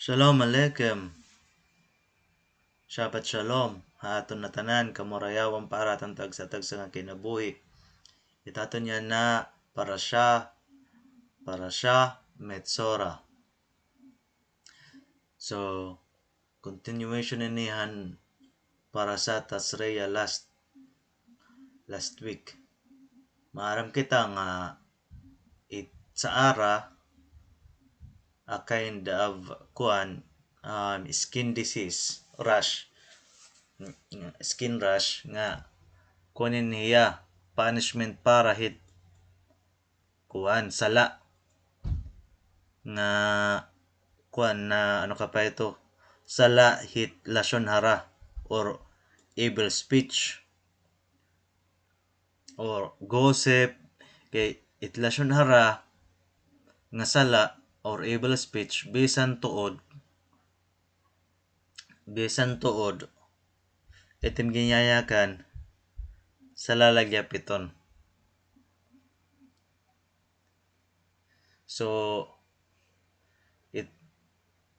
Shalom Aleichem. Shabbat Shalom. Haaton na tanan kamurayawan para tantag sa tagsa nga kinabuhi. Itaton niya na parasha Metzora. So, continuation inihan para sa Tasreya last week. Maaram kita nga sa ara a kind of skin disease, skin rash nga kunin niya punishment para hit sala nga na ano ka pa ito, sala hit lashon hara or evil speech or gossip kay it lashon hara nga sala or evil speech bisan tuod itim ginyayakan sa lalagyapiton. So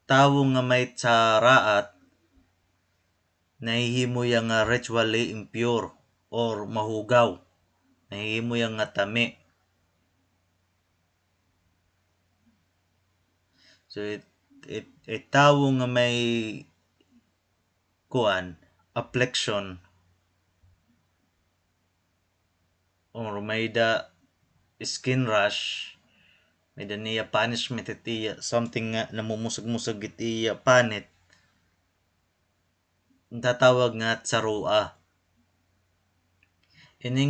tawo nga may tsaraat nahihimo yang nga ritually impure or mahugaw, nahihimo yang nga tami. So tawo nga may affliction or may da skin rash, may da niya punishment iti something nga namumusag-musag iti panit, tatawag nga tsarua. Ini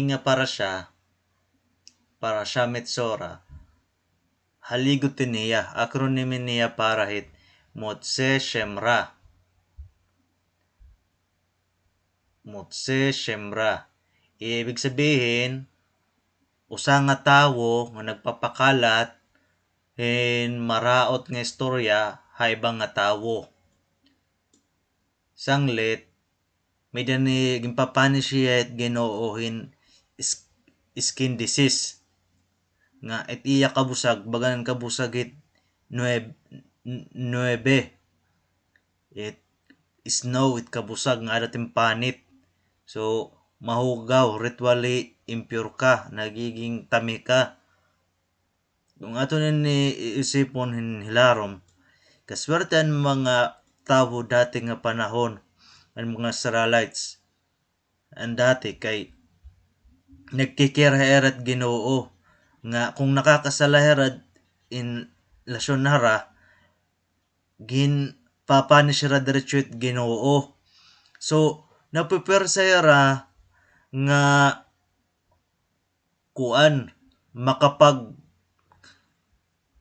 nga para siya Metzora, haligot niya, acronym niya para hit Motse Shemra. Ibig sabihin, usa nga tawo nga nagpapakalat maraot nga istorya haibang nga tawo. Sanglit, may dani gimpapanish siya at ginoohin skin disease nga itiya kabusag baganan kabusag it 9 it snow it kabusag nga adating panit. So mahugaw, ritually impure ka, nagiging tami ka. Kung ato ni isipon hilarom, kaswerte ang mga tawo dati nga panahon, ang mga Israelites ang dati kay nagkikiraherat Ginoo nga kung nakakasalaherad in lasyon hara gin papanish ra diretso it Ginoo. So napipersayara nga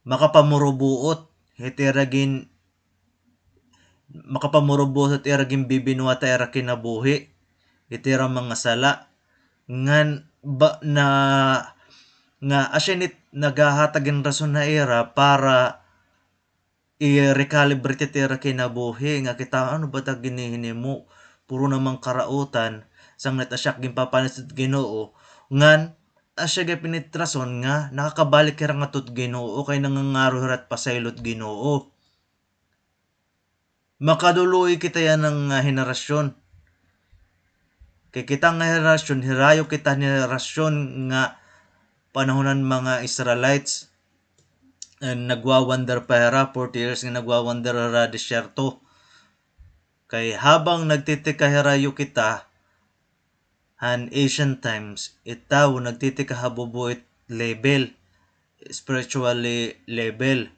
makapamurubuot iti eragin bibinuata era kinabuhi iti era mga sala ngan nga asyinit nagahatagin rason na era para i-recalibrate iti era kinabuhi nga kita ano ba ta ginihinimo puro namang karautan sanglit asyak gimpapanis iti Ginoo ngan asya gapinitrason nga nakakabalik kira nga tot Ginoo kay nangangaro hirat pasaylot Ginoo. Makaduloy kita yan ng henerasyon. Kay kita nga henerasyon, hirayo kita henerasyon nga panahonan mga Israelites nagwawander pa hera 40 years nga nagwawander hera disyerto. Kay habang nagtitika hirayo kita ancient times, itaw nagtitika habubuit level, spiritually level,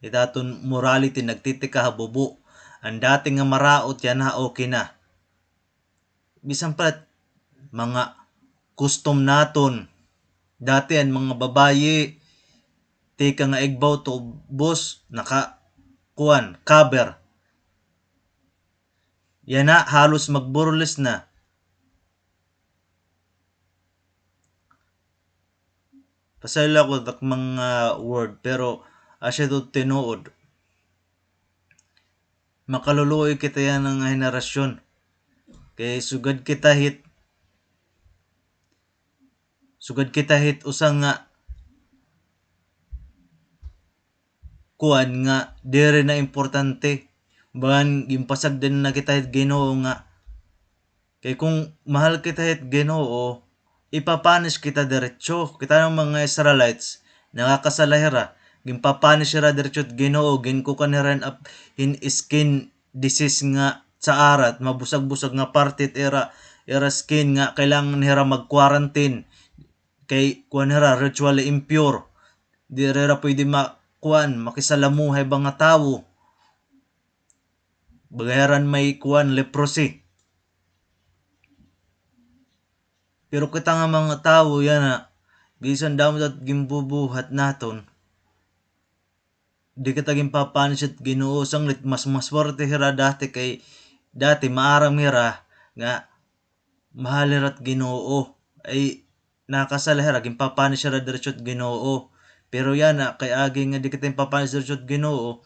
itaton morality nagtitika habubu. Ang dati nga maraot yan na okay na. Bisan pa mga custom naton. Dati ang mga babayi tika nga igbaw to bus cover. Yan na halos magburles na. Pasayla ko tak mga word pero asya to tinuod. Makaluluoy kita yan ng henerasyon. Kay sugad kita hit Sugad kita hit usang nga kuan nga dire na importante. Bagan gimpasag din na kita hit Ginoo nga kay kung mahal kita hit Ginoo, ipapanish kita diretso. Kita ng mga Israelites nakakasalahira. Gimpapanish sila diretso at Ginoo ginkukan rin up in skin disease nga sa arat mabusag-busag nga partit era skin nga kailangan nila mag-quarantine kay kuan nila ritually impure. Di ra pwede kuan makisalamuhay ba nga tawo. Bagayaran may kuan leprosy. Pero kita nga mga tawo yan na bisan damo at gimbubuhat naton. Di kita gimpapanis at Ginoo sanglit mas maswerte hira dati kay dati maaram hira nga mahal hira't Ginoo ay nakasalahira gimpapanis hira diretso at Ginoo. Pero yan na kay agi nga di kita gimpapanis diretso at Ginoo,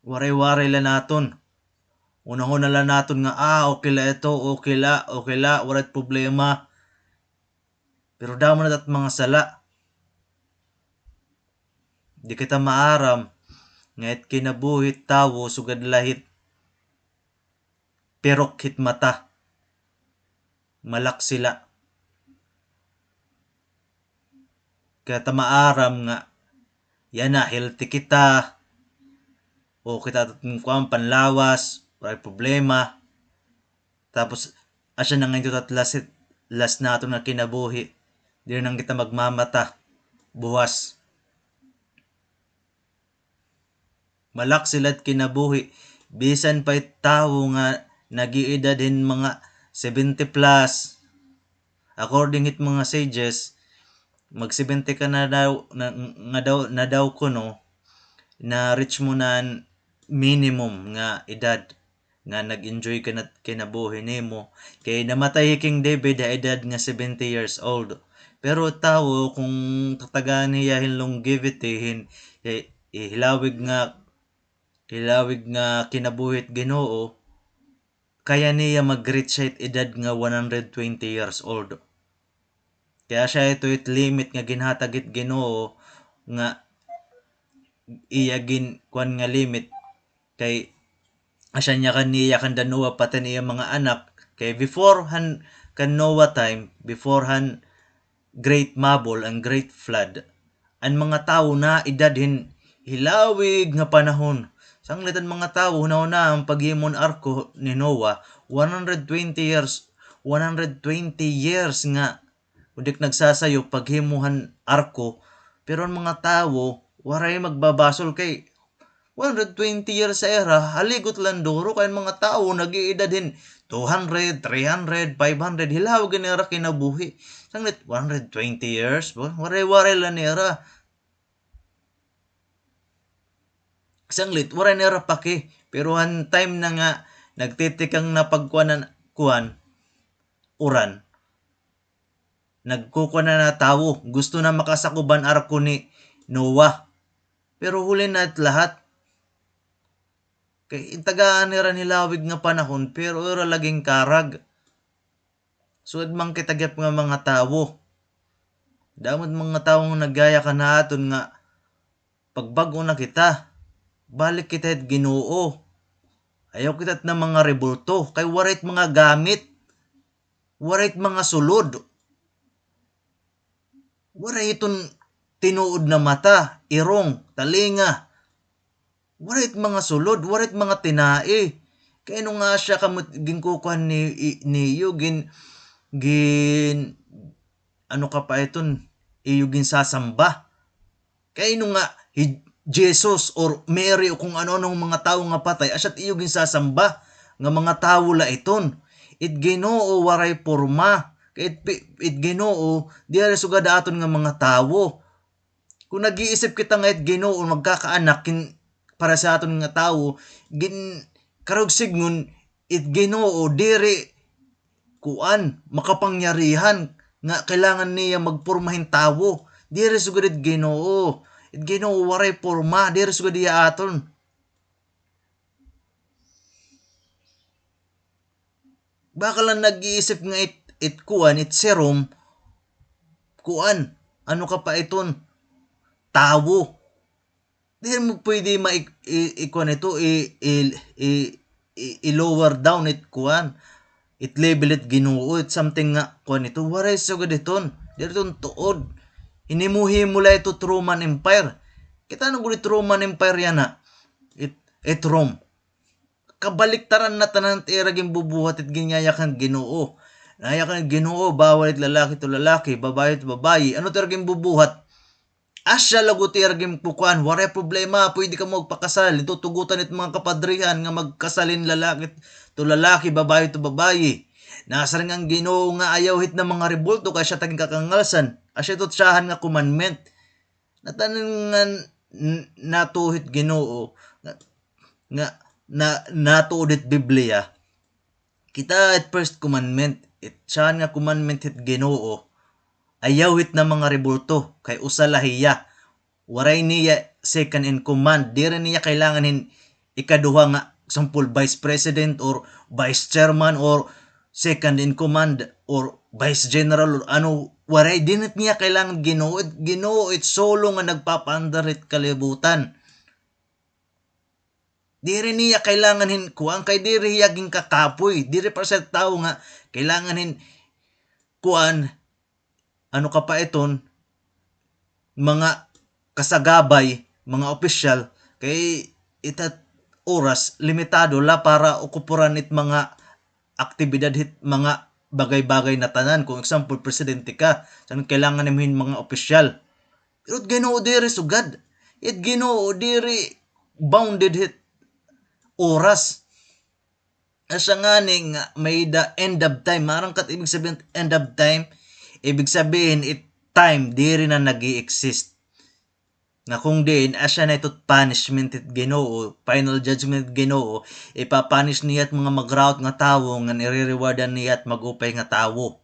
waray-waray la naton. Unang-una lang naton nga okay la ito, okay la, warat problema. Pero damo na tat mga sala. Di kita maaram nga't kinabuhit tawo sugad lahit perok hit mata. Malak sila. Kaya ta maaram nga yan na healthy kita o kita kuan panlawas, waray problema. Tapos asya na ngayon tat last nato na kinabuhi. Di nang kita magmamata. Buwas. Malak sila't kinabuhi. Bisan pa'y tao nga nagiedad din mga 70 plus. According hit mga sages, mag 70 ka na daw na daw kuno na reach mo na minimum nga edad nga nag-enjoy ka na kinabuhi nimo kay namatay King David sa edad nga 70 years old. Pero tao kung tatagaan niya longevity hilawig nga kinabuhit Ginoo kaya niya mag-reach sa edad nga 120 years old. Kaya siya ito limit nga ginhatagit Ginoo nga iya kuan nga limit kay asya niya kaniya kan Noah pati niya mga anak kay beforehand kan Noah time beforehand great mabul and great flood ang mga tao na edadhin hilawig nga panahon. Sanglitan mga tao na ang paghimon arko ni Noah 120 years nga udik nagsasayo paghimuhan arko pero ang mga tao waray magbabasol kay 120 years sa era haligot landoro kay mga tao nag-iedadhin 200, 300, 500 hilaw ganera kinabuhi. Sanglit 120 years waray-waray la nera. Sanglit waray nera paki pero han time na nga nagtitikang napagkuanan uran nagkukuha na tawo gusto na makasakuban arko ni Noah pero huli na at lahat kay tagaan nila nilawig nga panahon pero ira laging karag suad man kitagyap nga mga tawo damod mga tawo nga nagaya ka naton nga pagbago na kita balik kita at Ginoo ayaw kita na mga rebulto kay warit mga gamit warit mga sulod waray iton tinuod na mata, irong, talinga. Warit mga sulod, warit mga tinae. Kaya nung nga siya ginkukuhan niyo, ano ka pa iton, iyo sasamba. Kaya nung nga, Jesus or Mary o kung ano-anong mga tao nga patay, asyat iyo sasamba nga mga tao la iton. It Ginoo waray porma. It Ginoo diya sugad aton nga mga tawo kung nag-iisip kita nga it Ginoo magkakaanak para sa aton nga tawo karog signon it Ginoo diri kuan makapangyarihan nga kailangan niya magpormahin tawo diri sugad it Ginoo waray porma diri sugad diya aton. Baka lang nag-iisip nga it serum kuan, ano ka pa iton, tawo. Di mo pwede kuan ito, i-lower down it kuan. It label it Ginoo, it something nga kuan ito. Waray so good iton. Dito tuod. Hinimuhi mula ito Roman Empire. Kita nang gulit Roman Empire yan na. It Rome. Kabaliktaran na tanan iraging bubuhat at ginyayakan Ginoo. Nayakan Ginoo, bawal it lalaki to lalaki, babae to babae. Ano iraging bubuhat? Asya lagot iraging pukuan, waray problema, pwede ka magpakasal. Ito tugutan it mga kapadrihan nga magkasalin lalaki to lalaki, babae to babae. Nasa rin ang Ginoo nga ayaw hit na mga rebulto kaya siya taging kakangalsan. Asya ito siyahan nga commandment. Natanong natuhit Ginoo nga natuudit Biblia. Kita at first commandment, siyahan nga commandment hit Ginoo. Ayaw hit na mga rebulto kay usalahiya. Waray niya second in command. Di rin niya kailangan ikaduha nga example vice president or vice chairman or second in command or vice general or ano. Waray din niya kailangan Ginoo. Ginoo it solo nga nagpapaandarit kalibutan. Di rin niya kailangan kuang kay di rin yaging kakapoy. Di rin para sa tao nga kailangan kuan ano ka pa iton, mga kasagabay, mga opisyal, kay itat oras, limitado la para okupuran it mga aktibidad hit mga bagay-bagay na tanan. Kung example, presidente ka, saan kailangan namin mga opisyal. Pero Ginoo diri sugad. It Ginoo diri bounded hit oras. Asa nga ning may the end of time. Marang kat ibig sabihin end of time, ibig sabihin, time, di rin na nag-i-exist. Nga kung din, asya na ito't punishment it Ginoo, final judgment Ginoo, ipapanish niya at mga mag-route nga tao, nga nire-rewardan niya at mag-upay nga tao.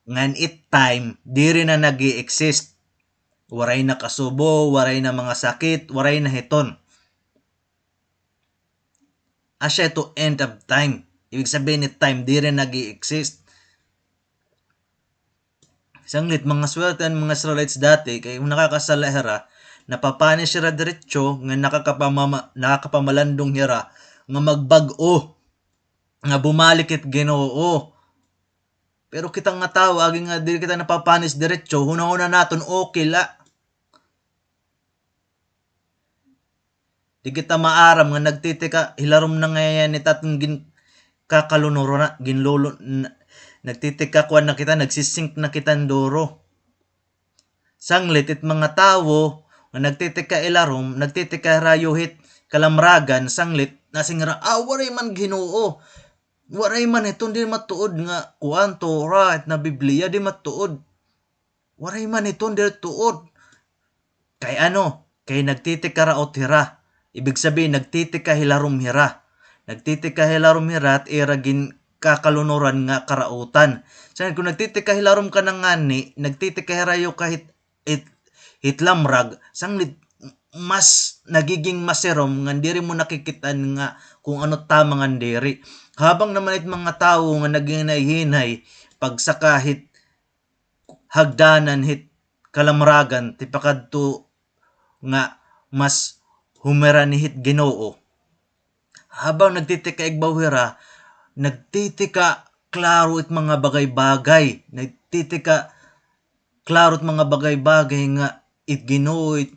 Ngan time, di rin na nag-i-exist. Waray na kasubo, waray na mga sakit, waray na hiton. Asya ito end of time. Ibig sabihin time, di rin nag-i-exist. Sanglit, mga swelten, mga Israelites dati, kay nakakasala hira, napapanish hira diretso, nga nakakapamalandong hira, nga magbag-o, nga bumalik it Ginoo. Pero kita nga tao, aging nga di kita napapanis diretso, huna-huna naton okay la. Di kita maaram nga nagtitika, hilarom na ngayon ni tatong kakalunuro na, ginlolo na, nagtitika kuan na kita, nagsisink na kita ndoro. Sanglit it mga tawo nga nagtitika ilarom, nagtitika rayuhit kalamragan, sanglit nasingra, waray man Ginoo. Waray man ito di matuod nga kuan Torah at na Biblia di matuod. Waray man ito di tuod. Kay ano? Kay nagtitika raot hira. Ibig sabihin nagtitika hilarom hira. Nagtitika hilarom hira at iragin kakalunuran nga karautan. So, kung nagtitika hilarom ka ng ngani, nagtitika hirayo kahit hitlamrag, sanglit mas nagiging maserom nga diri mo nakikitan nga kung ano tama nga diri. Habang naman it mga tao nga naghinay-hinay pagsakahit hagdanan hit kalamragan tipakadto nga mas humera ni hit Ginoo. Habang nagtitika igbawhira, nagtitika klaro it mga bagay-bagay. Nagtitika klaro it mga bagay-bagay nga it Ginoo it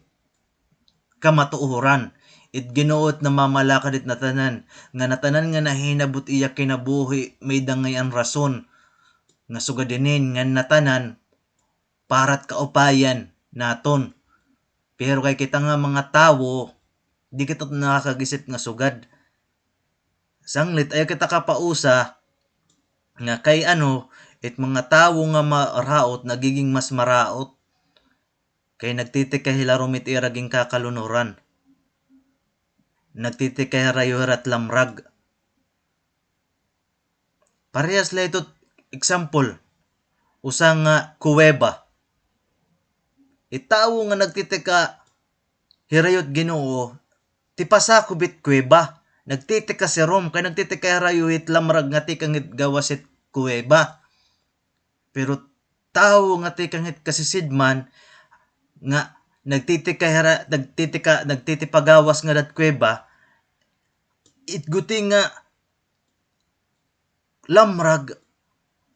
kamatuoran. It Ginoo it namamalakad it natanan. Nga natanan nga nahinabot iya kinabuhi may dangay ang rason. Nga sugadinin nga natanan parat kaupayan naton. Pero kay kita nga mga tawo, di kita nakakagisip nga sugad. Sanglit ay kita kapausa nga kay ano, it mga tawo nga maraot nagiging mas maraot. Kay nagtitika hilarom it iraging kakalunuran. Nagtitika hirayo hirat lamrag. Parehas la ito example. Usang kuweba. Itawo nga nagtitika hirayot Ginoo, tipasakubit kuweba. Nagtitika si Rom, kay nagtitika hirayo hit lamrag nga tikang gawasit kuweba. Pero tawo nga tikang kasisidman nga nagtitipagawas nga dat kuweba, itguti nga lamrag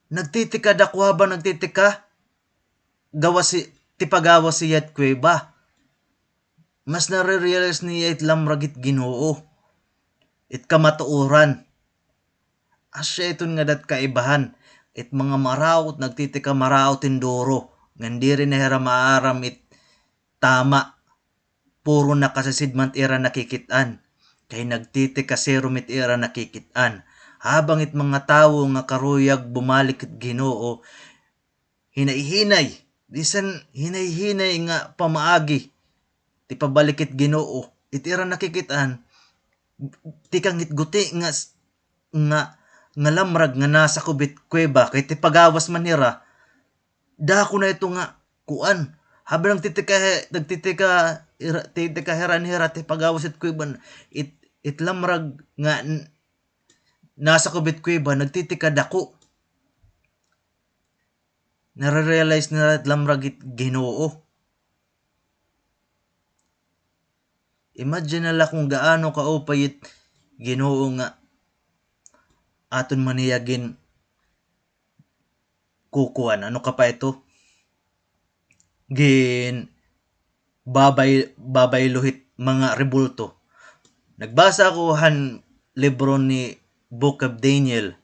nagtitika dakwaba nagtitika tipagawas siyat kuweba. Mas nare-realize niya it lamrag it Ginoo, it kamatuoran. Asya iton nga dat kaibahan, it mga maraot nagtitika maraot tindoro, ngandi rin nahira maaram it tama, puro nakasasidmant ira nakikitaan, kay nagtitika serum it ira nakikitaan. Habang it mga tawo nga karuyag bumalik it Ginoo, hinay-hinay, bisan hinay-hinay nga pamaagi, ti pabalik it Ginoo, it ira nakikitaan, tikang itguti nga lamrag nga nasa kubit kuweba, kay ti pagawas manira, dako na ito nga kuan, habang nagtitika heran hira ti pagawas it kuweba, it lamrag nga nasa kubit kuweba, nagtitika dako. Nare-realize na lamrag it Ginoo. Imagine nala kung gaano kaupay it Ginoo nga aton maniyagin kukuan. Ano ka pa ito? Gin babay luhit mga rebulto. Nagbasa ko han libro ni Book of Daniel.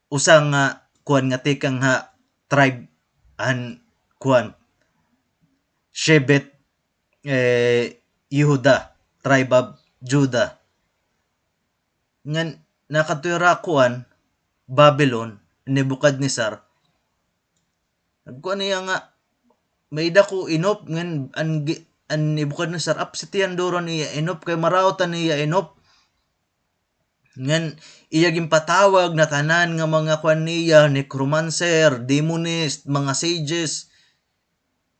Usa nga kuan nga tikang ha tribe han kuan Shebet Yehuda, tribe of Judah. Ngan nakatuyra kuan Babylon, Nebuchadnezzar. Nagkuan niya nga may dako inop ngan an Nebuchadnezzar apsitian doron niya inop kay maraotan niya inop. Ngan iya gimpatawag na tanan nga mga kuan niya, necromancer, demonist, mga sages.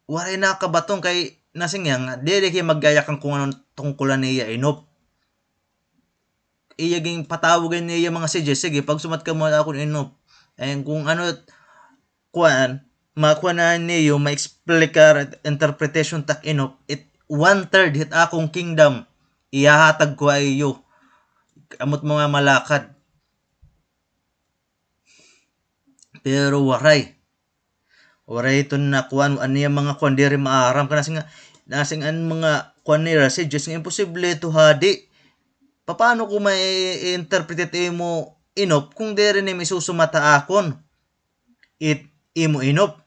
Waray nakabatong kay nasing nga dili kay maggayak ang kung anong tungkulan niya inop. Iya ging patawagan niya mga sages, sige pag sumat ka mo akong inop. And kung ano kuan makuanan niyo ma-explicar interpretation tak inop, it 1/3 hit akong kingdom ihahatag ko ay iyo amot mga malakad. Pero waray iton na kuan aniya mga kuan diri maaram kana nasing an mga kuan nila si Diyos nga imposible to hadi. Paano ko may interpret mo inop kung diri ni misusumata akon it imo inop?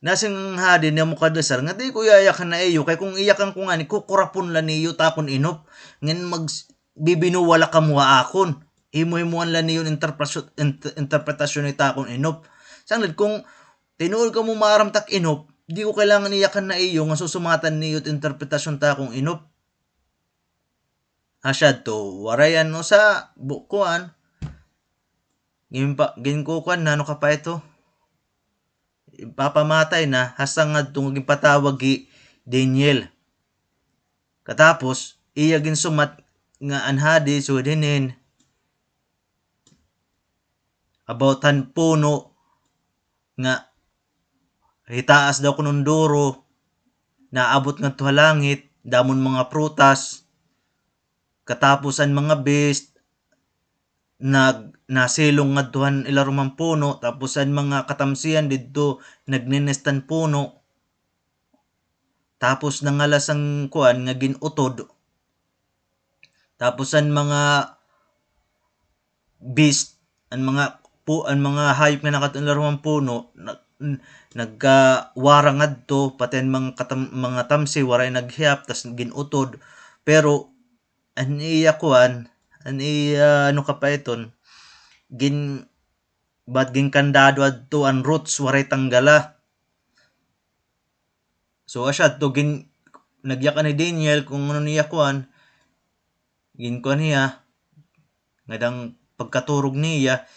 Nasing hadi niya mo kadasar nga di ko yayakan na iyo kay kung iyakan ko nga ni kukurapon la niyo takon inop ngin bibinuwala ka mo akon imo-imuan la niyo interpretasyon ni takon inop. Sanglid kung tinuod ka mo maaram tak inop, di ko kailangan iyakan na iyo nga susumatan niyo interpretasyon takong inop. Asyad to warayan no sa bukuan ginkukuan na ano ka pa ito ipapamatay na hasang nga itong patawag Daniel. Katapos iya ginsumat nga anhadi sudinin about han puno nga hitaas daw kunong duro naabot nga to langit damon mga prutas. Katapos ang mga beast nasilong nga duhan ilarumang puno, tapos ang mga katamsian dito nagninestan puno, tapos nangalas ang kuan nga ginutod, tapos ang mga beast ang mga hayop nga nakatularumang puno nagwarang adto pati ang mga tamsi waray naghiyap tas ginutod. Pero an iya kuan an iya ano ka pa iton gin kandado adto ang roots waray tanggala. So asya to nagyakan ni Daniel kung ano niya kuan gin kuan niya ngadang pagkaturog niya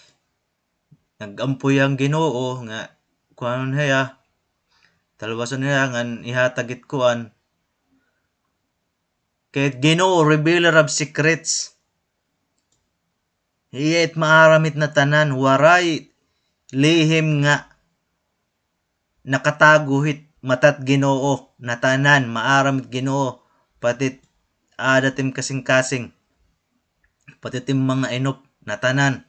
nagampoy ang Ginoo nga kuan niya talwason niya ngan ihatag it kuan kay Ginoo revealer of secrets. Iya it maaramit na tanan waray lihim nga nakataguhit matat Ginoo natanan maaram Ginoo pati datim kasing-kasing pati tim mga inop natanan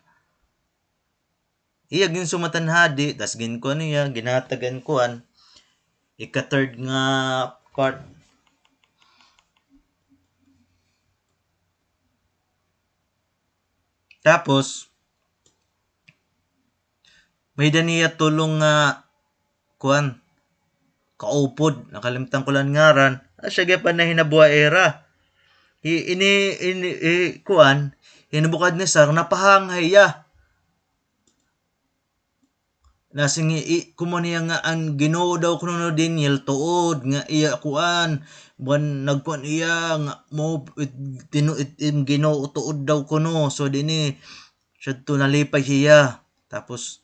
iya gin sumatanhadi tas gin ko niya ginatagan kuan ika-third nga part. Tapos may daniya tulong nga kuan kaupod nakalimtan ko lang ngaran siya pa na hinabuha era kuan hinabukad ni sar napahanghay ya nasing kumaniya nga ang Ginoo daw kuno Daniel tuod nga iya kuan buwan nagkuan iya nga mo Ginoo tuod daw kuno so dinhi siya to nalipay siya tapos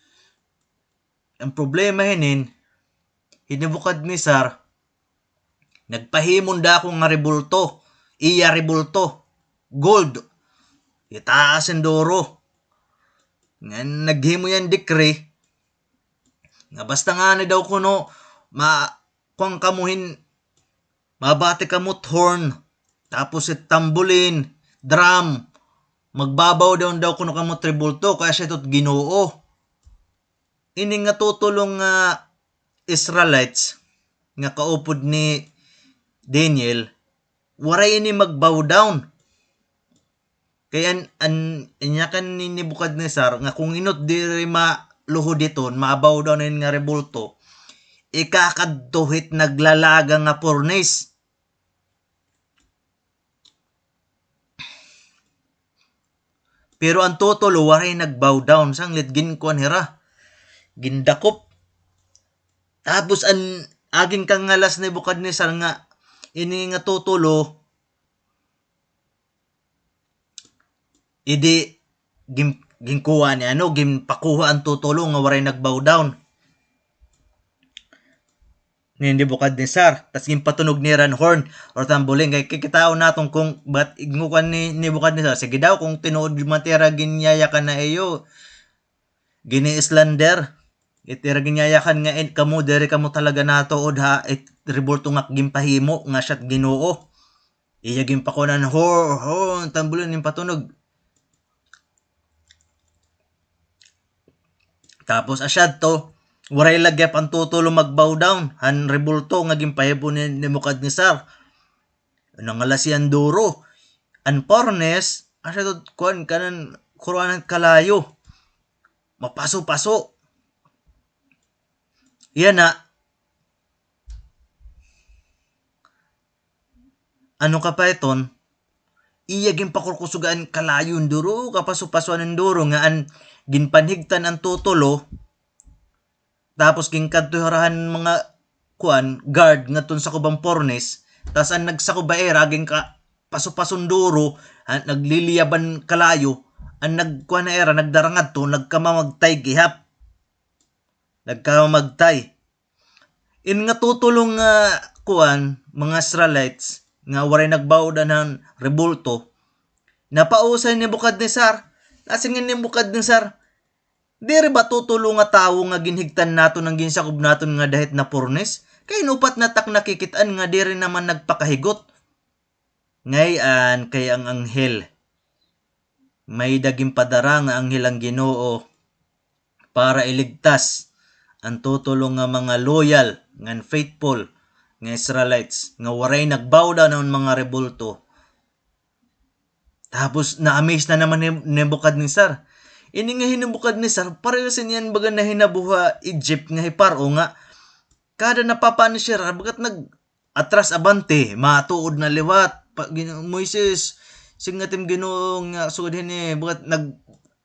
ang problema hinin hinibukad ni sar nagpahimon da ako nga rebulto iya rebulto gold itaas ang doro nga naghimo yan decree nga basta nga ni daw kuno kuang kamuhin mabati kamot horn tapos tambulin drum magbabaw daw kuno kamot rebulto kaya siya tot Ginoo ini nga tutulong nga Israelites nga kaupod ni Daniel waray ini magbow down kaya anya kan ni Nebukadnezar nga kung inot diri maluhod diton mabaw daw na nga rebulto ikakadtuhit naglalaga nga furnace pero ang tutulo waray nagbow down sanglit ginkuan hira gindakop tapos ang aging kangalas ni Nebukadnezar nga ini nga tutulo idi ginkuha ni ginpakuha ang tutulo nga waray nagbow down ni Nebukadnezar tas ginpatunog ni Ranhorn or tambuling kay kikitao natong kung bat ignukan ni Nebukadnezar sige daw kung tinuod matira ginyayakan na iyo gini Islander itira ginyayakan nga kamo dere kamo talaga natuod ha rebulto nga ginpahimo nga siya't Ginoo iya ginpakunan hor tambulin ning patunog tapos asyad to waray lagyap ang tutulo magbow down han rebulto nga ginpahimo ni Nebukadnezar nangalasian duro an furnace asyad kuan kanan kuruanan kalayo mapaso-paso yan na ano ka pa iton iya ginpakurkusugaan kalayo duro kapaso-pasuan ng duro nga an ginpanhigtan ang tutulo tapos ginkadtorahan mga kuan guard ngadton sa kubang furnace tas ang nagsakubaera gin ka paso-pason duro nagliliyaban kalayo ang nagkuan na era nagdarangad to nagkamamagtay gihap nagkamamagtay in nga tutulong nga kuan mga Israelites nga waray nagbawdan ng rebulto napausay ni Nebukadnezar lasingin ni Nebukadnezar diri ba tutulong nga tawo nga ginhigtan nato ng ginsakob naton nga dahit na furnace kay nupat na tak nakikitaan nga diri naman nagpakahigot ngayon kay ang anghel may daging padara nga anghel ang Ginoo para iligtas ang tutulong nga mga loyal nga faithful nga Israelites nga waray nagbow down ng mga rebulto tapos na-amaze na naman ni Nebukadnezar ini nga hinubukadnezar pareho sinyan baga na hinabuha Egypt nga hiparo nga kada napapano siya bagat nag atras abante matuod na liwat Moises singatim Ginoo nga sugod ni bagat nag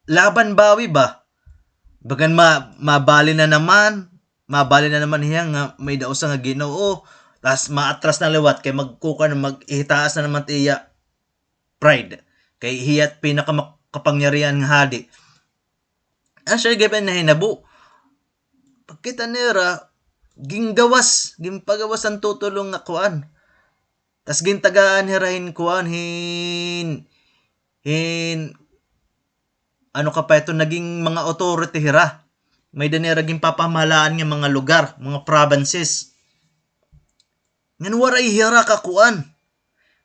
laban bawi ba bagan mabali na naman hiya nga may dausa nga Ginoo tas maatras na liwat kay magkukan maghitaas na naman tiya pride kay hiyat pinakakapangyarihan nga hadi siya gaben na hinabo pagkita nira ginpagawas ang tutulong nga kuan tas gintagaan hirahin kuan hin ano ka pa ito naging mga authority hira may daniraging papamahalaan nga mga lugar, mga provinces. Ngan waray hira ka kuan.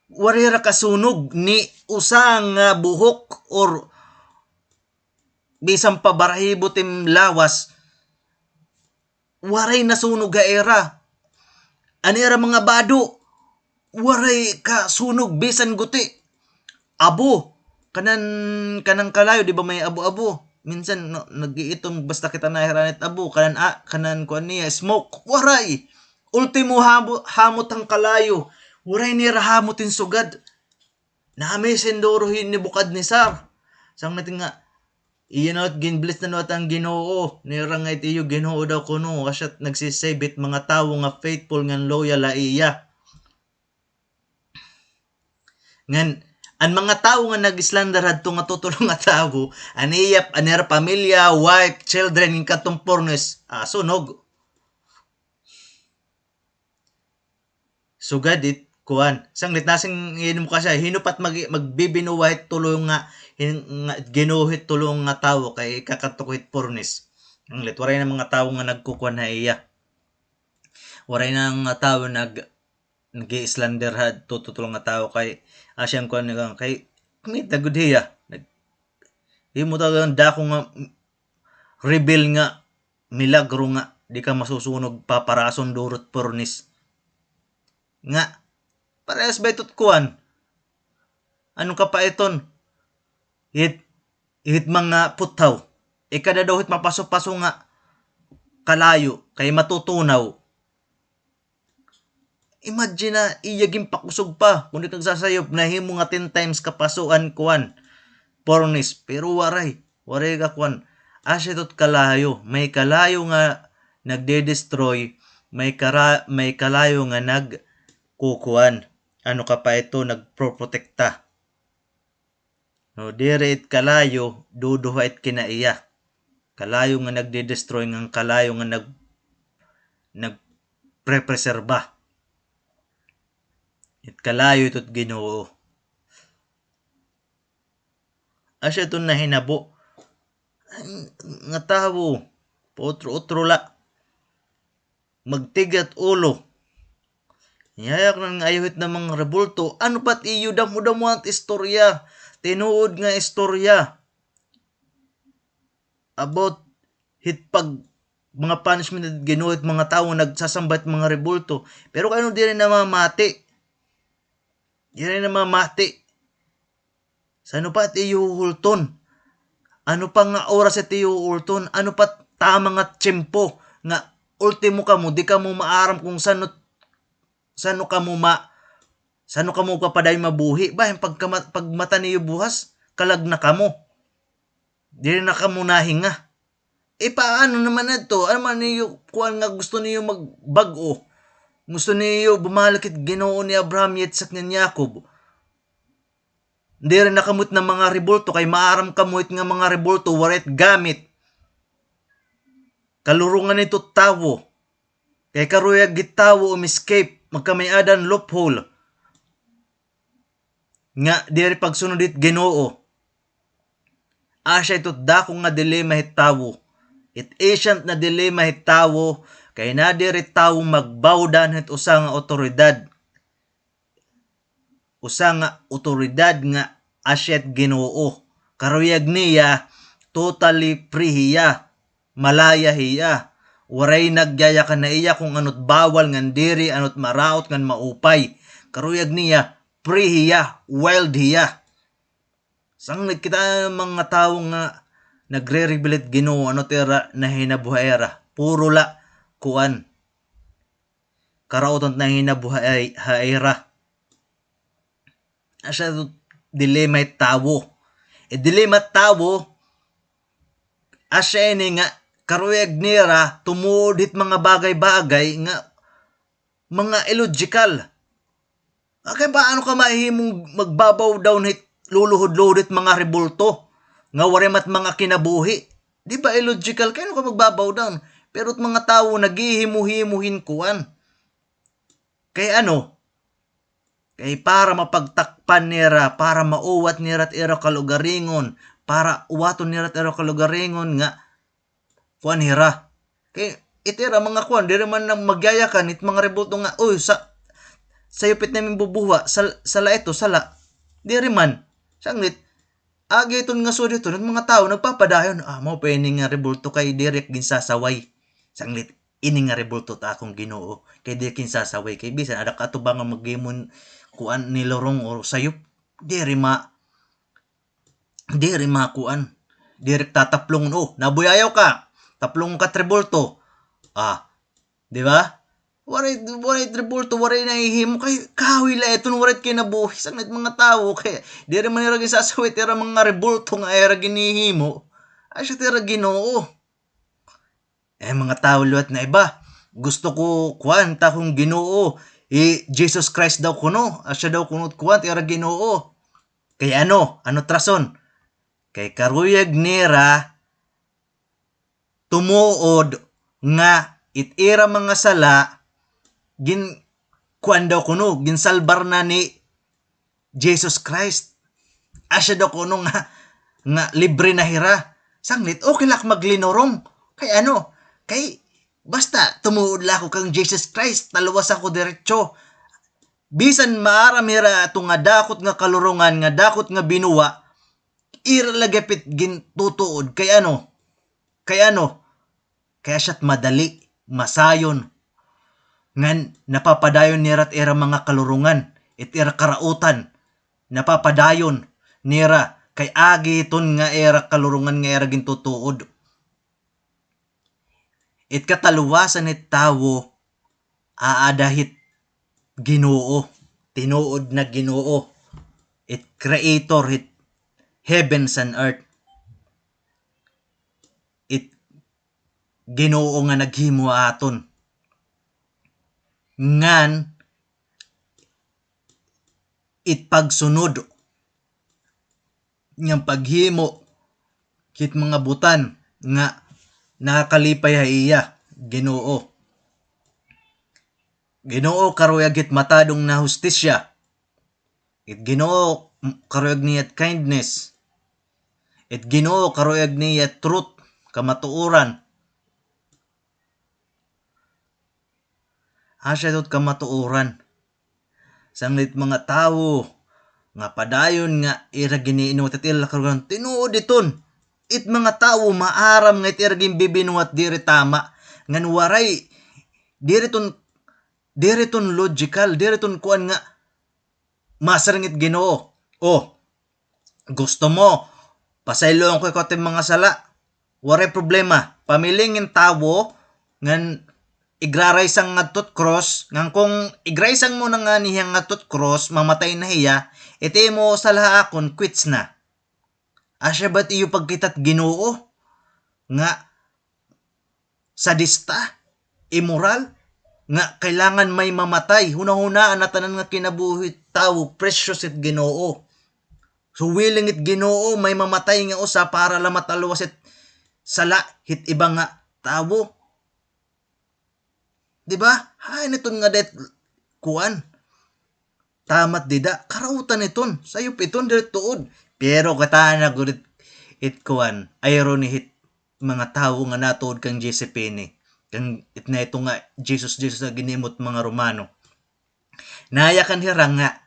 Waray hira kasunog ni usang buhok or bisang pabarahibo tim lawas. Waray nasunog ga era. Anira mga bado. Waray ka sunog bisan guti. Abo. Kanang kalayo, di ba may abo-abo? Minsan no, nag-iitong basta kita nahiranit abo. Kanan ko niya, smoke. Waray. Ultimo hamot ang kalayo. Waray nira hamotin sugad. Nami sendorohin ni Bukad ni Sar. Sang natin nga, iyan at ginbless na nuat ang Ginoo. Nirangay tiyo Ginoo daw kuno. Kasyat nagsisabit mga tao nga faithful ngan loyal la iya. Ngan, ang mga tao nga nag-islandar hadto nga tutulong nga tao, aniyap, anir pamilya, wife, children, in katumpornes, sunog. Sugadit, kuan. Sanglit nasing mo kasi, hinupat magbibinuwahit tulong nga, ginuhit tulong nga tao kay kakatukuhit pornes. Ang lit, waray na mga tao nga nagkukuan na iya. Waray na nga tao nag-i-islander had tutulong nga tao kay asyang kuan nga kay kumita gud hiya. Himo tagang dako nga rebel nga milagro nga di ka masusunog paparason durot pornis. Nga parehas ba itot kuan? Ano ka pa iton? Hit mga putaw. Ikada daw hit mapaso-paso nga kalayo kay matutunaw. Imagine na iyaging pakusog pa kung di kang sasayop na himo nga 10 times kapasuan kuan pornis pero waray ka kuan asyatot kalayo may kalayo nga nagde-destroy may kalayo nga nagkukuan ano ka pa ito nagproprotekta no diret kalayo duduhait kinaiya kalayo nga nagde-destroy ng kalayo nga nagprepreserba. It kalayo ito't Ginoo. Asya ito na hinabo. Nga tao, pautro-utro la. Magtigat ulo. Yayak na ngayuhit na mga rebulto. Ano pat iyo damo-damo at istorya. Tinuod nga istorya. About hitpag mga punishment at ginuhit mga tao nagsasambat mga rebulto. Pero kano di rin namamati. Yan na mamati. Sa ano pa tiyo hulton? Ano pa nga oras at tiyo hulton? Ano pa tama nga tiyempo? Nga ultimo ka mo, di ka mo maaram kung sano ka mo kapaday mabuhi. Ba, pag mata niyo buhas, kalag na ka mo. Di na ka mo nahinga. Paano naman ito? Ano man niyo, kuan nga gusto niyo magbago? Gusto niyo bumalakit Ginoo ni Abraham, Yitzhak ng Yakob. Hindi rin nakamut ng mga rebulto, kay maaram kamuit nga mga rebulto, warit gamit. Kalurungan nito tawo. Kay karuyag gitawo escape, magkamayadan loophole. Nga, di rin pagsunodit Ginoo. Asya ito dako nga dilema hitawo. It ancient na dilema hitawo, kay nadiri tawo magbawdan het usa nga otoridad. Usa nga otoridad nga asyet Ginoo. Karuyag niya totally free hiya. Malaya hiya. Waray nagyaya ka na iya kung anot bawal ngan diri anot maraot ngan maupay. Karuyag niya free hiya, wild hiya. Sang kita mga tawo nga nagre-rebelit Ginoo ano tira na hinabuhayra. Puro la kuan karauton na hinabuhay haira. Asya dilema tawo. Dilema tawo asya ini nga karuyag nira tumudit mga bagay-bagay nga mga illogical. Okay ba ano ka mahimong magbabaw down hit luluhod-luhod mga rebulto nga warimat mga kinabuhi? Di ba illogical? Kaya ka magbabaw down? Pero mga tao naghihimu-himuhin kuan. Kay ano? Kay para mapagtakpan nira, para mauwat nira at ira kalugaringon, para uwaton nira at ira kalugaringon nga kuan hira. Kay itira mga kuan diri man nang magyayakan it mga rebulto nga oy sayupit namin bubuha sala ito sala. Diri man sanglit agi iton nga sud ito mga tao nagpapadayon mao pa ini nga rebulto kay direk ginsasaway. Sanglit ini nga rebulto ta akong Ginoo kay di kinsasaway kay bisan ada katubang nga magimon kuan ni lorong o sayop diri ma kuan direk tataplong nabuyayaw ka taplong ka rebulto di ba waray rebulto waray nahihimo kay kawila eton waray kinabuhi sanglit mga tao kay diri man ira gisasaway tira mga rebulto nga era ginihimo siya tira Ginoo. Mga tao luwat na iba. Gusto ko kuan ta kung Ginoo. Jesus Christ daw kuno. Asya daw kuno kuan ti ara Ginoo. Kay ano trason? Kay karuyag nira tumuod nga itira mga sala gin kuan daw kuno ginsalbar na ni Jesus Christ. Asya daw kuno nga libre na hira. Sanglit okay lak maglinorong. Kay ano? Kay basta tumuod la ko kang Jesus Christ taluwas ako diretso bisan maaram hira ato nga dakot nga kalurungan nga dakot nga binuwa ira lagapit gintutuod kay ano kaya siya't madali masayon ngan napapadayon nirat era mga kalurungan ira karautan napapadayon nira kay agi iton nga era kalurungan nga era gintutuod. It kataluwasan it tawo aadahit Ginoo tinuod na Ginoo it creator it heavens and earth it Ginoo nga naghimo aton ngan it pagsunod ng paghimo kit mga butan nga nakakalipay iya Ginoo karuyag it matadong na hustisya it Ginoo karuyag niya kindness it Ginoo karuyag niya truth kamatuoran asya dot kamatuoran sanglit mga tawo nga padayon nga ira giniinuot at ila karugan tinuod iton it mga tawo maaram nga iti erging bibinuat diri tama ngan waray diri ton logical diri ton kuan nga masarangit Ginoo gusto mo pasayloon ko ikaw mga sala waray problema pamilingin tawo ngan igraraysang ngadtot cross ngan kung igraysang mo na nga niyang ngadtot cross mamatay na hiya iti mo salaha akon quits na. Asya ba't iyo pagkitat Ginoo nga sadista, immoral, nga kailangan may mamatay, hunahunaan na tanan nga kinabuhi tao, precious it Ginoo. So willing it Ginoo may mamatay nga usa para la mataluwas it sala hit iba nga tao. Di ba? Hay niton nga det kuan. Tamat dida karautan iton, sayop iton dire tuod. Pero katana gud it kuan irony hit mga tawo nga natuod kang Giuseppe kang it na ito nga Jesus na ginimot mga Romano naya kan hirang nga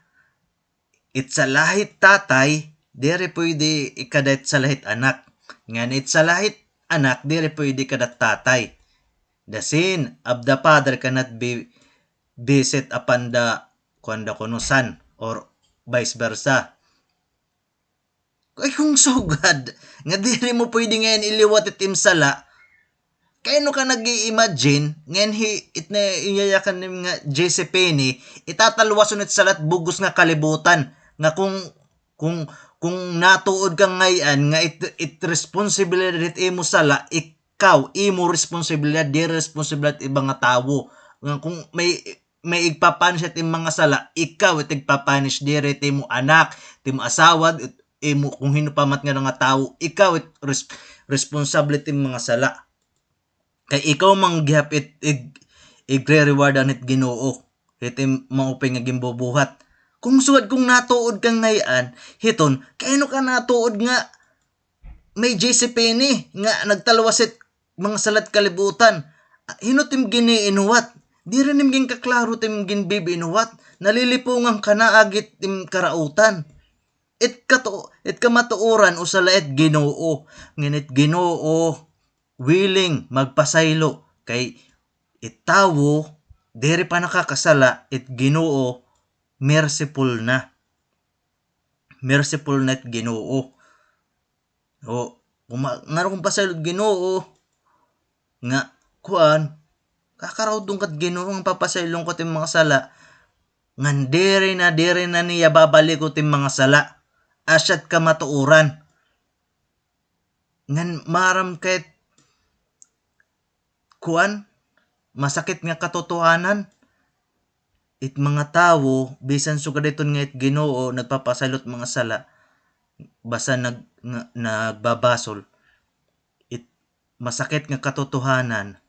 it sa lahit tatay dire pwede ikadat sa lahit anak ngan it sa lahit anak dire pwede kadat tatay the sin of the father cannot be set upon the kuno son or vice versa. Ay kung sugad, nga diri mo pwede ngayon iliwat itim sala, kaya no ka nag-i-imagine, ngayon it na iyayakan ng nga Giuseppe itatalwason it salat bugos nga kalibutan, nga kung natuod kang ngayon, nga it responsibilidad it imo sala, ikaw, imo responsibilidad, di responsibilidad ibang nga tawo. Nga kung may igpapanish it mga sala, ikaw it igpapanish, di rin imo anak, imo asawa, imo kung hinupamat nga nga tao ikaw responsibility mga sala kay ikaw mang gihapit igre-rewardan it Ginoo iti maupay nga gimbubuhat kung sugad kung natuod kang ngayan hiton kay no ka natuod nga may Giuseppe nga nagtalwas it mga salat kalibutan. Hinutim gini inuwat. Di rin im kaklaro tim gin bibi inuwat. Nalilipungan ka na agit tim karautan. It kamatuoran usala et Ginoo. Nginit Ginoo willing magpasaylo kay itawo diri pa nakakasala it Ginoo merciful na. Merciful na it Ginoo. O ngaro kung pasaylo Ginoo nga kuan kakaraw dong kat Ginoo ang papasaylong ko tim mga sala ngan diri na niya babalik ko tim mga sala asyat kamatuoran ngan maram kahit kuan masakit nga katotohanan it mga tawo bisan sugaditon nga it Ginoo nagpapasalot mga sala basta nagbabasol it masakit nga katotohanan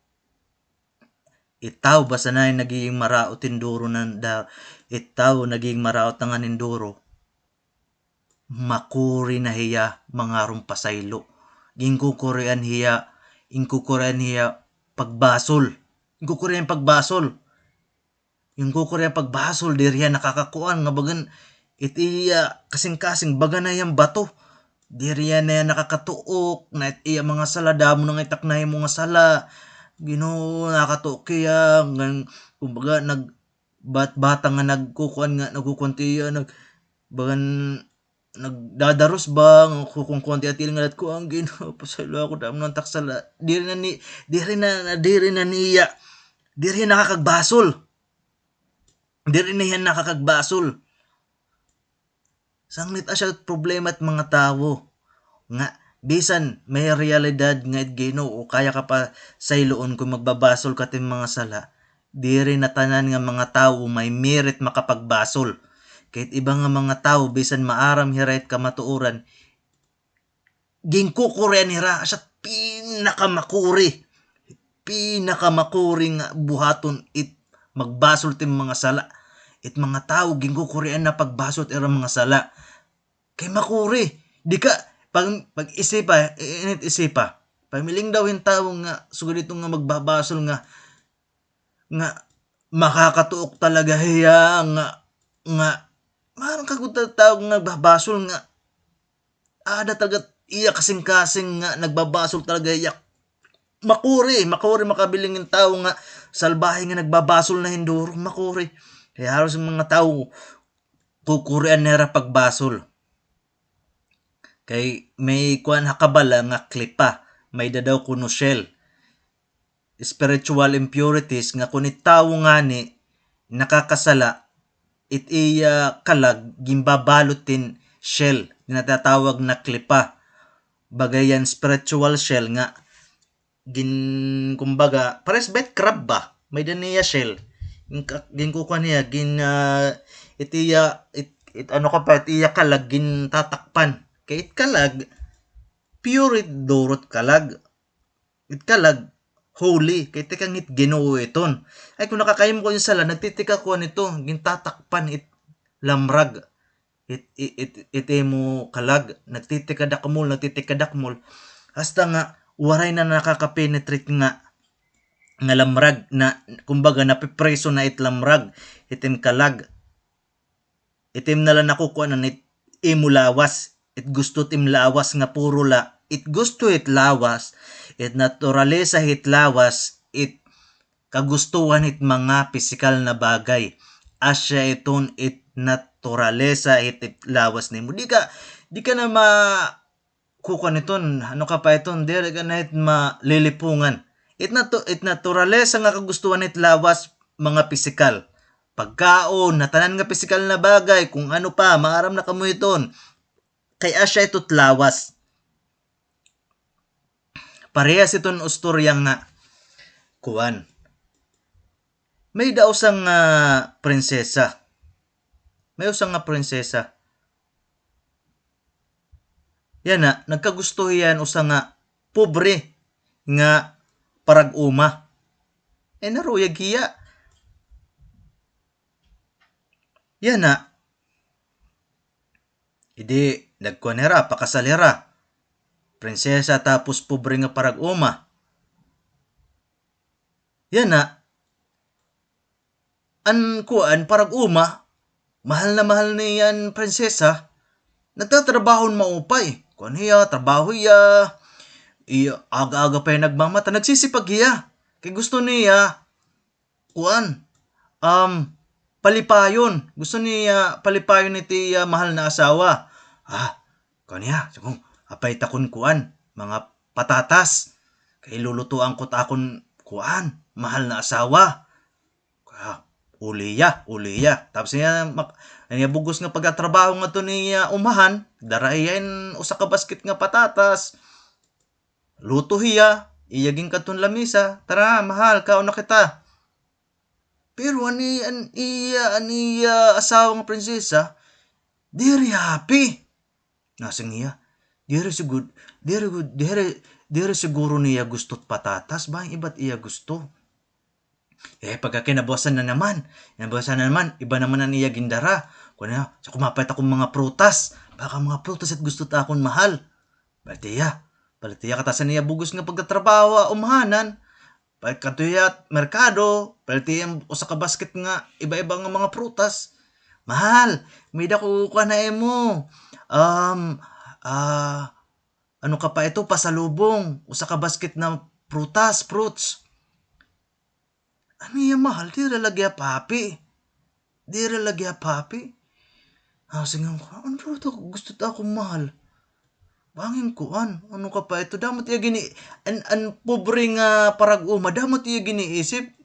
itaw basta na nagiging maraot tinduro itaw naging maraot nga ninduro makuri na hiya mangarong pasaylo ingkukurian hiya pagbasol ingkukurian pagbasol diriya nakakakuan nga bagan itiya kasing-kasing baga na yang bato diriya na yan nakakatuok na iya mga sala damo nang itak na yung mga sala Ginoo nakatuok kaya kumbaga bata nga nagkukuan nga nagkukuntiya bagan nagdadaros ba kung konti atil nga ko ang Ginoo pasaylo ako damo nang taksala diri na niya diri nakakagbasol diri na yan nakakagbasol sanglit asya problema at mga tawo nga bisan may realidad nga it Ginoo kaya ka pa sayloon kung magbabasol ka tim mga sala diri na tanan nga mga tawo may merit makapagbasol kahit iba nga mga tawo bisan maaram hirait kamatuoran gingkukuren hira asya pinakamakuri nga buhaton it magbasol tim mga sala it mga tawo gingkukurean na pagbasol ira mga sala kay makuri di ka pag isipa pamiling daw yung tao nga sugadito nga magbabasol nga makakatuok talaga hiya nga marang kaguta tao nga nagbabasol nga ada talaga iya kasing-kasing nga nagbabasol talaga hiya makuri makabiling yung tao nga salbahe nga nagbabasol na hinduro makuri kaya halos yung mga tao kukurian nera pagbasol kay may kuan hakabala nga klipa may dadaw kuno shell spiritual impurities nga kun tawo ngani nakakasala it iya kalag gimbabalutin shell natatawag na klipa bagayan spiritual shell nga kumbaga pares bet crab ba may daniya shell ginkukuan niya itiya kalag gin tatakpan kay it kalag pure it dorot kalag it kalag holy kay tekang it Ginoo iton ay kung nakakayam ko yung sala nagtitika ko nito gintatakpan it lamrag it mo kalag nagtitikadakmol hasta nga waray na nakakapenetrate nga lamrag na kumbaga napipreso na it lamrag itim kalag itim na lang nakukuha na it imulawas it gusto tim lawas nga puro it gusto it lawas it naturalesa it lawas it kagustuhan it mga pisikal na bagay asya iton it naturalesa it lawas nimo di ka na kukuha niton ano ka pa iton dili ka na it malilipungan it naturalesa nga kagustuhan it lawas mga pisikal pagkaon natanan nga pisikal na bagay kung ano pa maaram na kamo iton kay asya ito't lawas. Parehas iton ustorya nga kuan. May daw sang prinsesa. May usang nga prinsesa. Yan na, nagkagusto yan usang nga pobre nga parag-uma. Naruyag hiya. Yan na, idi nagkuanera pakasalera prinsesa tapos pobre nga parag-uma Yan na, an kuan parag uma, mahal na mahal ni yan prinsesa, nagtatrabahon maupay. Kuan hiya, trabaho hiya, iya, aga-aga pa yung nagmamata, nagsisipag hiya. Kay gusto niya, kuan, palipayon. Gusto niya palipayon ni tiya mahal na asawa. Kanya, sigong, apay takon kuan, mga patatas. Kay lulutuan ko takon kuan, mahal na asawa. Uliya. Tapos niya bugos nga pagkatrabaho nga to niya umahan, darayan usa ka basket nga patatas. Luto hiya, iyaging katon lamisa, tara mahal, kaon na kita. Pero iya asawa nga prinsesa, diri happy. Nasing iya, diri siguro niya gusto't patatas, ba iba't iya gusto. Pagka kinabukasan na naman, iba naman ang iya gindara. Kunya, sa kumapit akong mga prutas. Baka mga prutas at gusto ta akong mahal. Balitiya katasan niya bugos nga pagtatrabaho umahanan. Pagkatuya merkado, balitiya usa ka basket nga iba-iba nga mga prutas. Mahal, may dako ka na mo. Ano ka pa ito, pasalubong. Usa ka basket na fruits. Ano yan mahal? Di lalagya papi. Singang ko, ano ba ito? Gusto ta akong mahal. Bangin ko, ano ka pa ito? Damot iya gini, an pobre nga parag uma, damot iya giniisip.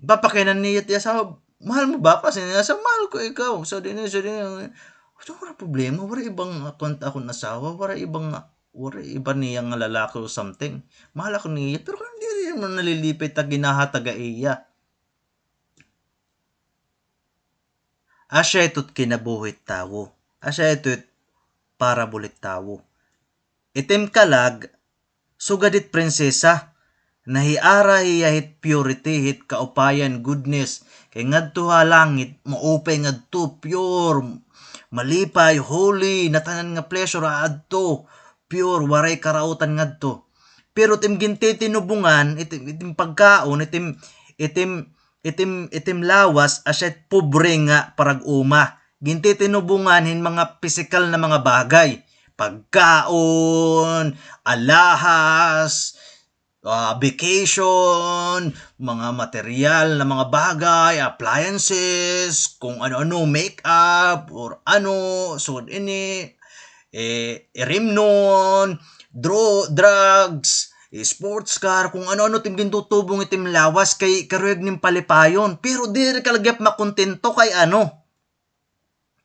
Bapakinan niya tiya sa, mahal mo ba? Kasi niya sa, mahal ko ikaw. So, wala problema. Wala ibang akong asawa. Wala iba niya nga lalaki o something. Mahal ako niya. Pero hindi rin mo nalilipit na ginahataga iya. Asya ito't kinabuhit tawo. Asya ito't para bulit tawo. Itim kalag, sugadit prinsesa. Nahiara hiyahit purity, hit kaupayan, goodness. Kay ngadto ha langit, maupay ngadto, pure, malipay, holy, natanan nga pleasure adto, pure, waray karautan ngadto. Pero itim ginti tinubungan, itim pagkaon, itim lawas, asyat pobre nga parag uma. Ginti tinubungan hin mga physical na mga bagay. Pagkaon, alahas, vacation, mga material na mga bagay, appliances, kung ano-ano, makeup, or ano, so ini, rimnon, drugs, sports car, kung ano-ano tim tutubong itim lawas kay karuyag nim palipayon. Pero diri ka lagyap makontento kay ano?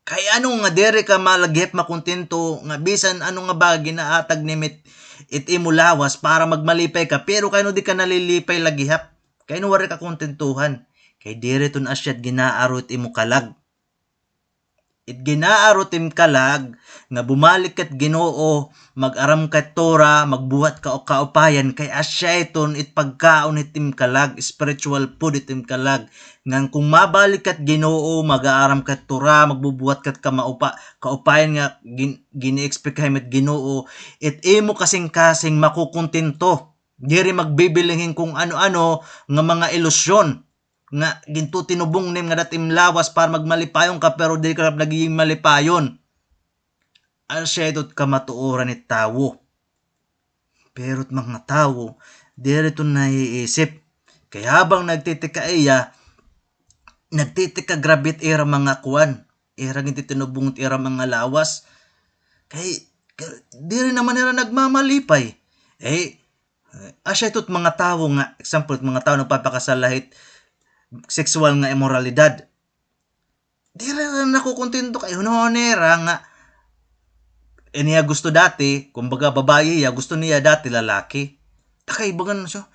Kay ano nga diri ka malagyap makontento nga bisan ano nga bagay na atag nimit iti mo lawas para magmalipay ka pero kay no di ka nalilipay lagihap. Kay no wari ka kontentuhan. Kay diri ton asyat ginaaro iti mo kalag. It ginaaro tim kalag nga bumalik kat Ginoo, mag-aram kat Tora, magbuhat ka o kaupayan kay asya iton it pagkaon itim kalag, spiritual food itim kalag. Ngan kung mabalik kat Ginoo, mag-aaram kat Tora, magbubuhat kat kaupayan nga gini-expect met Ginoo, it imo kasing-kasing makukontento. Diri magbibilingin kung ano-ano nga mga ilusyon nga ginto tinubong nim nga datim lawas para magmalipayon ka pero di ka nagiging malipayon. Asyedot ka matuoran ni tawo. Pero't mga tawo, dito naiisip. Kaya habang nagtitika iya, nagtitika grabit era mga kuwan. Era ginti tinubong era mga lawas. Kay di rin naman era nagmamalipay. Asyedot mga tawo nga, example, mga tawo nagpapakasalahit, sexual nga immoralidad. Di rin nakukontento kay hunonera nga niya gusto dati, kumbaga babae ya, gusto niya dati lalaki. Takay bagan siya.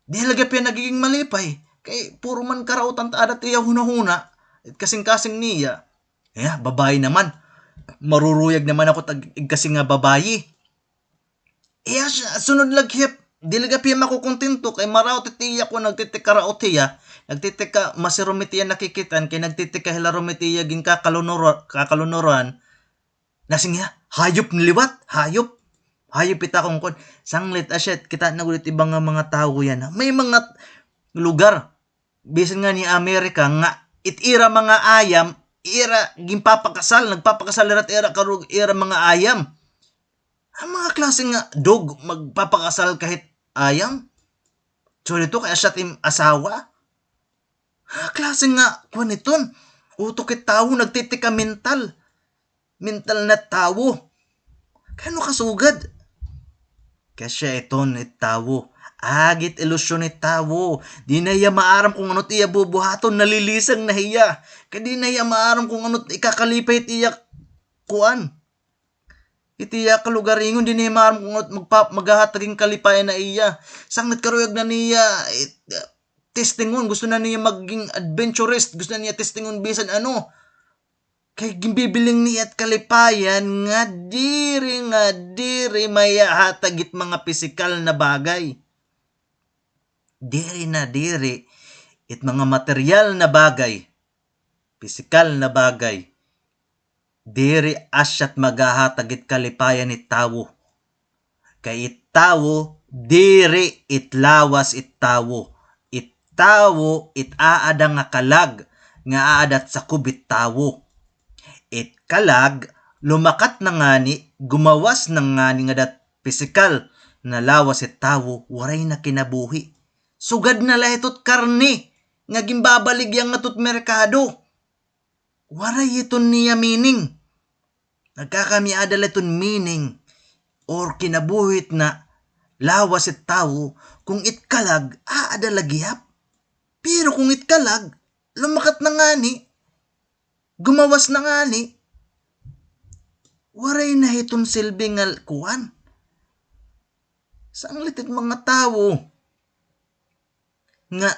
Di lagi pa nagiging malipay. Kay puro man karautan tadat iya hunahuna. Kasing-kasing niya. Babae naman. Maruruyag naman ako kasing nga babae. Sunod laghip. Di lagi pa makukontento kay maraot itiya ko nagtitika raot iya. Nagtitika masirumitiya nakikitan kay nagtitika hilarumitiya gin kakalunuran. Nasing hayop niliwat, hayop. Hayop ita kung kon sanglit asyet kita nagulit ibang nga mga tao yan. May mga lugar bisan nga ni Amerika nga itira mga ayam ira gimpapakasal nagpapakasal rat ira karug ira mga ayam. Ang mga klase nga dog magpapakasal kahit ayam. So dito kaya siya tim asawa. Klase nga kuan iton. Utok it tao nagtitika mental. Mental na tao. Kano kasugad? Kasi iton it tao. Agit ilusyon it tao. Di na iya maaram kung ano't iya bubuhaton nalilisang na hiya. Kaya di na iya maaram kung ano't ikakalipay iya kuan. Itiya kalugaringon di na iya maaram kung ano't maghahataging kalipayan na iya. Sanglit karuyag na niya testingon. Gusto na niya maging adventurist. Gusto na niya testingon bisan ano. Kay gimbibiling niya at kalipayan nga diri mayahatagit mga pisikal na bagay. Diri it mga material na bagay. Pisikal na bagay. Diri asyat magahatagit kalipayan it tawo. Kay it tawo diri it lawas it tawo. It tawo it aada nga kalag nga aadat sa kubit tawo. It kalag lumakat na ngani gumawas na ngani nga dat pisikal na lawas it tawo waray na kinabuhi. Sugad na lahitot karne nga gimbabalig yang nga tut merkado. Waray iton niya meaning. Nagkakamiada iton meaning or kinabuhit na lawas it tawo kung it kalag aada lagyap. Pero kung it kalag lumakat na ngani gumawas na ngani waray na iton silbing nga kuwan. Sanglit it mga tao nga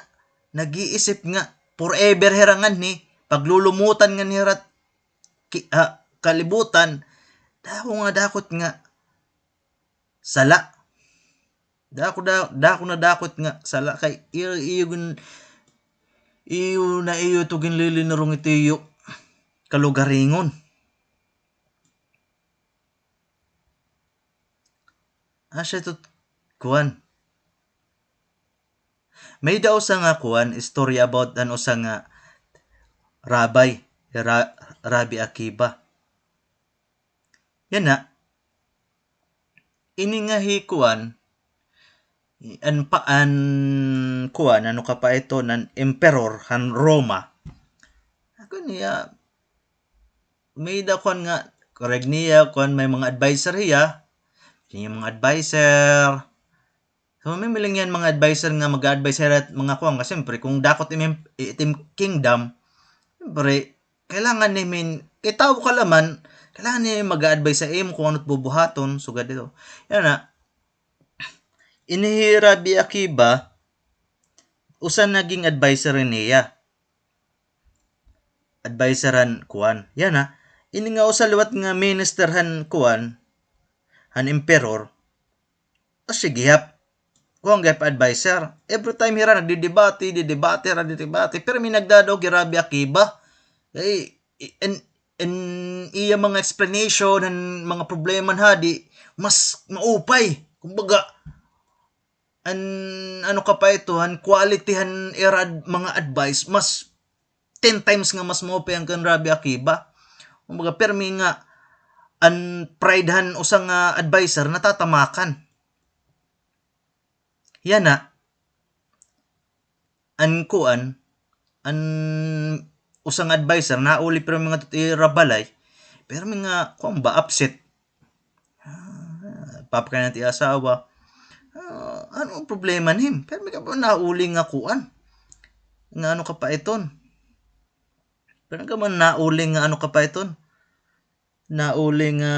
nag-iisip nga forever herangan ni paglulumutan nga nirat kalibutan dako nga dakot nga sala. Dako na dakot nga sala kay iyo na iyo tugin lilinarong itiyo kalugaringon. Asya to kuan. May daw sa nga kuan story about ano sa nga Rabbi Akiba. Yan na. Ini nga hikuan an kuan ano ka pa ito nan emperor han Roma. Ako niya may da kuan nga correct niya kuan may mga advisor hiya. Yung mga advisor. So may milang yan mga advisor nga mag-advise at mga kuan kasi siyempre kung dakot itim kingdom siyempre kailangan nimin itaw ka laman kailangan niya mag-advise sa imo kung ano't bubuhaton sugad dito. Yan na. Ini Rabbi Akiba usan naging advisor niya. Advisoran kuan. Yan na. Ini nga usa liwat nga ministerhan kuan han emperor. O sige hap. Kung gap advisor. Every time hira nagdidebate. Pero may nagdadaw kay Rabbi Akiba. And iya mga explanation ng mga problema hadi mas maupay. Kumbaga ano ka pa ito han quality han irad mga advice mas 10 times nga mas maupay ang kan Rabbi Akiba. Kumbaga permi nga an pride han usang advisor natatamakan. Yan na an kuan an usang advisor na uli pero mga rabalay pero mga kuan ba upset papakanan ti asawa ano ang problema nim pero may ka nauli nga kuan nga ano ka pa iton pero ka man nauli nga ano ka pa iton nauli nga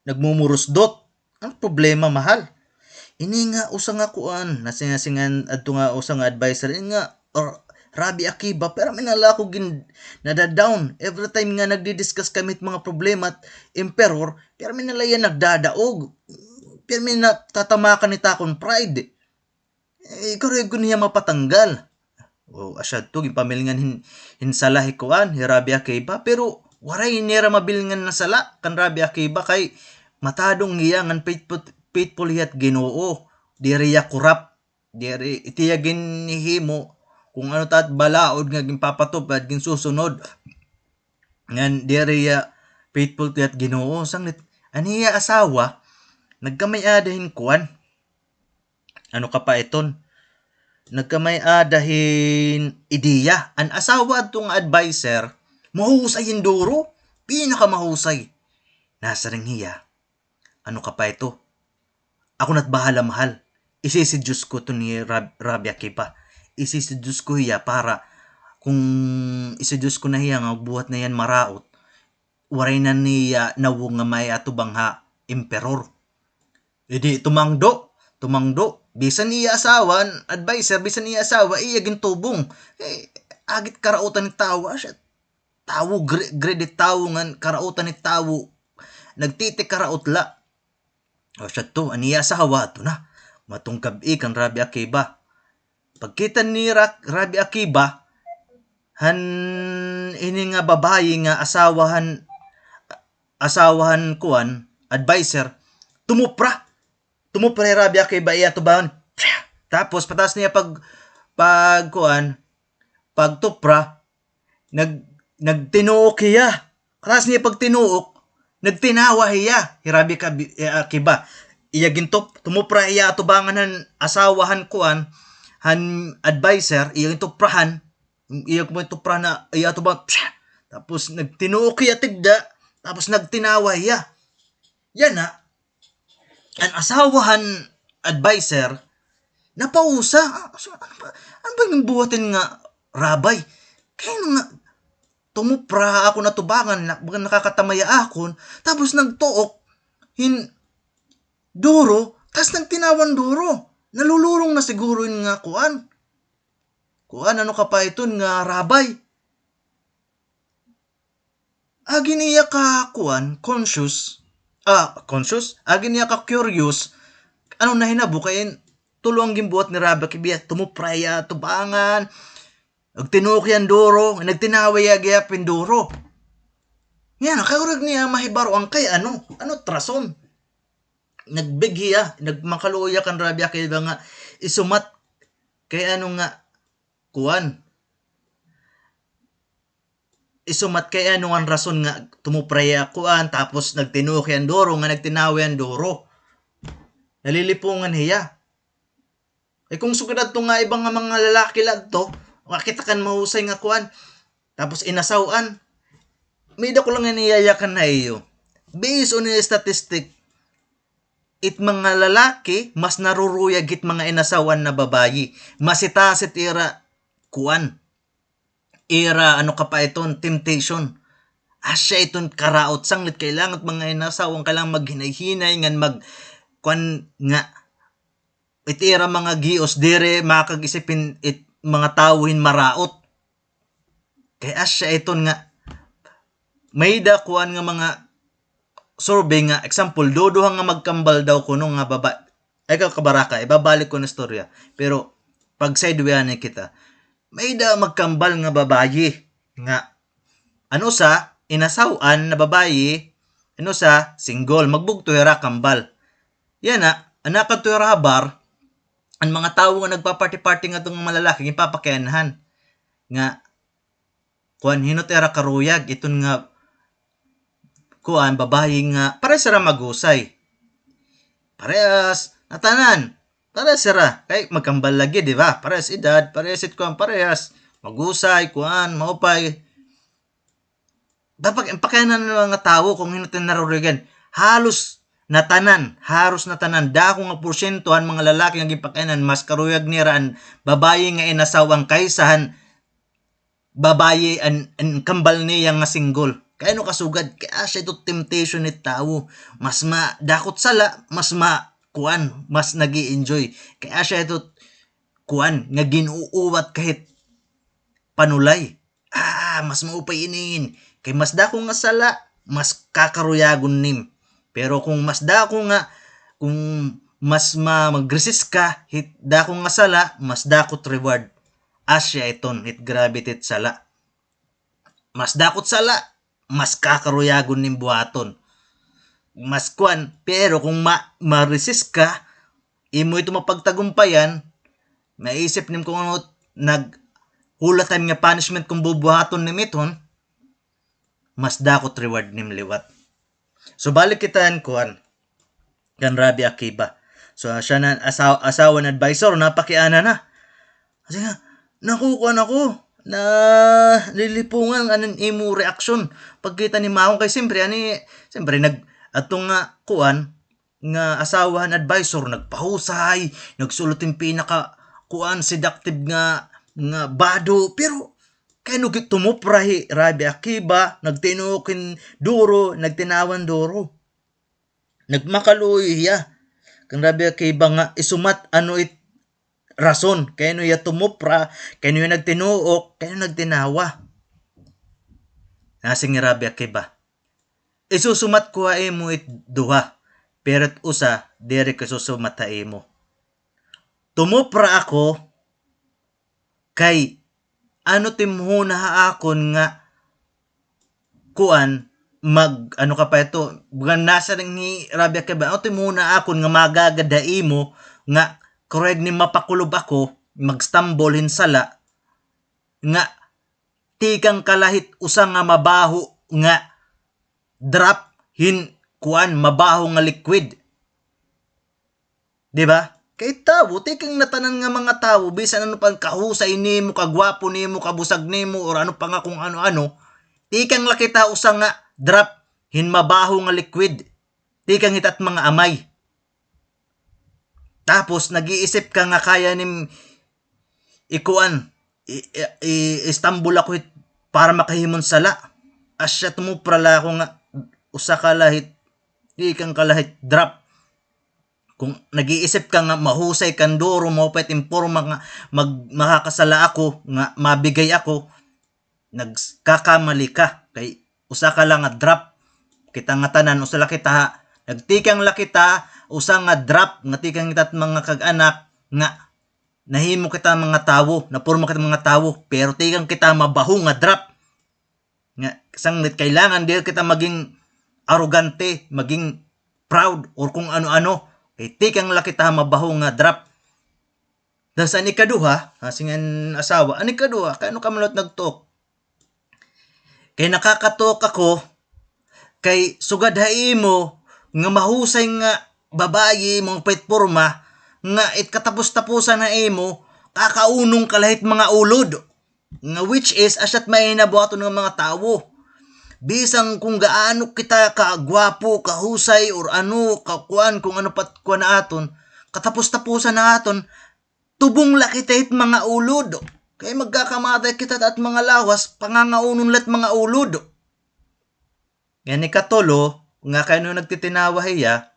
nagmumurusdot ang problema mahal ini nga usang nga kuan nasingasingan adto nga usang advisor ini nga or Rabbi Akiba pero minala ko nadadown every time nga nagdi-discuss kami mga problema at emperor pero minala yan nagdadaog pero natatamakan ni takon pride kareg ko niya mapatanggal asyad to gipamilingan hinsalahi kuan hi Rabbi Akiba pero waray nira mabilingan na sala kan Rabbi Akiba kay matadong niya ngan faithful hiyat Ginoo, diri ya kurap, diri itiya ginhimo kung ano tat balaod nga ginpapatupad gin susunod ngan diri ya faithful hiyat Ginoo. Sanglit aniya asawa nagkamay adahin kuan, ano ka pa iton, nagkamay adahin ideya. An asawa atong advisor mahusay induro, pinaka mahusay. Nasa ring hiya, ano ka pa ito, ako na't bahala mahal. Isiseduce ko to ni Rabbi Akiba. Isiseduce ko hiya para kung iseduce ko na hiya nga buhat na yan maraot, waray na niya nawong nga may atubang ha emperor. Idi tumangdo. Bisan niya asawa, advisor, bisan niya asawa, iya gintubong. Agit karautan ni tawa siya. Tawo, grade tawo nga karautan ni tawo. Nagtitik karaot la. O siya to, aniya asawa, to na. Matong gabi kang Rabbi Akiba. Pagkita ni Rabbi Akiba, ini nga babayi nga asawahan kuan, advisor, tumupra ni Rabbi Akiba iya tubahan. Tapos patas niya pagtupra, nagtinuok hiya. Patas niya pagtinuok, nagtinawa hiya, Rabbi Akiba. Iya tumupra iya tubangan han asawahan kuan, han advisor, iya tuprahan, iya tupra na iya tubang. Tapos nagtinuok hiya tigda, tapos nagtinawa hiya. Yan na, ang asawahan advisor, napausa. Ano ba yung buhatin nga, rabay? Kaya nga, tumupra ako na tubangan, nakakatamaya akon, tapos nagtuok, duro, tas nagtinawan duro. Nalulurong na siguro yun nga kuan, ano ka pa iton nga rabay. Agi niya ka kuan, conscious, agi niya ka curious, ano na hinabo kayin, tulong gimbuhat ni Rabbi Akiba, tumupraya tubangan, nagtinuk yan duro, nagtinaway agayapin duro. Yan, kaurag niya mahibaro ang kay ano trason. Nagbighiya, nagmakaluya kan Rabbi Akiba nga isumat kay ano nga kuan. Isumat kay ano ang rason nga tumupraya kuan, tapos nagtinuk yan duro, nga nagtinaway yan duro. Nalilipungan hiya. Kung sugad to nga ibang nga mga lalaki lang to, makita kan mahusay nga kuan, tapos inasawan, may da ko lang niyayakan na iyo. Based on yung statistic, it mga lalaki, mas naruruyag it mga inasawan na babayi. Masitasit ira kuan. Ira ano ka pa iton, temptation. Asya iton karaot, sanglit kailangan mga inasawang kailangan maghinay-hinay, ngan kuan nga, itira mga gios, dire makagisipin mga tawin maraot. Kaya asya iton nga, may da kuan nga mga survey nga, example, dodohang nga magkambal daw kuno nga baba, ay kabaraka, ibabalik ko na storya. Pero, pag sidewayan kita, may da magkambal nga babayi, nga, ano sa, inasawan na babayi, ano sa, single, magbugto hira kambal. Yan na, anak to hira habar, ang mga tao nga nagpa-party-party nga itong malalaki, ipapakyanan, nga, kuan, hinot hira karuyag, iton nga, kuan, babayi nga, parehas sira magusay. Parehas, natanan, parehas sira, kay magkambal lagi, di ba? Parehas edad, parehas kuan, parehas, magusay, kuan, maupay. Dapat pakayanan ng mga tao kung hinutin narurigan, halos natanan, dako nga porsyento ang mga lalaki nga gipakayanan, mas karuyag niraan, babayi nga inasawang kaysahan, babayi ang kambal niya nga single. Kaya no kasugad, kaya siya ito temptation ni tao. Mas dakot sala, mas kuan, mas nag-i-enjoy. Kaya siya ito kuan, nga ginuuwat kahit panulay. Mas maupay inin. Kay mas dako nga sala, mas kakaruyagon nim. Pero kung mas dako nga, kung mas mag-resist ka, hit dako nga sala, mas dakot reward. Asya iton, hit gravitate sala. Mas dakot sala, mas kakaruyagon ning buhaton. mas kuan, pero kung ma-resist ka, imo ito mapagtagumpayan, maisip nim kung ano naghulatan nga punishment kung bubuhaton ni miton, mas dakot reward nim liwat. So balik kitaan kuan kan Rabbi Akiba. So siya na asawa na advisor, napakiana na. Kasi nga, nakukuan ako na lilipungan anan imo reaksyon pagkita ni Maong kay siyempre atong nga kuan nga asawahan advisor nagpahusay, nagsulotin pinaka kuan seductive nga bado, pero kay no tumuprahi Rabbi Akiba, nagtinukin duro, nagtinawan duro. Nagmakaluoy hiya. Kang Rabbi Akiba nga isumat ano rason, kay no ya tumupra, kay no nagtinuok, kay no nagtinawa. Nasing ni Rabbi Akiba. Isusumat ko imo duha, pero usa diri ka susumat imo. Tumupra ako kay ano timhuna akon nga kuan ano ka pa ito, bukan nasa ni Rabbi Akiba, ano timhuna akon nga magagada imo nga korek ni mapakulob ako, magstumble hinsala, nga tikang kalahit usa nga mabaho nga drop kuan mabaho nga liquid. Diba? Kay tao, tikang natanan nga mga tao, bisan ano pang kahusay nimo, kagwapo nimo, kabusag nimo, or ano pa nga kung ano-ano, tikang lakita usa nga drop mabaho nga liquid. Tikang hitat mga amay. Tapos nag-iisip ka nga kaya nim ikuan Istanbul ako para makahimon sala. Asya tumuprala ako nga usa ka lahit tikang kalahit drop. Kung nag-iisip ka nga mahusay kanduro mo pet imporma nga makakasala ako nga mabigay ako, nagkakamali ka kay usa ka lang nga drop. Kita nga tanan usa la kita, nagtikang la kita usa nga drop nga tikang itat mga kag-anak nga nahimo kita mga tawo, napurma kita mga tawo, pero tikang kita mabaho nga drop. Nga sanglit kailangan di kita maging arrogante, maging proud or kung ano-ano. Kay tikang la kita mabaho nga drop. Dan sa ikaduha, singan asawa, ikaduha, kay ano ka malot nagtok? Kay nakakatok ako kay sugad mo nga mahusay nga babayi mong petporma nga katapos-tapusan na imo kakaunong kalahit mga ulod nga which is asyat may nabuhaton ng mga tao. Bisang kung gaano kita kagwapo, kahusay or ano kakuan kung ano pat kuan aton, katapos-tapusan na aton, tubong lakit mga ulod. Kay magkakamatay kita at mga lawas, pangangaunon lat mga ulod. Yan ikatulo, nga kayo nung nagtitinawa hiya,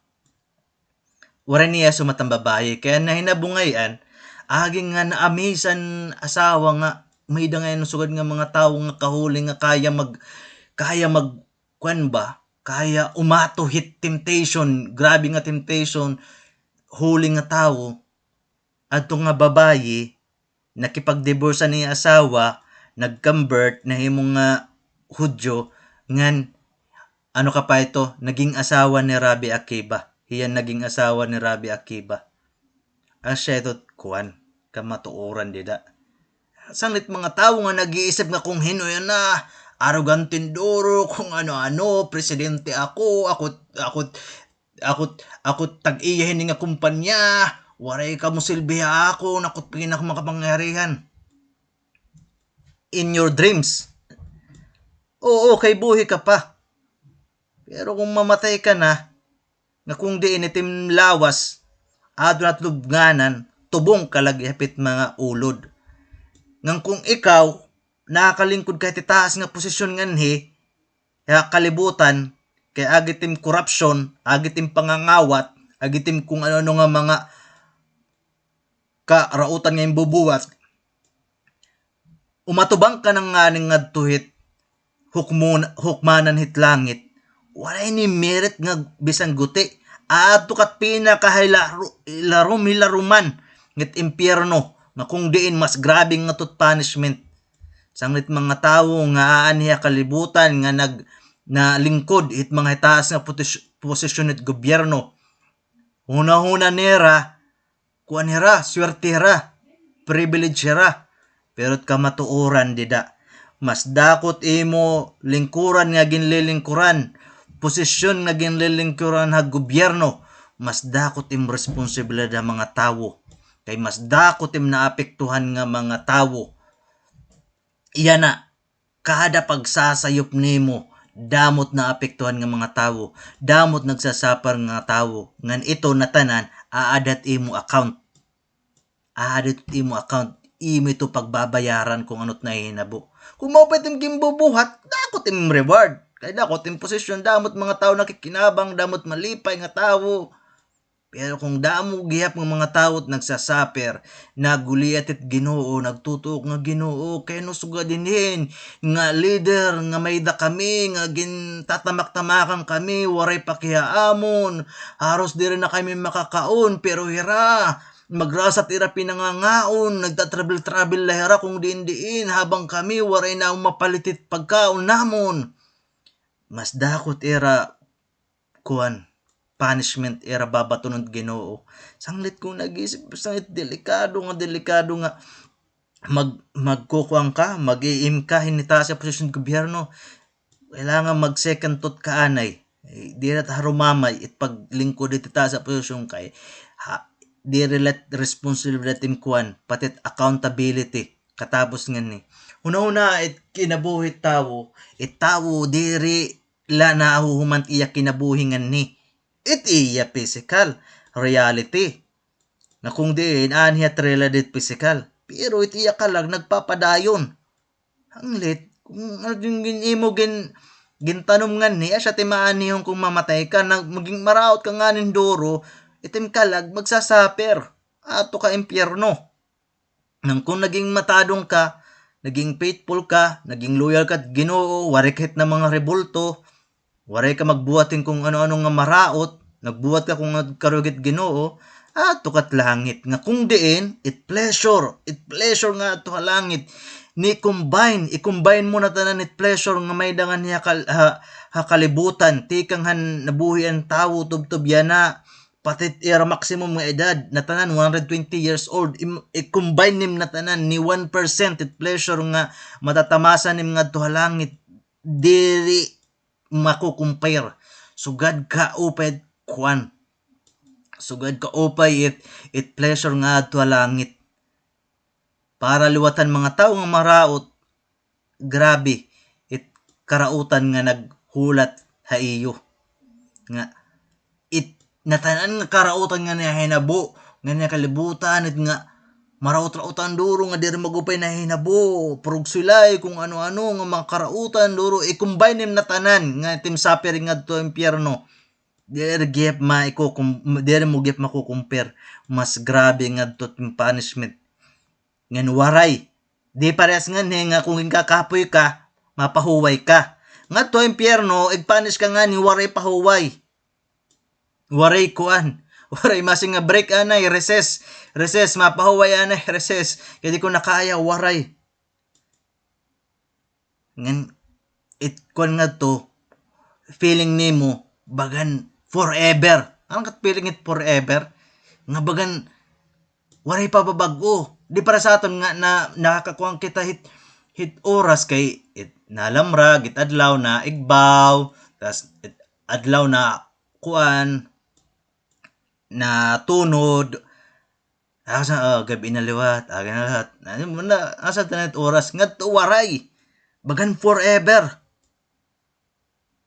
wala niya sumatang babae. Kaya nahinabungayan, aging nga naamisan asawa nga, may ngayon sugad nga mga tao nga kahuli nga kaya kaya umato hit temptation, grabe nga temptation, huli nga tao, adto nga babayi, nakipag-divorce ni asawa, nag-convert na himong nga Hudyo, ngan ano ka pa ito, naging asawa ni Rabbi Akiba. Hiyan naging asawa ni Rabbi Akiba. Asya ito, kuan, kamatuoran dida. Sanglit mga tao nga nag-iisip nga kung hino yan na, arrogantin duro, kung ano-ano, presidente ako tag-iyahin nga kumpanya, waray ka mo silbiha ako, nakot pinak makapangyarihan. In your dreams. Oo, kay buhi ka pa. Pero kung mamatay ka na, nga kung di initim lawas, adon at lubnganan, tubong kalaghapit mga ulod. Ngang kung ikaw, nakakalingkod kahit itaas nga posisyon nganhi, kaya kalibutan, kaya agitim corruption, agitim pangangawat, agitim kung ano-ano nga mga karautan nga bubuwat, umatubang ka ng nganing ngadtuhit, hukmanan hit langit, wala ni merit nga bisan guti, ato kat pinakahilaruman ngit impyerno, nga kung diin mas grabing nga tot punishment. Sanglit mga tao nga aaniya kalibutan nga na lingkod it mga taas nga posisyon it gobyerno. Una-una nera, kuan hera, swerte hera, privilege hera. Pero kamatuoran dida. Mas dakot imo lingkuran nga ginlilingkuran, posisyon nga ginlilingkuran ha gobyerno, mas dakot imo responsibilidad mga tawo. Kay mas dakot im naapektuhan nga mga tawo. Iya na, kada pagsasayop nimo, damot na apektuhan nga mga tawo, damot nagsasapar nga tawo, ngan ito na tanan, aadat imo account. Imo ito pagbabayaran kung ano't nahihinabo. Kung maupit im gimbubuhat, dakot im reward. Kaya dakot im posisyon, damot mga tao nakikinabang, damot malipay nga tawo. Pero kung damo gihap ng mga tao nagsasaper, naguliat it Ginoo, nagtutok nga Ginoo, kay no sugad dinhin nga leader nga may da kami nga gintatamak-tamakan kami, waray pakihaamon, haros diri na kami makakaon, pero hira magrasat ira pinangangaon, nagtatravel-travel lahira kung diin habang kami waray na mapalitit pagkaon namon. Mas dakot ira kuan punishment era babaton ng Ginoo. Sanglit kong nag-isip, sanglit delikado nga magkukuang ka, mag-iim ka, hinita sa posisyon ng gobyerno. Kailangan mag second thought ka anay. Di na harumamay it paglingkod iti ta sa posisyon kay di relate responsibility tim kuan patit accountability katapos nga ni una it kinabuhi tawo diri la nahuhuman iya kinabuhingan ni it iya physical reality na kung diin anhiat related physical pero it iya kalag nagpapadayon hanglit kung imo gintanom nga ni asya timaan niyong kung mamatay ka maging maraot ka nga nin duro itim kalag magsasaper ato ka impyerno. Nang kung naging matadong ka, naging faithful ka, naging loyal ka at Ginoo, wari kahit na mga rebulto, wari ka magbuhatin kung ano-ano nga maraot, nagbuhat ka kung karugit Ginoo, ato kat langit. Nga kung diin, it pleasure nga ato langit. I-combine mo na tanan it pleasure nga may dangan niya kalibutan, tikang han nabuhi ang tawo tubtub yana, patit era maximum nga edad na tanan 120 years old i-combine nim na tanan ni 1% it pleasure nga matatamasan nim ngadto halangit dili makukumpare sugad ka upay kuan sugad ka upay it pleasure nga adto halangit para liwatan mga tawo nga maraot grabe it karautan nga naghulat ha iyo nga natanan nga karautan nga niya hinabo nga niya kalibutan at nga maraot-rautan duro nga diri magupay na hinabo prog sulay kung ano-ano nga mga karautan duro i-combine nim na tanan nga tim suffering ngadto impyerno diri mo gip makukumpare mas grabe ngadto tim punishment ngan waray di parehas nga kung kakapoy ka mapahuway ka ngadto impyerno ig-punish ka nga ni waray pahuway waray kuan waray masing nga break anay recess mapahuway anay recess kaya di ko nakaya waray ngan it kuan nga to feeling nimo bagan forever ang kat feeling it forever nga bagan waray pa babago di para sa aton nga na nakakakuang kita hit oras kay it nalamra git adlaw na igbaw tas adlaw na kuan na tunod asa gabi na liwat aga na lahat asa tanet oras ngadto waray bagan forever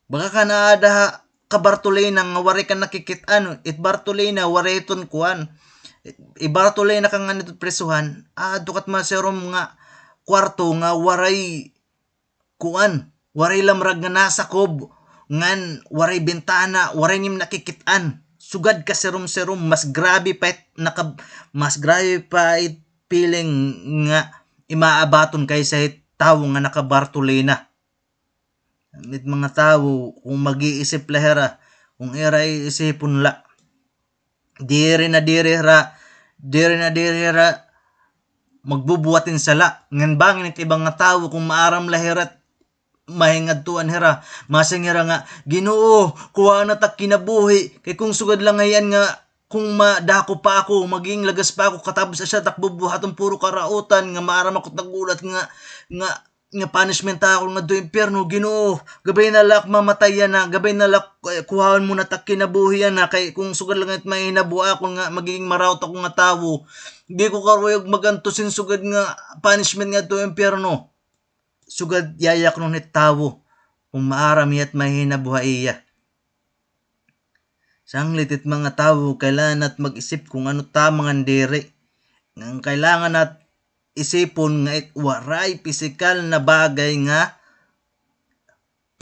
baka ka naada ka Bartolina nga waray ka nakikit-an it Bartolina waray ton kuan i Bartolina ka nga nito presuhan dukat maserom nga kwarto nga waray kuan waray lamrag nga nasa kob ngan waray bintana waray nim nakikit-an sugad ka serum mas grabe pa it feeling nga imaabaton kaysa it tawo nga naka Bartolina mit mga tawo kung mag-iisip lahera kung iray isipon la diri na diri ra magbubuhatin sala ngan bangin it ibang nga tawo kung maaram lahirat mahingadtuan hera, masing hera nga Ginoo kuha na ta kinabuhi kay kung sugad lang ngayon nga kung madako pa ako maging lagas pa ako katapos sa siya takbubuhaton puro karautan nga maaram ako nagulat nga punishment ako nga do impyerno. Ginoo gabay na lak mamatayan na, gabay na lak kuhaan mo na ta kinabuhi na kay kung sugad lang it may hinabuha ako nga magiging marawt ako nga tawo, di ko karuyog magantusin sugad nga punishment nga do impyerno. Sugad yayak nun it tawo kung maarami at mahina buhay iya. Sanglit it mga tawo kailangan at mag-isip kung ano tamang andiri. Nang kailangan at isipon nga waray pisikal na bagay nga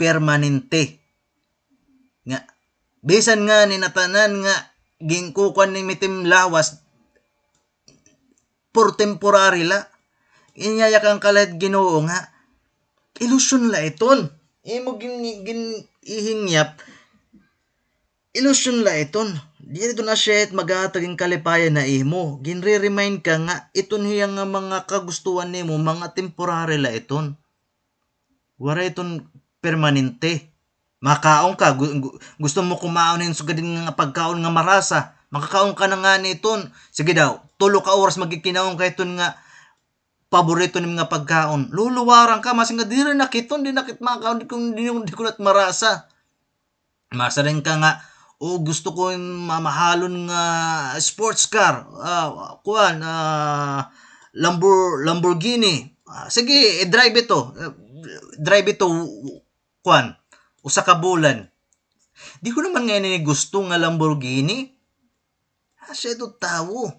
permanente. Nga bisan nga ni natanan nga gingkukan ni mitim lawas for temporary la. Inyayak ang kalat Ginoo nga ilusyon la iton. Imo ihingyap ilusyon la iton. Dito na siya magataging kalipayan na imo. Ginre-remind ka nga iton hiyang nga mga kagustuhan nimo mga temporary la iton. Wala iton permanente. Makaon ka, gusto mo kumaon ng sugadin nga pagkaon nga marasa. Makakaon ka na nga niton. Sige daw, 3 ka oras magkikinaon ka iton nga paborito nim nga pagkaon. Luluwaran ka masing nga diri nakiton, di nakit makaon di ko nat marasa. Masa rin ka nga gusto ko mamahalon nga sports car. Lamborghini. Sige, drive ito. Drive ito usa ka bulan. Di ko naman ngayon gusto nga Lamborghini. Siya ito tawo.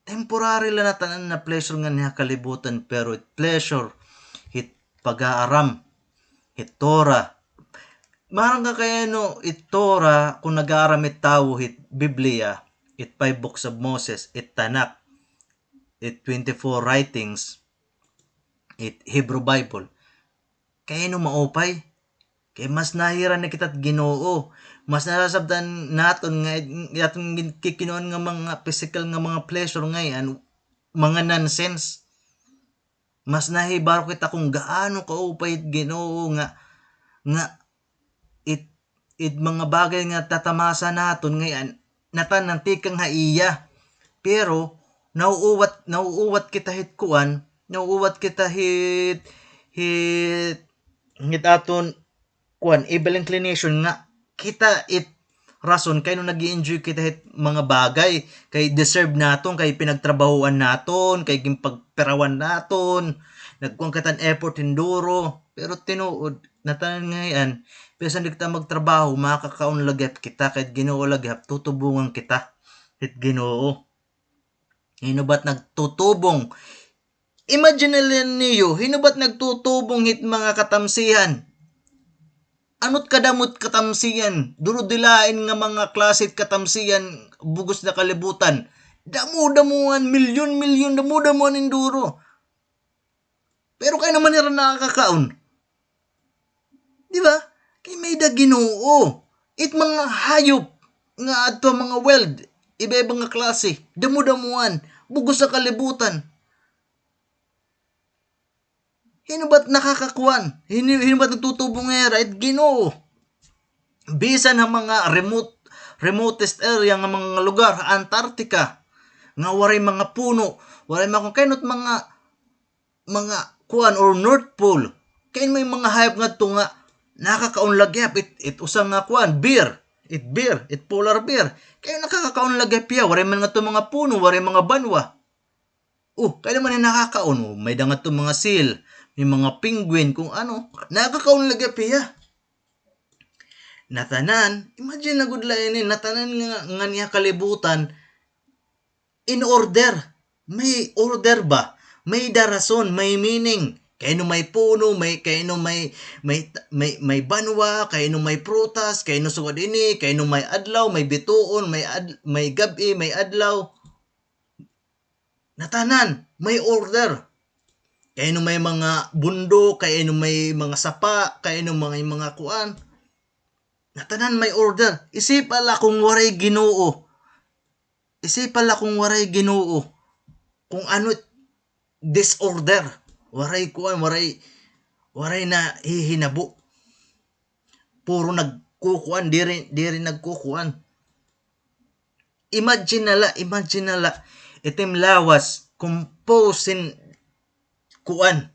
Temporary lang na tanan na pleasure nga niya kalibutan pero it pleasure hit pag-aaram hit Torah. Marang ka kaya no it Torah kung nag-aaram it tawo hit Biblia, it 5 books of Moses, it Tanakh, it 24 writings, it Hebrew Bible. Kaya no maupay. Kaya mas nahiran na kita't Ginoo. Mas nasasabdan naton nga atong kikinoon nga mga physical nga mga pleasure ngayon mga nonsense. Mas nahibaro kita kung gaano kaupay Ginoo nga it mga bagay nga tatamasa naton ngayon natananti kang haiya. Pero nauuwat kita hit kuan, nauuwat kita hit aton kuan evil inclination nga kita it rason kay no nag-enjoy kita hit mga bagay kay deserve naton, kay pinagtrabahuan naton, kay gimpagperawan naton, nagkuan katan effort enduro pero tinuod natanan ngayon bisan di kita magtrabaho makakaon lagap kita kay Ginoo lagap tutubungan kita hit Ginoo. Hinubat nagtutubong, imagine niyo hinubat nagtutubong hit mga katamsihan. Anot kadamot katamsiyan, durodilain nga mga klasit katamsiyan, bugos na kalibutan. Damo-damuan, milyon-milyon, damo-damuan enduro. Pero kaya naman nila nakakakaon. Di ba? Kaya may da Ginoo. It mga hayop nga ato mga wild, iba-ibang nga klase, damo-damuan, bugos na kalibutan. Hinubat nakakakuan? Hinubat nagtutubong nga right Ginoo? Bisan ang mga remotest area nga mga lugar, Antarctica, nga waray mga puno, waray mga kainot mga kuan or North Pole. Kain may mga hayop nga to nga nakakaon lagyap it usang nga kuan beer, it polar bear. Kaya nakakaon lagyap ya, waray man nga to mga puno, waray mga banwa. Kaya naman nakakaon, may dangat to mga seal, may mga penguin, kung ano, nakakaon lagi piya. Natanan, imagine na good line natanan nga niya kalibutan, in order. May order ba? May darason, may meaning. Kaya no may puno, kaya no may banwa, kaya no may prutas, kaya no sugad ini, kaya no may adlaw, may bituon, may gabi, may adlaw. Natanan, may order. Kaya no may mga bundo, kaya no may mga sapa, kaya no mga kuan. Natanan may order. Isipala kung waray Ginoo. Kung ano disorder. Waray kuan, waray na hihinabo. Puro nagkukuan, di rin nagkukuan. Imagine nala, itim lawas, composin kuan,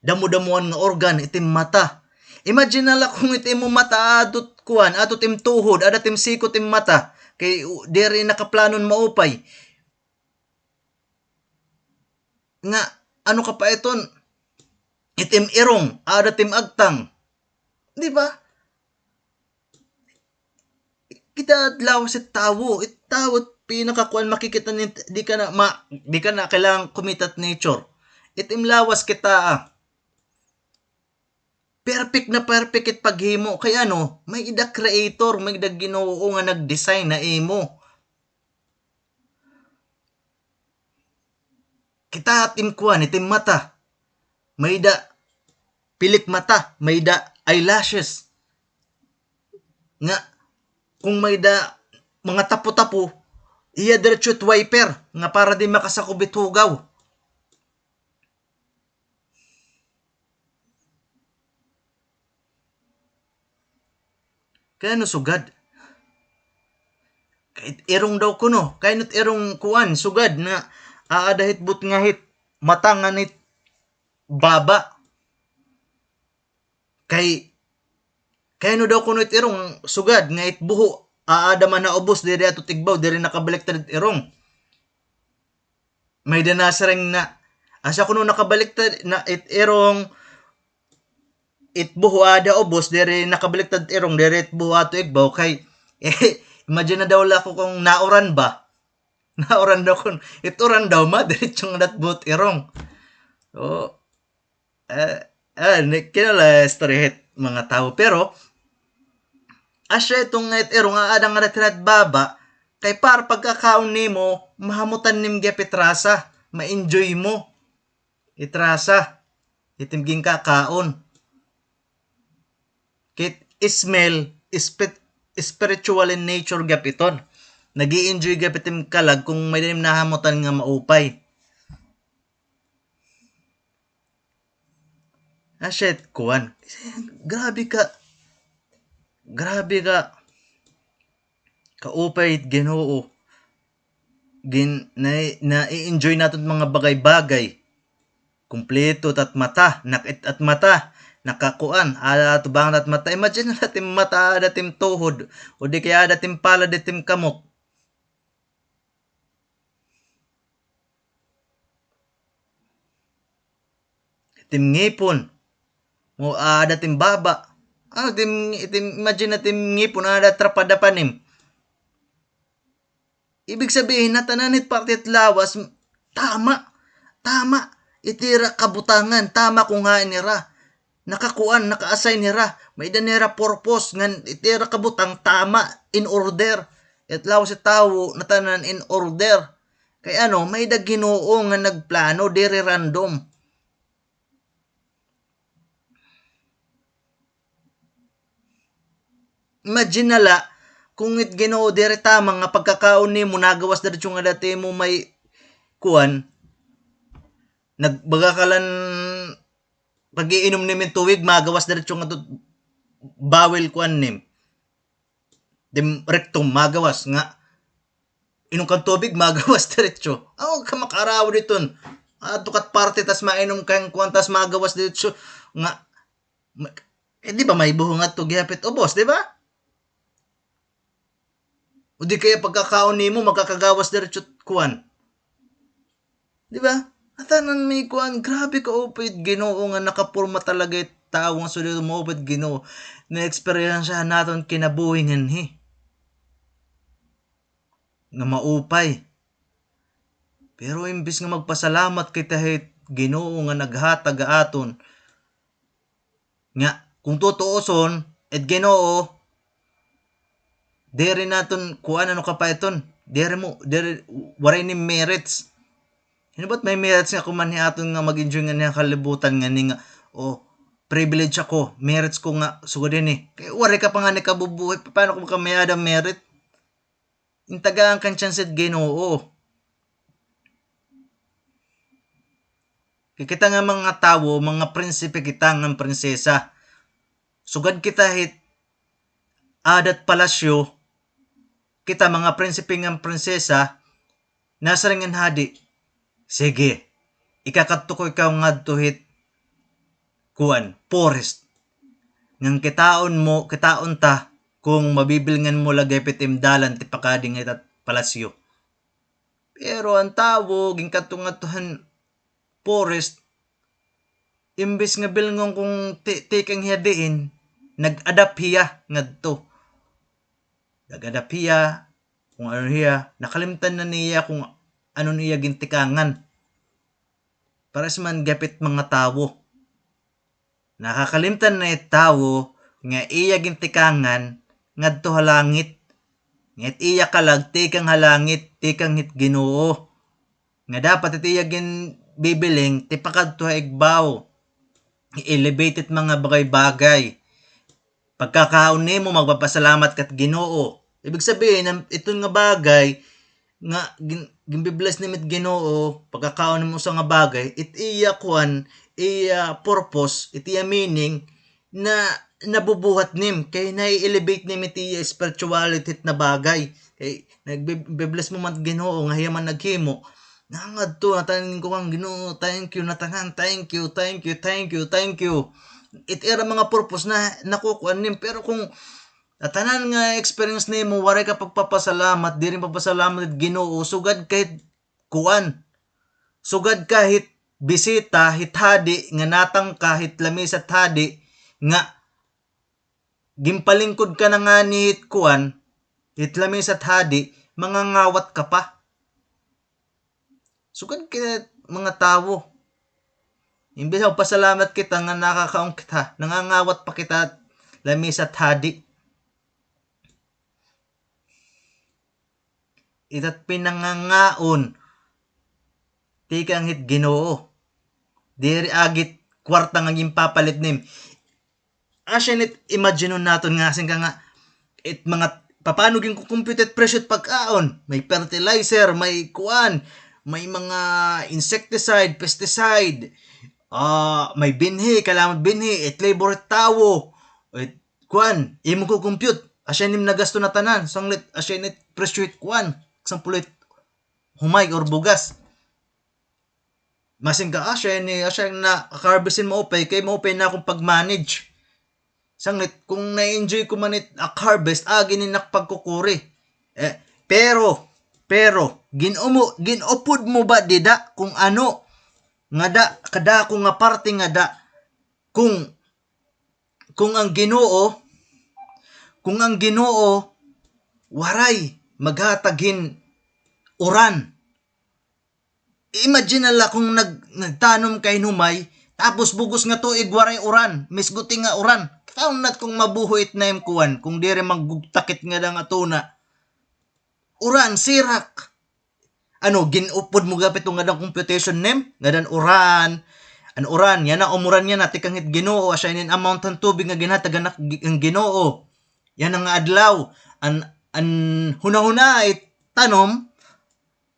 damo-damuan nga organ, itim mata. Imagine nala kung itim mo mata, adot kuan, adot im tuhod, adot im sikot im mata, kay di rin nakaplanon maupay. Nga, ano ka pa iton, itim irong, adot im agtang. Di ba? Kita adlaw sa tawo, tawo pinakakuan makikita ni di ka na kailangang kumitat nature. Itim lawas kita perfect na perfect it paghimo kay ano, may ida creator, may ida Ginoo nga nag-design na imo. Kita atim kuan itim mata. May ida pilik mata, may ida eyelashes. Nga kung may ida mga tapo-tapo, iya diretso wiper nga para di makasakubit hugaw. Kaya no sugad. Kahit irong daw kuno, kahit irong kuan sugad na aadahit but ngahit mata nga nit baba. Kay no daw kuno irong sugad ngahit buho aada man na ubos diri ato tigbaw diri nakabaliktad irong. May danasareng na asa kuno nakabaliktad na irong buho ada ubos diri nakabaliktad irong diri buho ato igbaw kay imagine na daw lako kung nauran ba. Nauran daw kung ituran daw ma diretsong natbut irong. So, kinala storyhet mga tao pero asya itong irong adang nga baba kay par pagkakaon nimo mahamutan nim gepitrasa ma-enjoy mo itrasa itimging kakaon kit smell spiritual in nature gapiton nagi-enjoy gapitim kalag kung may dim nahamutan nga maupay. Shit, kuan. Grabe ka. Kaupay Ginoo. Na-enjoy natin mga bagay-bagay. Kumpleto at mata, nakit at mata, nakakuan, ala tubang at mata. Imagine natin mata, datim tuhod, o di kaya datim pala, datim kamot. Datim ngipon, mo datim baba. Imagine natin ngipon, trapada panim. Ibig sabihin na tananit partit lawas, tama, itira kabutangan, tama kung hain nira. Nakakuan, naka-assign nira, may nira purpose, ngan itira kabutang tama, in order. At lawas sa tao, natanan in order. Kay ano, may Ginoo nga nagplano, diri random. Imagine nala, kung it Ginoo diri tama nga pagkakaon nimo nagawas diretso nga dati mo may kuan nagbagakalan pag-iinom nimin tuwig magawas diretso nga bawel kuan nim dim rectum magawas nga inom kang tubig magawas diretso ka makaraw diton tukat parte tas mainom kang kuan tas magawas diretso nga di ba may buhongat to gihapit ubos di ba? O di kaya pagkakaon nimo magkakagawas diretso kuan. Di ba? Atanan may kuan, grabe ka upit Ginoo nga nakapurma talaga tao nga sulit mo upit Ginoo. Na-experience naton kinabuhi nganhi. Nga maupay. Pero imbis nga magpasalamat kay tahit Ginoo nga naghatag aton. Nga kung tutuoson et Ginoo dere naton kuan ano ka pa iton. Dere waray ni merits. Ano ba't may merits nga kuman ni aton nga mag-enjoy nga niya kalibutan nga ni nga privilege ako, merits ko nga sugod din kaya wari ka pa nga ni kabubuhay paano kung ka may ada merit intagaan kan chance at Ginoo Kay kita nga mga tawo, mga prinsipe kita nga prinsesa. Sugad kita hit adat palasyo, kita mga prinsipe nga prinsesa, nasa ring hadi. Sige, ikakadto ko ikaw ngadto hit kuan, forest. Ngang kitaon ta, kung mabibilngan mo lagay pitimdalan ti pakading itat palasyo. Pero ang tawo, gingkatungatuhan forest, imbes nga bilngon kung tikang hiyadiin, nag-adapt hiya ngadto. Nag-adapt hiya, kung ano hiya, nakalimtan na niya kung ano niya gintikangan. Pares man gapit mga tawo. Nakakalimtan na tawo nga iya gintikangan ngadto halangit. Nget iya kalag tikang halangit, tikang hit Ginoo. Nga dapat iti iya gin bibiling ti pakadto igbaw. I-elevated mga bagay-bagay. Pagkakaon nimo magpapasalamat kat Ginoo. Ibig sabihin ito nga bagay nga gimbibless nimit Ginoo, pagkakaon nimo sa nga bagay, it iya kuan, iya purpose, it iya meaning na nabubuhat nim kay na-elevate nim iti spirituality na bagay. Kay nagbibless mo man Ginoo nga hiyaman naghimo. Nangadto natanin ko kang Ginoo, thank you natanan, thank you. It era mga purpose na nakukuan nim, pero kung tanan nga experience nimo waray ka pagpapasalamat, di rin papasalamat at Ginoo, sugad kahit kuan, sugad kahit bisita, hit hadi nga natang kahit lamis at hadi nga gimpalingkod ka na nga ni hit kuan, hit lamis at hadi, mangangawat ka pa. Sugad kahit mga tawo, imbes na pasalamat kita nga nakakaong kita, nangangawat pa kita lamis at hadi. Itat pinangangaon tikang hit Ginoo. Diri agit kwarta nga gimpapalit nim. Asyanit imagine naton nga sing ka nga it mga paano ging computed presyo pagkaon, may fertilizer, may kuan, may mga insecticide, pesticide, may binhi, kailangan binhi, it labor tawo, it kuan, imo ko compute, asyanim na gasto na tanan, sanglit asyanit presyo it kuan, sampulit humay or bugas. Masing ka asya na harvestin mo upay kay mo upay na akong pag-manage. Sanglit kung na-enjoy ko man it harvest gininak pagkukuri. Pero ginupod mo ba dida kung ano nga da kada ko nga parte nga da kung ang Ginoo waray maghatagin uran. Imagine nala kung nagtanom kay numay, tapos bugos nga tuig waray uran, misguti nga uran. Kaon nat kung mabuhuit na yung kuwan, kung di rin magugtakit nga lang atuna. Uran, sirak. Ginupod mo gapit nga lang computation name, nga dan uran, an uran, yan na umuran yan na, tikang hit Ginoo, asya inin amount ng tubig nga ginhatagan ang Ginoo. Yan ang adlaw, an hunahuna ay tanom,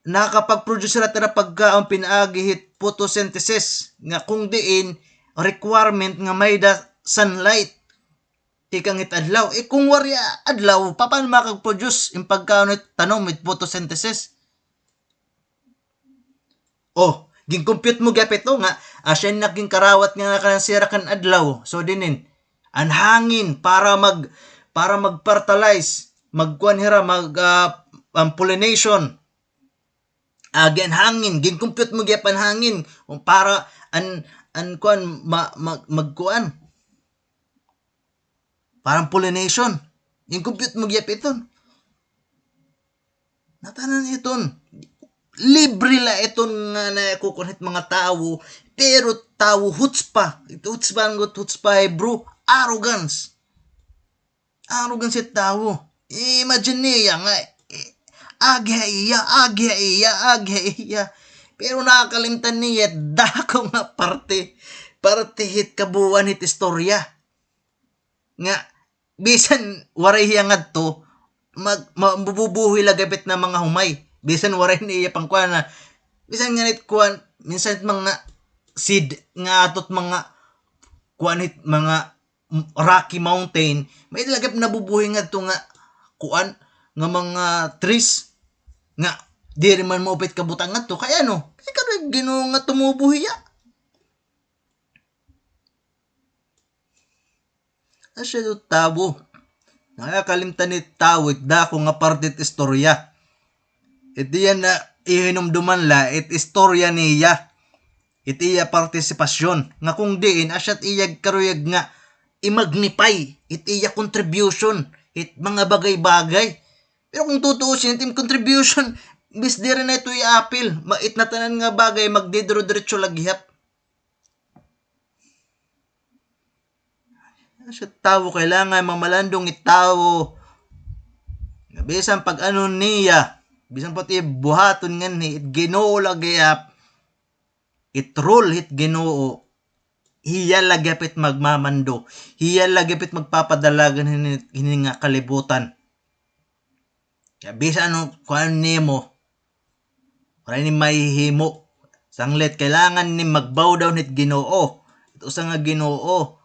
nakapag-produce na tara pagkaon pinaagihit photosynthesis nga kung diin requirement nga may da sunlight tikang hit adlaw. Kung warya adlaw paano makag-produce yung pagkaon it tanom with photosynthesis? Gin-compute mo gapit nga asya naging karawat nga kanang sira kan adlaw, so dinin ang hangin para mag-fertilize, magkuan hira pollination. Again hangin, gin-compute mo gyapon hangin para kuan magkuan. Parang pollination. Gin-compute mo gyapon iton. Natanan iton. Libre la iton nga nakukunhit mga tawo, pero tawo hutspa. Hutspa bro, arrogance. Arrogance it tawo. Imagine niya nga agya iya. Pero nakakalimtan niya dako nga parte hit kabuuan hit istorya. Nga bisan waray hiya ngadto mabubuhi lagabit na mga humay. Bisan waray niya pangkuan na bisan nga nit kuan minsan mga seed nga atot mga kuanit mga Rocky Mountain, may lagap nabubuhay nga to nga kuan nga mga trees nga di rin man maupit kabutang nga to kaya no kaya karon Ginoo nga tumubuhi ya. Asya do tabo. Nakakalimtan ni tao da ko nga partit istorya. Iti yan na ihinumduman la it istorya niya. Iti iya partisipasyon nga kung diin asyat iyag karuyag nga imagnify it iya contribution it mga bagay-bagay. Pero kung tutuusin team contribution bis di rin na ito i-apil mait na tanan nga bagay magdidro-diretso laghihap. Sa tao kailangan mamalandong itawo bisan pag ano niya bisan pati buhaton nga ni it Ginoo laghihap it rule hit Ginoo hiya lagapit magmamando hiya lagapit magpapadalagan hini nga kalibutan kaya bisan ano kuan nimo wala ni mahihimo sanglit kailangan ni magbow down hit Ginoo ito sa nga Ginoo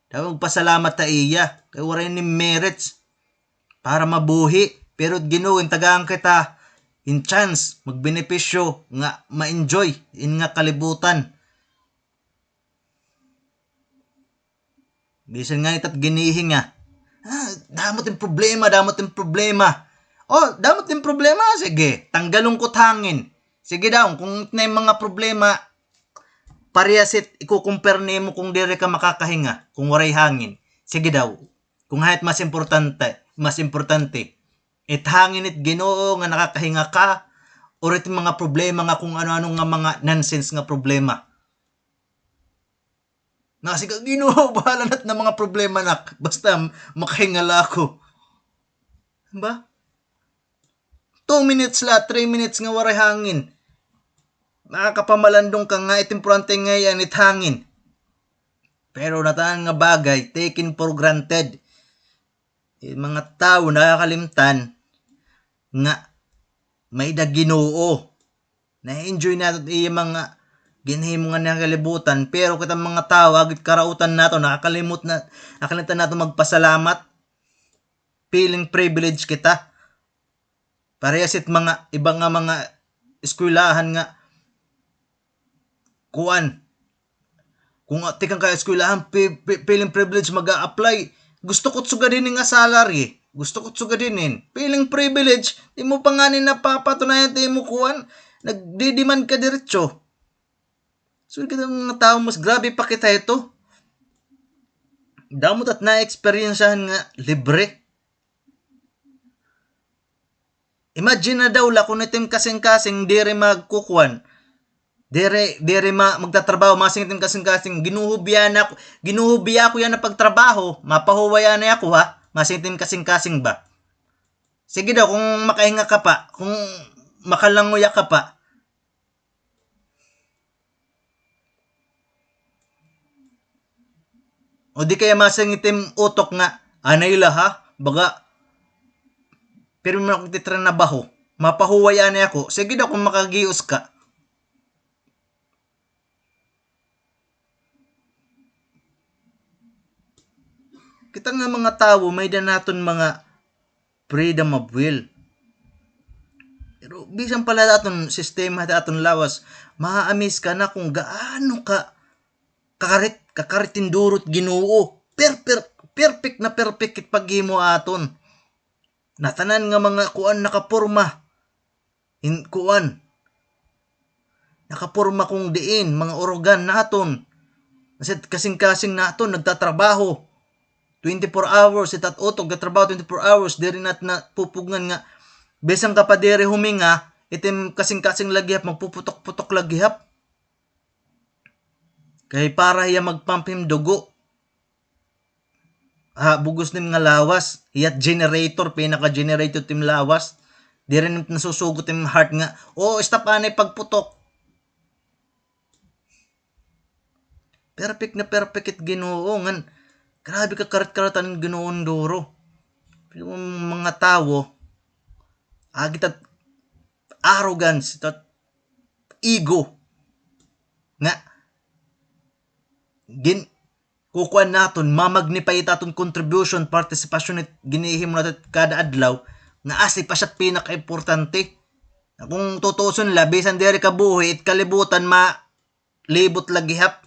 daw magpasalamat ta iya kay wala ni merits para mabuhi pero Ginoo tagaan kita in chance magbenepisyo nga ma-enjoy in nga kalibutan. Bisan nga itat ginihi nga. Damot yung problema. Oh, damot yung problema. Sige, tanggalong ko hangin. Sige daw, kung na mga problema, parehasit ikukumpare nimo kung dire ka makakahinga, kung waray hangin. Sige daw, kung hayat mas importante, it hangin it Ginoo nga nakakahinga ka, or it mga problema nga kung ano-ano nga mga nonsense nga problema. Sige Ginoo, bahala na't na mga problema nak. Basta makahingala ako. Ba? 2 minutes la, 3 minutes nga waray hangin. Makakapamalandong ka nga itimprante nga yan it hangin. Pero nataan nga bagay, taken for granted. Mga tao nakakalimtan nga may da Ginoo. Na-enjoy natin yung mga ginhimo nga nakalibutan pero kita mga tao agit karautan nato nakalimutan nato magpasalamat feeling privilege kita parehas it mga ibang nga mga eskwelahan nga kuan kung tikang ka eskwelahan feeling privilege mag-a-apply gusto ko sugadin nga salary gusto ko sugadinin feeling privilege di mo pa nga ni napapatunayan tayo mo kuan nagdidiman ka diretso. So, kita mga tao mas grabe pa kita ito. Damot at na-experiencehan nga libre. Imagine na daw la kung itim kasing-kasing dire magkukuan. Dire magtatrabaho masing itim kasing-kasing ginuhubiya ko yan na pagtrabaho. Mapahuwaya na ako ha. Masing itim kasing-kasing ba? Sige daw kung makahinga ka pa, kung makalanguya ka pa. O di kaya masangitim utok nga, anay la ha, baga, pero mo akong titranabaho, mapahuwaya na ako, sige daw kung makagios ka. Kita nga mga tao, may danaton mga freedom of will. Pero bisan pala daton sistema daton lawas, maa-amaze ka na kung gaano ka kakaritin-durot Ginoo. Perfect na perfect kit paghimo aton. Natanan nga mga kuan nakaporma. Kuan. Nakaporma kung diin mga organ naton. Kasing-kasing naton nagtatrabaho. 24 hours itat utog gatrabaho 24 hours diri nat na pupugngan nga besang ka pa diri huminga itim kasing-kasing laghihap magpuputok-putok laghihap. Kay para hiya magpump him dugo. Bugos nim nga lawas. Hiyat generator, pinaka-generator tim lawas. Di rin nasusugot tim heart nga. Stop anay pagputok. Perfect na perfect it Ginoo. Ngan, grabe ka karat-karatan Ginoon duro. Pero mga tao, agit at arrogance, at ego. Nga, kukuan naton mamagnify taton contribution partisipasyon it ginihimo natin kada adlaw nga asi pa siya pinaka-importante. Kung tutuson labisan diri ka buhi it kalibutan libot lagihap.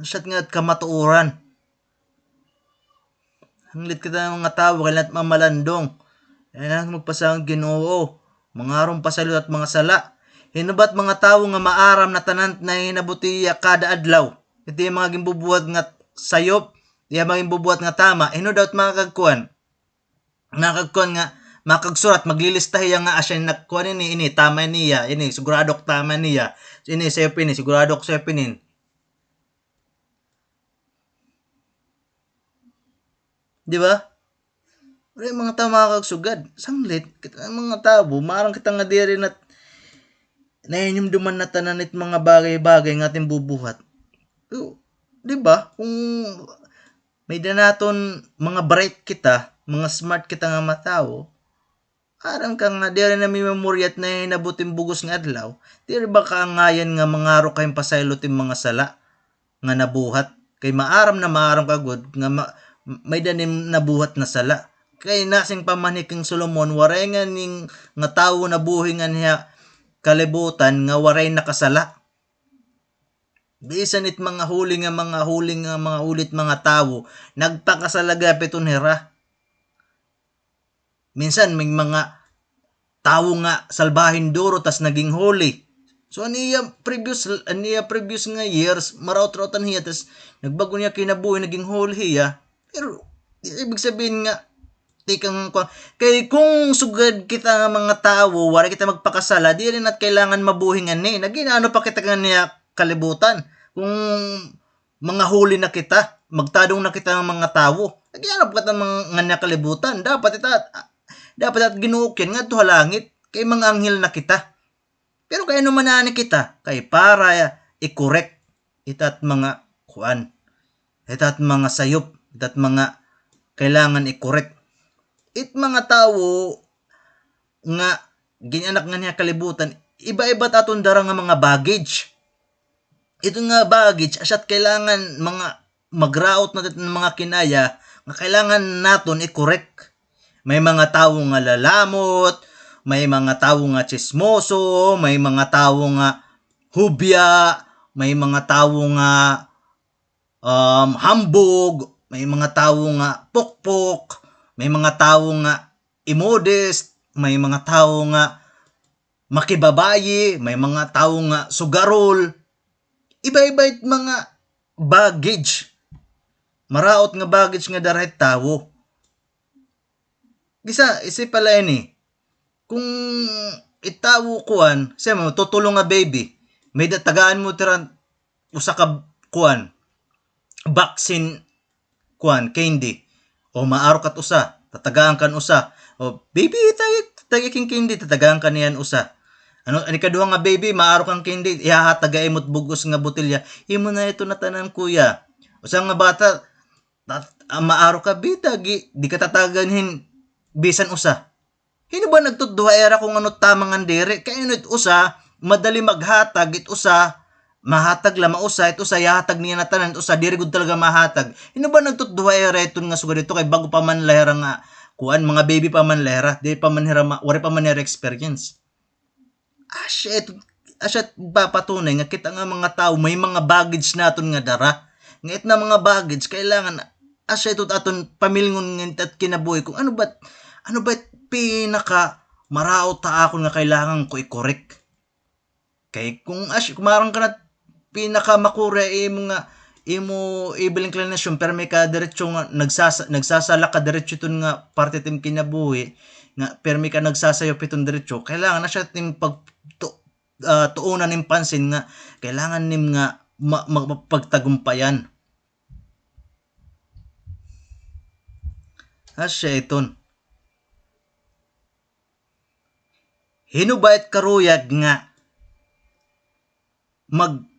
Siyat nga at kamatuoran. Hanglit kita ng mga tao kailanat mamalandong. Kailanat magpasang Ginoo. Mangaron pasalot at mga sala. Hinubat mga tao nga maaram na tanan na hinabutiya kada adlaw. Ito yung mga gimbubuhat nga sayop. Ito yung mga gimbubuhat nga tama. Hinudawat mga kagkuhan. Nga makagsurat maglilistahiya nga asya nakkuhan ini tama niya. Ini siguradok tama niya. Ini sayo pinin siguradok sayo pinin. Di ba? Pero yung mga tao makakagsugad. Sanglit. Kita mga tao. Marang kita nga diri na nahinyumduman na tananit mga bagay-bagay nga ating bubuhat. So, di ba? Kung may danaton mga bright kita, mga smart kita nga matao, aram ka nga diri na may memoryat na hinabuting bugos nga adlaw, diri ba kaangayan nga mangaro kayong pasaylotin mga sala nga nabuhat? Kay maaram kagod nga may danim nabuhat na sala. Kay nasing pamaniking Solomon, waray nga ning nga tawo na buhi nga niya kalibutan nga waray nakasala. Bisan it mga huling mga ulit mga tawo, nagpakasalaga piton hera. Minsan may mga tawo nga salbahin duro tas naging holy. So aniya previous nga years maraot-raotan hiya tas nagbago niya kinabuhi naging holy hiya. Pero ibig sabihin nga kay kung sugad kita nga mga tawo wala kita magpakasala di rin at kailangan mabuhingan ni naginaano pa kita nga niya kalibutan kung mga huli na kita magtadong na kita ng mga tawo naginaano pa kita nga niya kalibutan dapat at ginuukyan nga to halangit kay mga anghel na kita pero kay ano manani kita kay para i-correct itat mga kuan itat mga sayop itat mga kailangan i-correct it mga tawo nga ginanak nga niya kalibutan iba-iba taton dara nga mga baggage ito nga baggage asyat kailangan mga magraot natin ng mga kinaya nga kailangan naton i-correct may mga tawo nga lalamot may mga tawo nga chismoso may mga tawo nga hubya may mga tawo nga hambog may mga tawo nga pokpok may mga tawo nga immodest, may mga tawo nga makibabayi, may mga tawo nga sugarol. Iba-iba it mga baggage. Maraot nga baggage nga daray tawo. Gisa, isip pala ini. Kung itawo kuan, siya mo, tutulong nga baby. May tagaan mo tiran usa ka kuan, vaccine kuan, candy. O maaro kat usa, tatagaan kan usa. O baby tagi king candy tatagaan kan niyan usa. Ani kaduha nga baby maaro kang candy ihahatagay imot bugos nga botelya. Imo na ito na tanan kuya. Usa nga bata maaro ka bitagi di ka tataganhin bisan usa. Hino ba nagtudduha era kung ano tamang andere kay it usa madali maghatag it usa mahatag la mausa ito sa yahatag niya na tanan ito sa diri gud talaga mahatag ino ba nagtutduha era iton nga sugad dito kay bago pa man lahera nga kuan mga baby pa man lahera di pa man hira wari pa man hira experience asya papatunay nga kita nga mga tao may mga baggage naton nga dara nga it na mga baggage kailangan asya ito aton pamilingon nga at kinabuhi kung ano ba pinaka maraot ta ako nga kailangan ko i-correct kay kung kumarang ka na pinaka makura imo ibil inclination pero may ka diretso nga nagsasala ka diretso ton nga parte tim kinabuhi nga pero may ka nagsasayo piton diretso kailangan na siya tim tuunan ning pansin nga kailangan nim nga mapagtagumpayan asya iton hinubait karuyag nga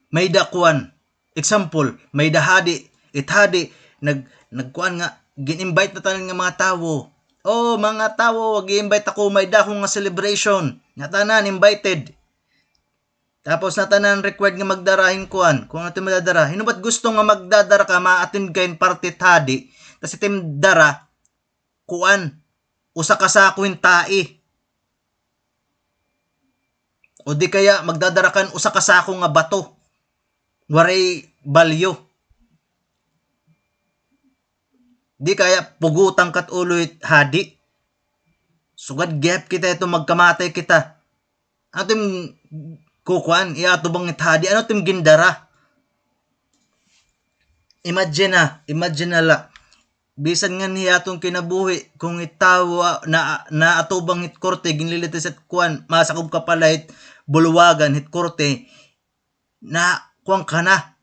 may dakuan example may dahadi ithadi nagkuan nga gin-invite na tanan nga mga tawo mga tawo gi-invite ako may dako nga celebration nga tanan invited Tapos na tanan required nga magdarahin kuan. Kung ato madadara, hinubat gusto nga magdadara ka ma-attend kain party tadi. Tas itim dara kuan usa ka sakuin tai. O di kaya magdadara kan usa ka sako nga bato. Waray balyo. Di kaya pugutan kat uloy hadi. Sugad gap kita ito magkamatay kita. Ano tim kukuan, iato bang hadi, ano tim gindara? Imagine na la. Bisan nga niya atong kinabuhi kung itawa na atubang hit korte ginlilitis at kuan masakob ka pala hit bulwagan hit korte na kuan ka na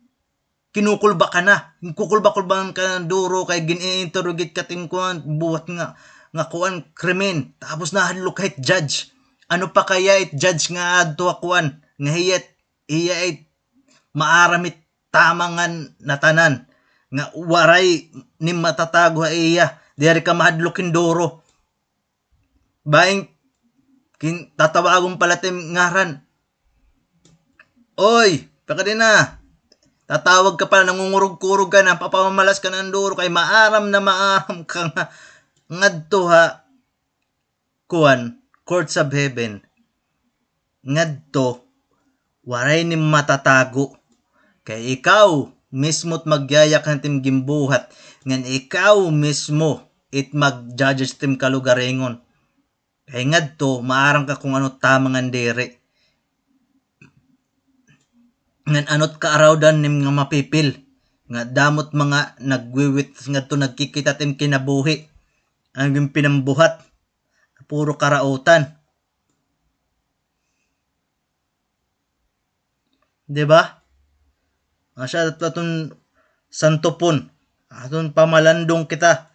kinukulba ka na kukulba-kulban ka ng duro kay gin-interrogate ka ting kuan buhat nga kuan krimen tapos nahadlok kahit judge ano pa kaya it judge nga adto kuan nga iya it maaramit tamangan natanan nga waray ni matatago iya diri ka mahadlokin duro baing tatawagon pala tim ngaran oy pakadi na tatawag ka pala nangungurog-kurog ka na papamamalas ka ng duro kay maaram ka nga ngadto ha kuan courts of heaven ngadto waray ni matatago kay ikaw mismo't magyayak ng tim gimbuhat ngan ikaw mismo it mag-judges tim kalugarengon kay ngadto maarang ka kung ano tamangan dere ngan anot ka arawdan nim nga mapipil nga damot mga nagwiwit ngadto nagkikita tim kinabuhi ang pinambuhat puro karautan di ba asya aton santopon aton pamalandong kita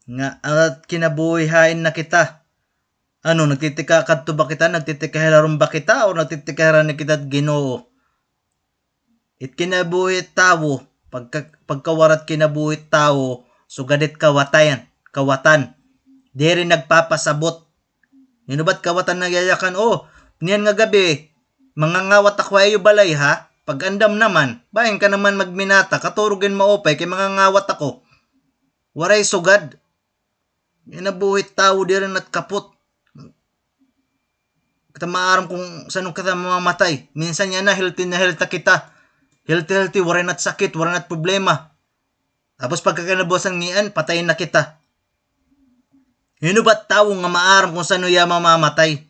nga at kinabuhihain na kita ano nagtitika kadto ba kita nagtitikahilaron ba kita o nagtitikahiran na kita Ginoo it kinabuhi tawo pagkawarat kinabuhi tawo sugadit kawatan diri nagpapasabot inubat kawatan nagyayakan niyan nga gabi mangangawat ako ayo balay ha pag andam naman bahin ka naman magminata katurugin maopay kay mangangawat ako waray sugad inabuhit tawo diri nat kaput kita maaram kung saan kita mamamatay minsan yan na healthy kita healthy waray nat sakit waray nat problema tapos pagkakanabusan niyan patayin na kita hino ba't tawo nga maaram kung saan ya mamamatay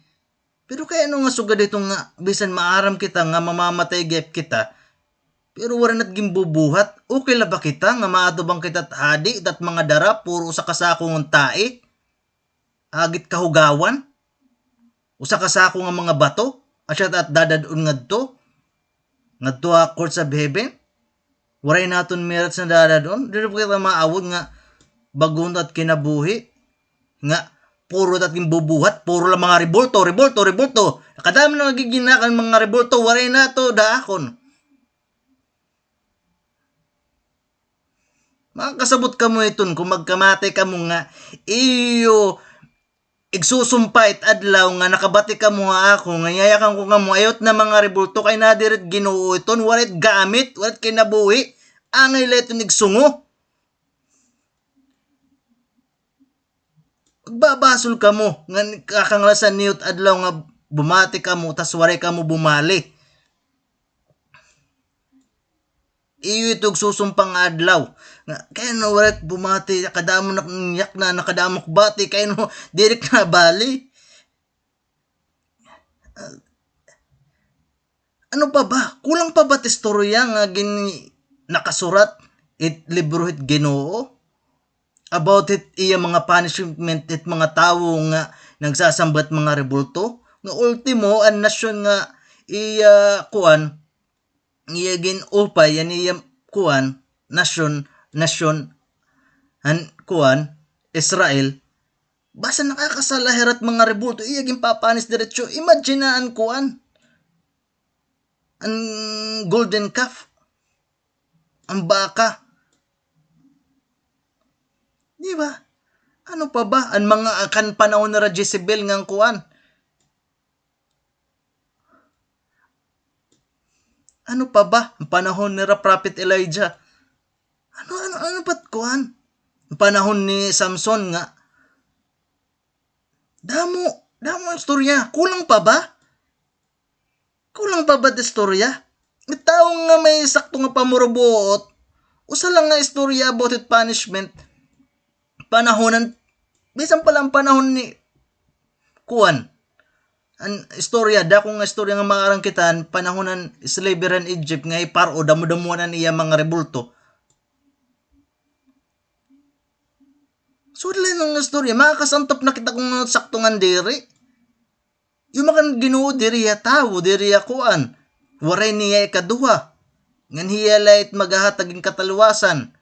pero kaya ano nga sugad ito nga bisan maaram kita nga mamamatay gap kita pero waray nat gimbubuhat okay la ba kita nga maadobang kita hadi dat mga dara puro sa kasakong tae agit kahugawan usa ka sako nga mga bato asya at dadadun ngadto ha courts of heaven waray naton merits na dadadun dili pa kita maawod nga bagun at kinabuhi nga puro dating bubuhat puro lang mga rebolto kadami na nagiginakan mga rebolto waray nato daakon makakasabot ka mo iton kung magkamatay ka mo nga iyo igsusumpait adlaw nga nakabati ka mo nga ako nga yayakan ko nga mo ayot na mga rebulto kay nadiret Ginoo iton walit gamit walit kinabuhi angay leto nigsungo magbabasol ka mo nga kakanglasan niyot adlaw nga bumati ka mo tas waray ka mo bumali iyo itog susumpang adlaw kaya no walit bumati kadamo na yak na nakadamok bati kaya no direk na bali ano pa ba kulang pa ba tistorya nga nakasurat it libro it Ginoo about it iya mga punishment it mga tawo nga nagsasambat mga rebulto nga ultimo ang nasyon nga iya kuan iya ginupay yan iya kuan nasyon an kuan Israel basta nakakasalahirat mga rebulto iya ginpapanis diretso imagine na an kuan ang golden calf ang baka di ba ano pa ba ang mga kan panahon na Jezebel ngang kuan Ano pa ba? Ang panahon ni Prophet Elijah. Ano ba't kuhan? Ang panahon ni Samson nga. Damo ang istorya. Kulang pa ba? Kulang pa ba di istorya? May tao nga may sakto nga pamurubuot. Usa lang nga istorya about it punishment. Panahonan. Bisan pala ang panahon ni kuhan. Ang istorya, dako nga istorya nga maarangkitan, panahonan slavery in Egypt nga iparo, damo-damuanan iya mga rebulto. So, dali ng istorya, makakasantop na kita kung sakto nga diri. Yung makan Ginoo diri ya tawo, diri ya kuan. Waray niya ikaduha. Ngan hiya lait magahataging kataluwasan.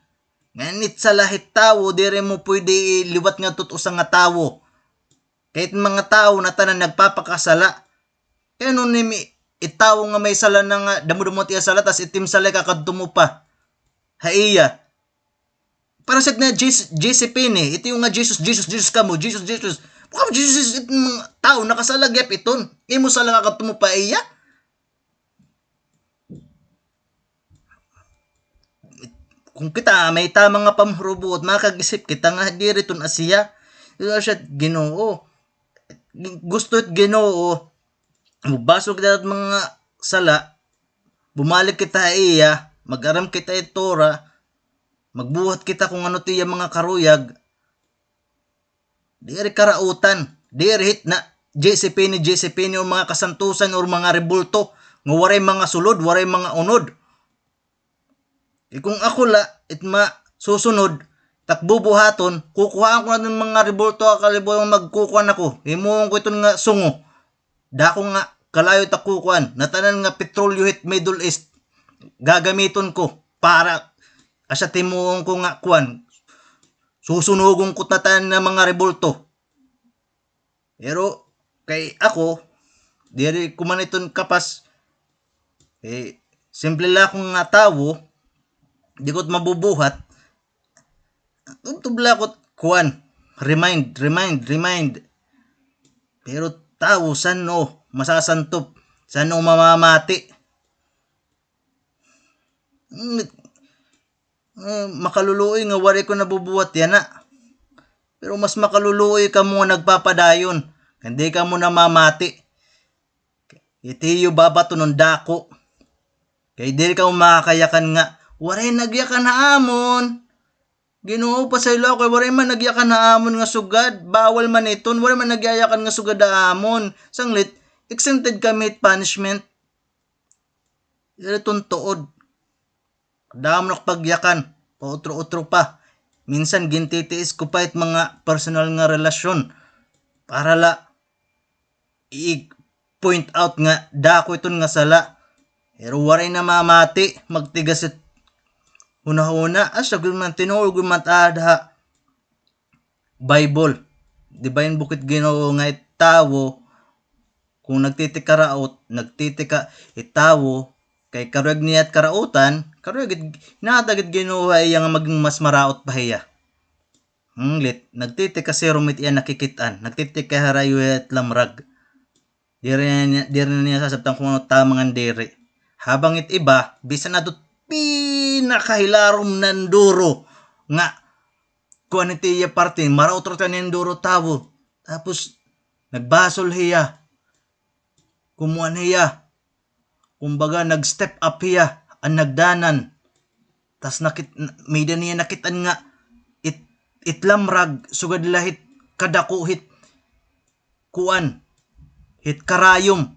Nganit sa lahit tawo, diri mo pwede liwat nga tutusang nga tawo. Kahit mga tao na tanan nagpapakasala. Kaya nun nimi itawo nga may sala na nga damo-damo tiya sala tas itim sala kakadto mo pa. Haiya. Para sa na JCP ni, ito yung nga Jesus kamo, Jesus. Baka Jesus it mga tao nakasala gyap iton. Imo sala kakadto mo pa iya. Kung kita may tamang nga pamhurubot, makag-isip kita nga diri ton Asiya. Siya Ginoo. Gusto it Ginoo. Mubasog kita mga sala. Bumalik kita iya. Mag-aram kita Torah. Magbuhat kita kung ano tiya mga karuyag. Diri karautan. Diri hit na JCP ni o mga kasantusan o mga rebulto. Nga waray mga sulod, waray mga unod. Kung ako la, itma susunod, takbubuhaton, kukuhaan ko na ng mga rebulto akalibo yung magkukuhan ako. Himuong ko ito nga sungo. Dako nga kalayo takukuhan. Natanan nga petrolyo hit Middle East. Gagamiton ko para asa timuong ko nga kuhan. Susunugong ko tatan ng mga rebulto. Pero kay ako, diri kuman iton kapas, simple lang akong nga tawo, di ko't mabubuhat. Tubla ko't kuhan. Remind. Pero tao, san o masasantop? San o mamamati? Makaluluoy nga wari ko nabubuhat yan na. Pero mas makaluluoy ka mo nagpapadayon. Hindi ka mo namamati. Itiyo babato ng dako. Kaya dili ka makakayakan nga. Waray nagyakan na amon. Ginoo pa sa ilo kay waray man nagyakan na amon nga sugad. Bawal man iton. Waray man nagyayakan nga sugad na amon. Sanglit, exempted kami punishment. Itong tuod. Damo nakapagyakan. Pautro-utro pa. Minsan gintitiis ko pa it mga personal nga relasyon. Para la i-point out nga dako iton nga sala. Pero waray na mamati. Magtigas it una-una. Asa man tinuol man adha. Bible. Di ba yung bukit Ginoo nga itawo. Kung nagtitikaraot, nagtitika itawo. Kay karuyag niya at karautan, karuyag natagid Ginoo ay nga maging mas maraot pa hiya. Nagtitika si rumit iya nakikitaan, nagtitika harayo at lamrag. Diri na niya sasabtan kung ano tamang ang diri. Habang it iba, bisan na do't pinakahilarom ng duro nga kung ano tiya parte, maraot rata ng duro tawo. Tapos, nagbasol hiya. Kumuan hiya. Kumbaga nag-step up hiya ang nagdanan. Tas may niya nakitan nga itlamrag sugad lahit kadako hit kuan hit karayom.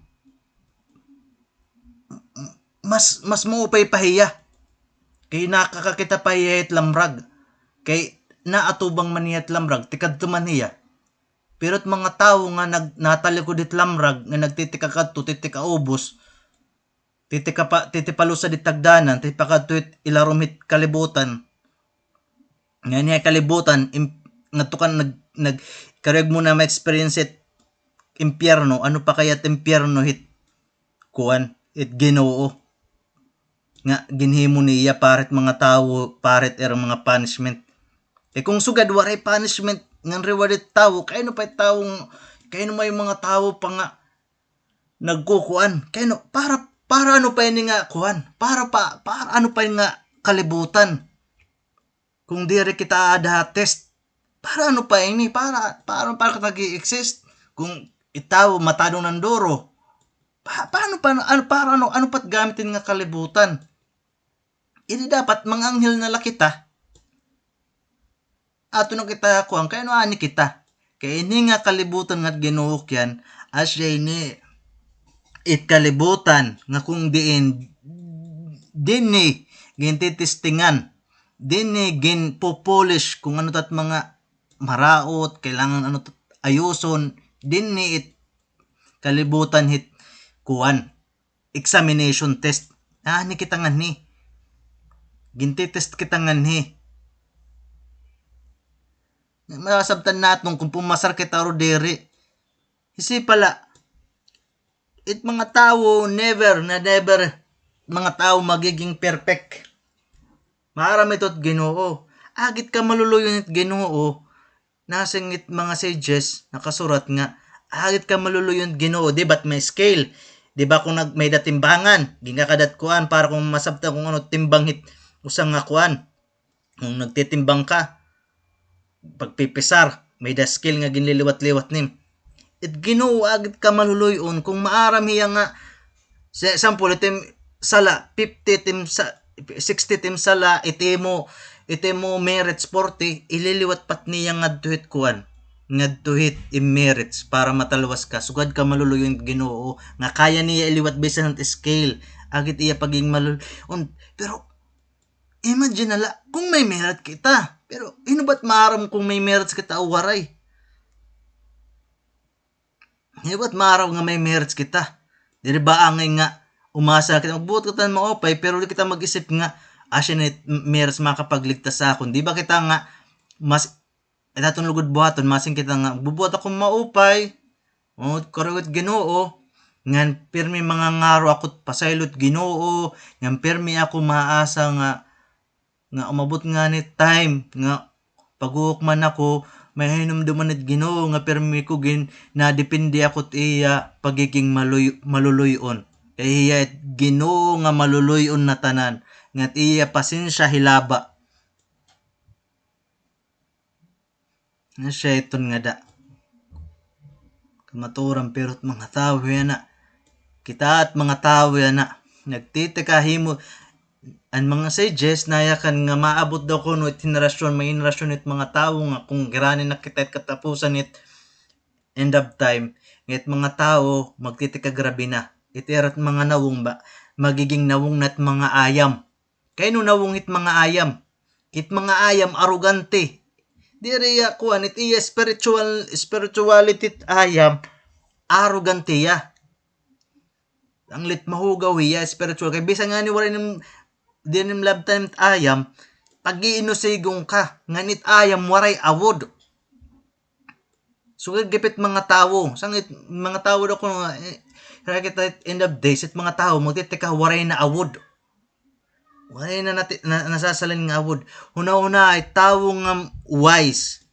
Mas maupay pahiya. Kay nakakakita pa hiya itlamrag. Kay naatubang man hiya itlamrag tikadto man hiya. Pero mga tao nga natalikod itlamrag nga nagtitika kadto titika ubos. Titipalo sa ditagdanan, tipakatuit ilarumit kalibutan. Ngayon niya kalibutan, natukan kareg mo na ma-experience it impyerno. Ano pa kaya impyerno hit kuan, it Ginoo. Nga ginhimo niya parit mga tao, parit mga punishment. Kung sugad waray punishment, ngan rewarded tao, kaya no pa taong, kaya no may mga tao pa nga nagkukuan. Kaya no, para para ano pa ini nga kuan? Para ano pa nga kalibutan? Kung dire kita ada test, para ano pa ini? Para nag-i-exist? Kung itaw matadong nanduro, paano pa ano para ano pat gamitin nga kalibutan? Ini dapat manganghel na la kita. Ato na kita kuan kay no ani kita. Kay ini nga kalibutan nga Ginoo kyan asya ini it kalibutan nga kung diin dinni gintitestingan dinni gin popolish kung ano tat mga maraot kailangan ano tat ayuson dinni it kalibutan hit kuan examination test ni kita nga ni gintitest kita nga ni masabtan natong kung pumasar kita ro diri isi pala it mga tao never mga tao magiging perfect. Marami tot Ginoo. Agit ka maluluyon it Ginoo. Nasing it mga sages nakasurat nga agit ka maluluyon Ginoo, di ba't may scale? Di ba kung may datimbangan, gingakadat kuan para kung masabta kung ano timbang hit usang nga kuan. Kung nagtitimbang ka, pagpipisar, may da scale nga ginliliwat-liwat nim. It Ginoo agit ka maluluyon kung maaram hiya nga sa example itim sala 50 tim sa 60 tim sala itimo merits 40 ililiwat pat niya ngadtuhit kuan ngadtuhit merits para matalwas ka sugad ka maluluyon Ginoo nga kaya niya iliwat bisan ng scale agit iya paging maluluyon pero imagine nala kung may merit kita pero ino ba't maaram kung may merits kita o waray. Ba't maaraw nga may merits kita? Dili ba angay nga umasa kita magbuot kita ng maopay pero di kita mag-isip nga asya na merits makapagligtas sa akon. Di ba kita nga mas itatong lugod buhaton masing kita nga bubuot akong maupay karugit Ginoo ngan pirmi mga ngaro akot pasaylot Ginoo ngan pirmi ako maasa nga umabot nga ni time nga pag-uukman ako may hinumduman at Ginoo nga permi ko na depende ako iya pagiging maluluyon. Kay iya Ginoo nga maluluyon na tanan nga iya pasensya hilaba. Nga siya iton nga da. Kamaturan pero mga tao yan na. Kita at mga tao yan na. Nagtitikahimo ang mga sages na yakan nga maabot daw ko no it henerasyon may henerasyon it mga tao nga kung giranin na kita katapusan it end of time it mga tao magtitikagrabe na itirat mga nawong ba magiging nawong nat mga ayam kay no nawong it mga ayam arugante diriya kuan it iya spirituality it ayam arugante ya ang lit mahugaw iya spiritual kay bisan nga ni wala nim dinim labtan it ayam pag-iinusigong ka nganit ayam waray awod so gipit mga tao sangit mga tao daw kuno kita end of days it mga tao magtitika waray na awod waray na nasasalin nga awod una ay tao nga wise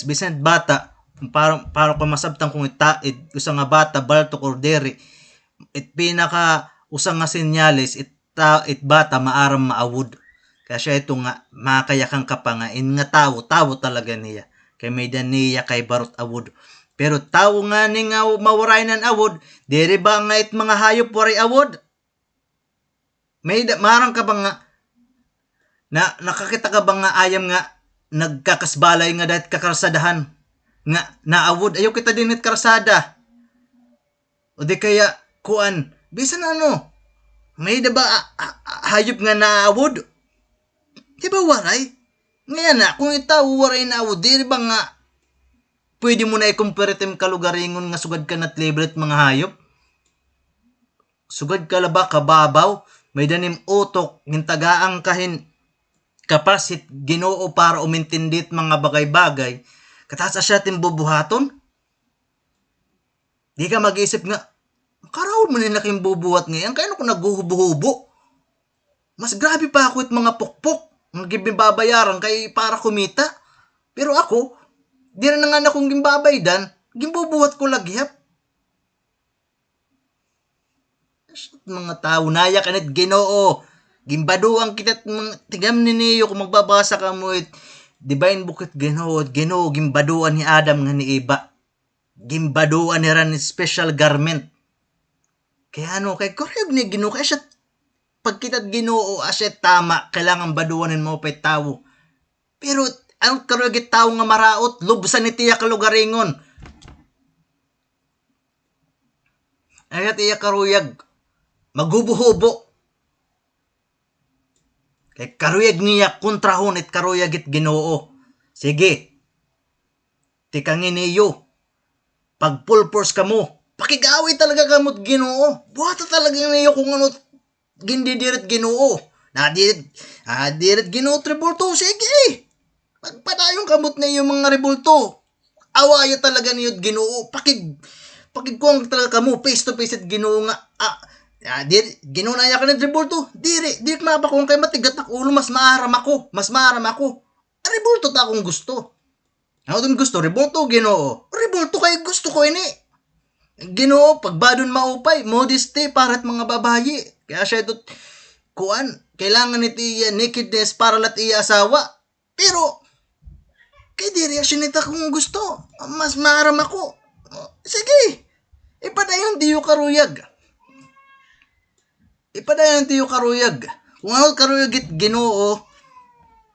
bisan bata para pa masabtang kung usa nga bata balto cordere it pinaka usang nga senyales it bata maaram maawod kasi ito nga makayakang kapangain nga tao talaga niya kay may niya kay barot awod pero tao nga ni nga mawaray ng awod diri ba nga it mga hayop waray awod may marang ka ba nga na nakakita ka ba nga ayam nga nagkakasbalay nga dahit kakarsadahan nga naawod ayaw kita din it karsada o di kaya kuan bisan ano may diba hayop nga naawod? Diba waray? Ngayon na, kung itaw waray naawod, di ba nga pwede mo na i-comparative kalugaringon nga sugad ka nat libre mga hayop? Sugad ka laba kababaw, may danim utok, ngintagaang kahin kapasit Ginoo para umintindit mga bagay-bagay, katasa siya timbubuhaton? Di ka mag-isip nga, karawad mo nila kayong bubuhat ngayon, kaya ko naghuhubo-hubo. Mas grabe pa ako it mga pukpok, ang gimbabayaran kay para kumita. Pero ako, di rin nga akong gimbabaydan, gimbubuhat ko lagyap. Mga tao, naya kanit Ginoo. Gimbaduang kita, tigam ni niyo kung magbabasa ka mo divine bukit Ginoo, Ginoo, gimbaduan ni Adam nga ni Eva. Gimbaduan ni ran special garment. Kaya kay koreb ni Ginoo, kaya siya, pag kita't Ginoo, asya tama, kailangan baduanin mo pa'y tao. Pero, ang karugit tao nga maraot, lubsan ni tiya kalugaringon. Ayat iya karuyag, maghubo-hubo. Kay karuyag niya kontrahon it karuyag it Ginoo. Sige, tikangin niyo, pag full force ka mo, pakigawi talaga kamot Ginoo. Buhata talaga niyo kung ano gindidirit Ginoo. Dirit Ginoo tribulto, sige. Pagpadayon kamot na yung mga rebulto. Awaya talaga niyo Ginoo. Pakigkuang talaga kamo face to face at Ginoo nga. Ginoo na ya ka ng rebulto. Diri mapakong kay matigat na ulo, mas maaram ako. Rebulto ta akong gusto. Ako din gusto, rebulto Ginoo. Rebulto kay gusto ko ini. Ginoo, pagbadon maupay, modesty para't mga babayi. Kaya siya ito, kailangan iti nakedness para lat iya asawa. Pero, kay di reaction nita kung gusto. Mas maaram ako. Sige, ipadayon tiyo karuyag. Kung ano karuyag it Ginoo,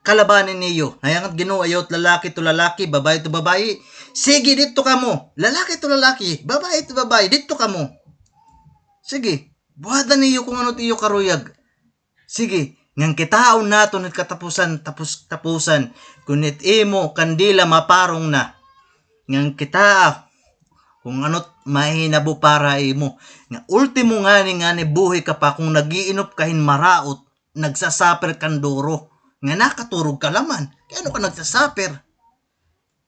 kalabanin niyo. Nayangat Ginoo, ayot lalaki to lalaki, babae to babae. Sige, dito ka mo. Lalaki to lalaki, babae to babae, dito ka mo. Sige, buhatan niyo kung ano tiyo karuyag. Sige, ngang kitaon nato nit katapusan, tapusan. Kunit imo, kandila maparong na. Ngang kita, kung ano't mahinabo para imo. Nga ultimo nga ni buhay ka pa kung nagiinop kahin maraot, nagsasaper kanduro. Nga nakaturog ka laman. Kaya ka nagsasaper?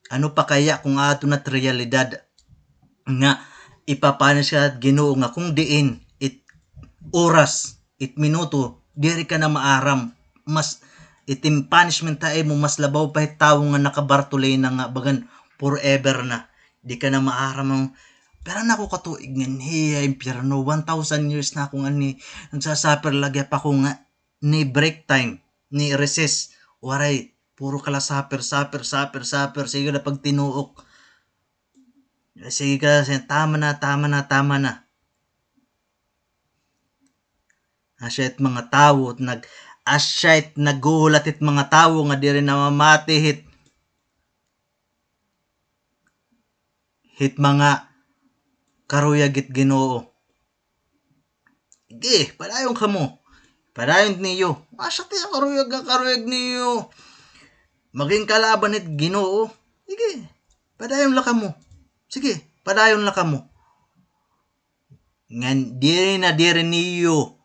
Ano pa kaya kung ato na't realidad? Nga ipapanis ka at Ginoo nga kung diin it oras, it minuto, diri ka na maaram. Mas itim punishment tae mo, mas labaw pa tao nga nakabartulay na nga bagan forever na. Di ka na maaram. Pero nako katuig nga niya impyerno, 1,000 years na akong nagsasaper lagi pa ko nga ni break time, ni recess. Waray, puro kala saper. Sige na pag tinuok. Sige ka, tama na. Asyait mga tao, naguhulat it mga tao nga di rin namamati hit mga karuyag it Ginoo. Sige, padayon ka mo. Padayon niyo. Asya tiya karuyag niyo. Maging kalaban it Ginoo. Sige, padayon la ka mo. Sige, padayon la ka mo. Ngan diri niyo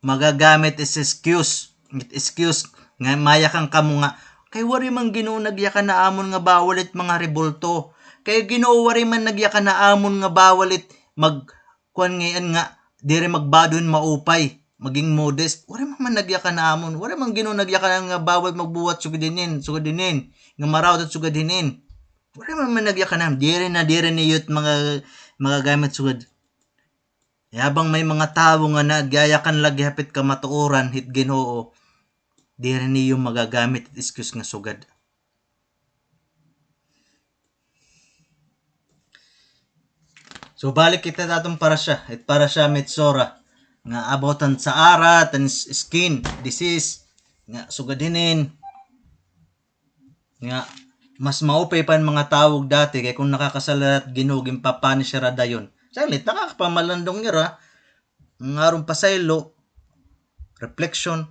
magagamit is excuse nga mayakan kamo nga kay wari man Ginoo nagyakan na amon nga bawalit mga rebulto. Kay Ginoo wari man nagyakan na amon nga bawalit kuan ngayon nga diri magbadon maupay, maging modest. Wari man nagyakan na amon. Wari man Ginoo nagyakan nga bawal magbuwat sugadinin nga marawt at sugadinin. Wari man nagyakan na diri niyot mga gamit sugad. Yabang may mga tao nga nagyayakan lagi hapit ka matuoran hit Ginoo, di rin niyo magagamit at excuse nga sugad. So balik kita datong para siya metsora nga abotan sa arat and skin disease nga sugadinin nga mas maupay pan mga tawag dati kay kung nakakasalat Ginoo gimpapanish ra dayon. Salit, nakakapamalandong nira, ngarong pasaylo, reflection,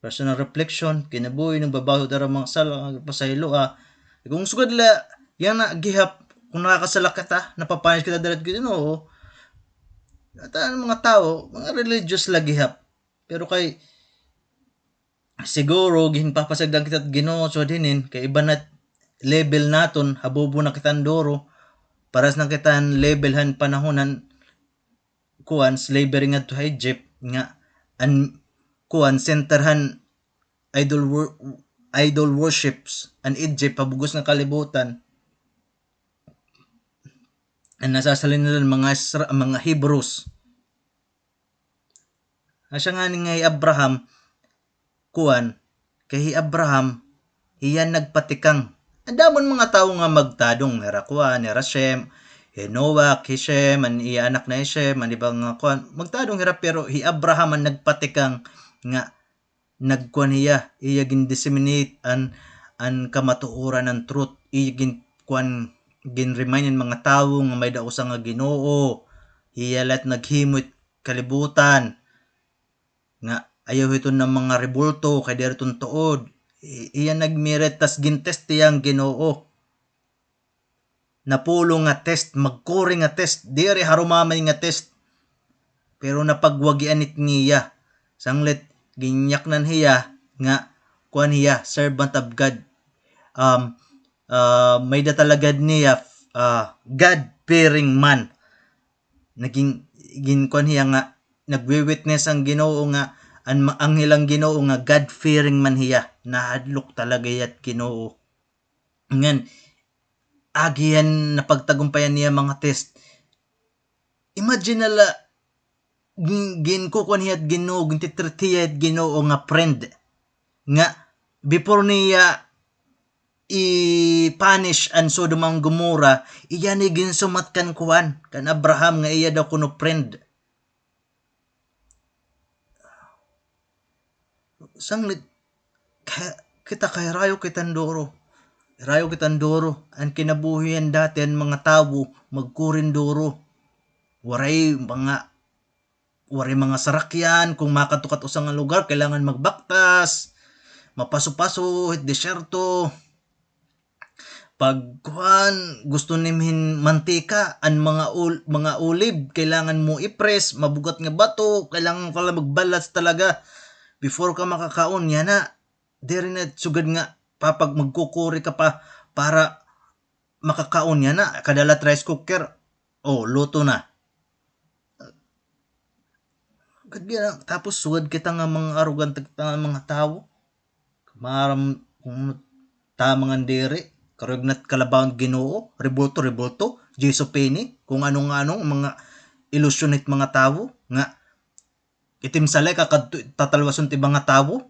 personal reflection, kinabuhi ng babaho dara mga sala, pasaylo, kung sugad la, yan na, gihap, kung nakakasala ka napapanis kita dalat Ginoo, at mga tao, mga religious la gihap, pero kay, siguro, ginpapasagdan kita Ginoo, so dinin, kay iba na level naton, habubo na kitang doro, paras na kitan labelhan panahonan slavery nga to Egypt nga centerhan idol worships an Egypt pabugos nga kalibutan ang nasasalin nila mga Hebrews Asya nga ni nga Abraham kuan kay Abraham iyan nagpatikang. Andamon mga tawo nga magtadong nira kuan nira Shem, Noah, Shem, an iya anak na Shem, an ibang nga kuan magtadong hira pero Abraham ang nagpatikang nga nagkuan iya gin disseminate an kamatuoran ng truth, iya gin kuan gin remind mga tawo nga may dausa nga Ginoo, iya let naghimot kalibutan nga ayaw ito ng mga rebulto kay diriton tuod. Iya nagmiret tas gintest tiyang Ginoo. Napulo nga test, magkuri nga test, diri harumamay nga test. Pero napagwagian nit niya. Sanglit ginyaknan hiya nga kuan hiya servant of God. May datalagad niya God-fearing man. Naging ginkuan hiya nga nagwi-witness ang Ginoo nga ang ilang Ginoo nga God-fearing man hiya. Nahadlok talaga yat Ginoo. Ngan agihan napagtagumpayan niya mga test. Imagine nala ginkukuan hiya at Ginoo, gintitreat hiya at Ginoo nga friend. Nga before niya i-punish ang Sodom ang Gomorrah, iya ni ginsumat kan kuan kan Abraham nga iya daw kuno friend. Sanglit kita kay rayo kitandoro. Rayo kitandoro ang kinabuhian dati ang mga tawo magkurindoro. Waray mga sarakyan kung makatukat usang nga lugar kailangan magbaktas, mapaso-paso it desyerto. Pag kuan gusto nimhin mantika an mga ulib kailangan mo i-press, mabugat nga bato kailangan pala magbalas talaga before ka makakaon yan na. Diri na sugad nga papag magkukuri ka pa para makakaon yan na kadala rice cooker luto na. Tapos sugad kita nga mga arrogant nga mga tawo maram kung tamang diri karugnat kalabang Ginoo rebulto Jesu Pini kung anong mga illusionate mga tawo nga itim salay tatalwason ti mga tawo.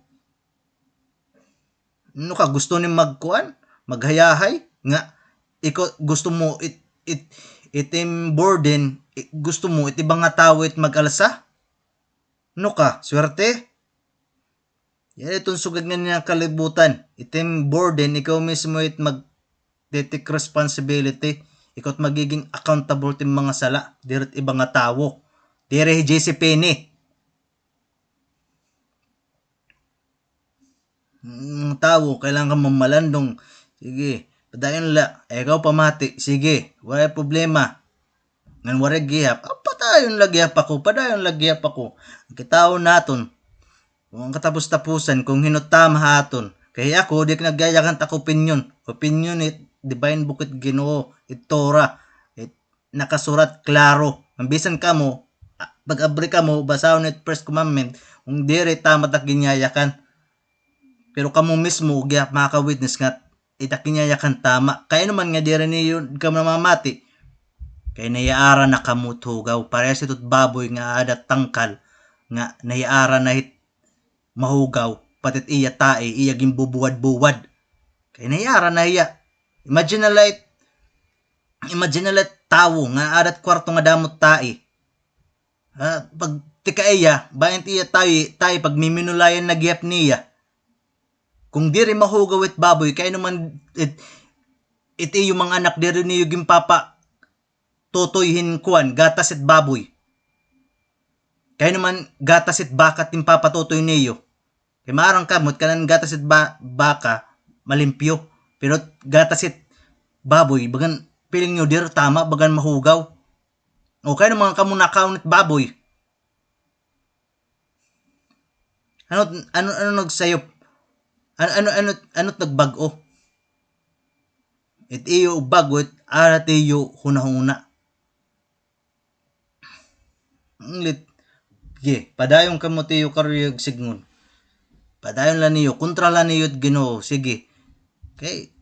No ka gusto ni magkuan maghayahay nga ikaw gusto mo itim burden gusto mo iti mga tawo it magalsa. No ka swerte. Yan itong sugad nga niya kalibutan. Itim burden ikaw mismo it take responsibility. Ikaw magiging accountable tim mga sala diret ibang nga tawo. Dire JC Penny. Mga tawo kailangan ka mamalandong. Sige, padayon la. Ikaw pamati. Sige, wala problema. Ngan wala gihap. Padayon lagyap ako. Ang kitaon naton. Kung ang katapos-tapusan kung hinutama haton. Kaya ako di naggayakan tak opinion. Opinion it divine book it Ginoo it Torah it nakasurat klaro. Ang bisan kamo pag-abri kamo basahon it first commandment kung dire tama tak ginyayakan. Pero kamo mismo gyap maka-witness nga itak ginyayakan tama. Kaya naman nga dire niyo kamo namamati. Kay nayaara na kamo tugaw parehas itut baboy nga adat tangkal nga nayaara na hit mahugaw patit iya tae iya gimbubuwad-buwad kay nayara na iya. Imagine na tawo nga adat kwarto nga damot tae pag tika iya bayan iya tae pag miminulayan nagyap niya kung diri mahugaw it baboy kay naman it iyo mga anak diri niyo gimpapa tutoyhin kuan gatas it baboy kay naman gatas it baka timpapatutoy niyo. Kay marang kamot kanan gatas it baka malimpyo. Pero gatas it baboy bagan piling nyo dir tama bagan mahugaw. O kaya naman kamo nakaon it baboy. Ano nagsayop? Ano nagbago? It iyo bago it arat iyo hunahuna. Nglit padayon kamo tiyo karuyag signgon. Padayon lang niyo, kontra lang niyo Ginoo. Sige. Okay.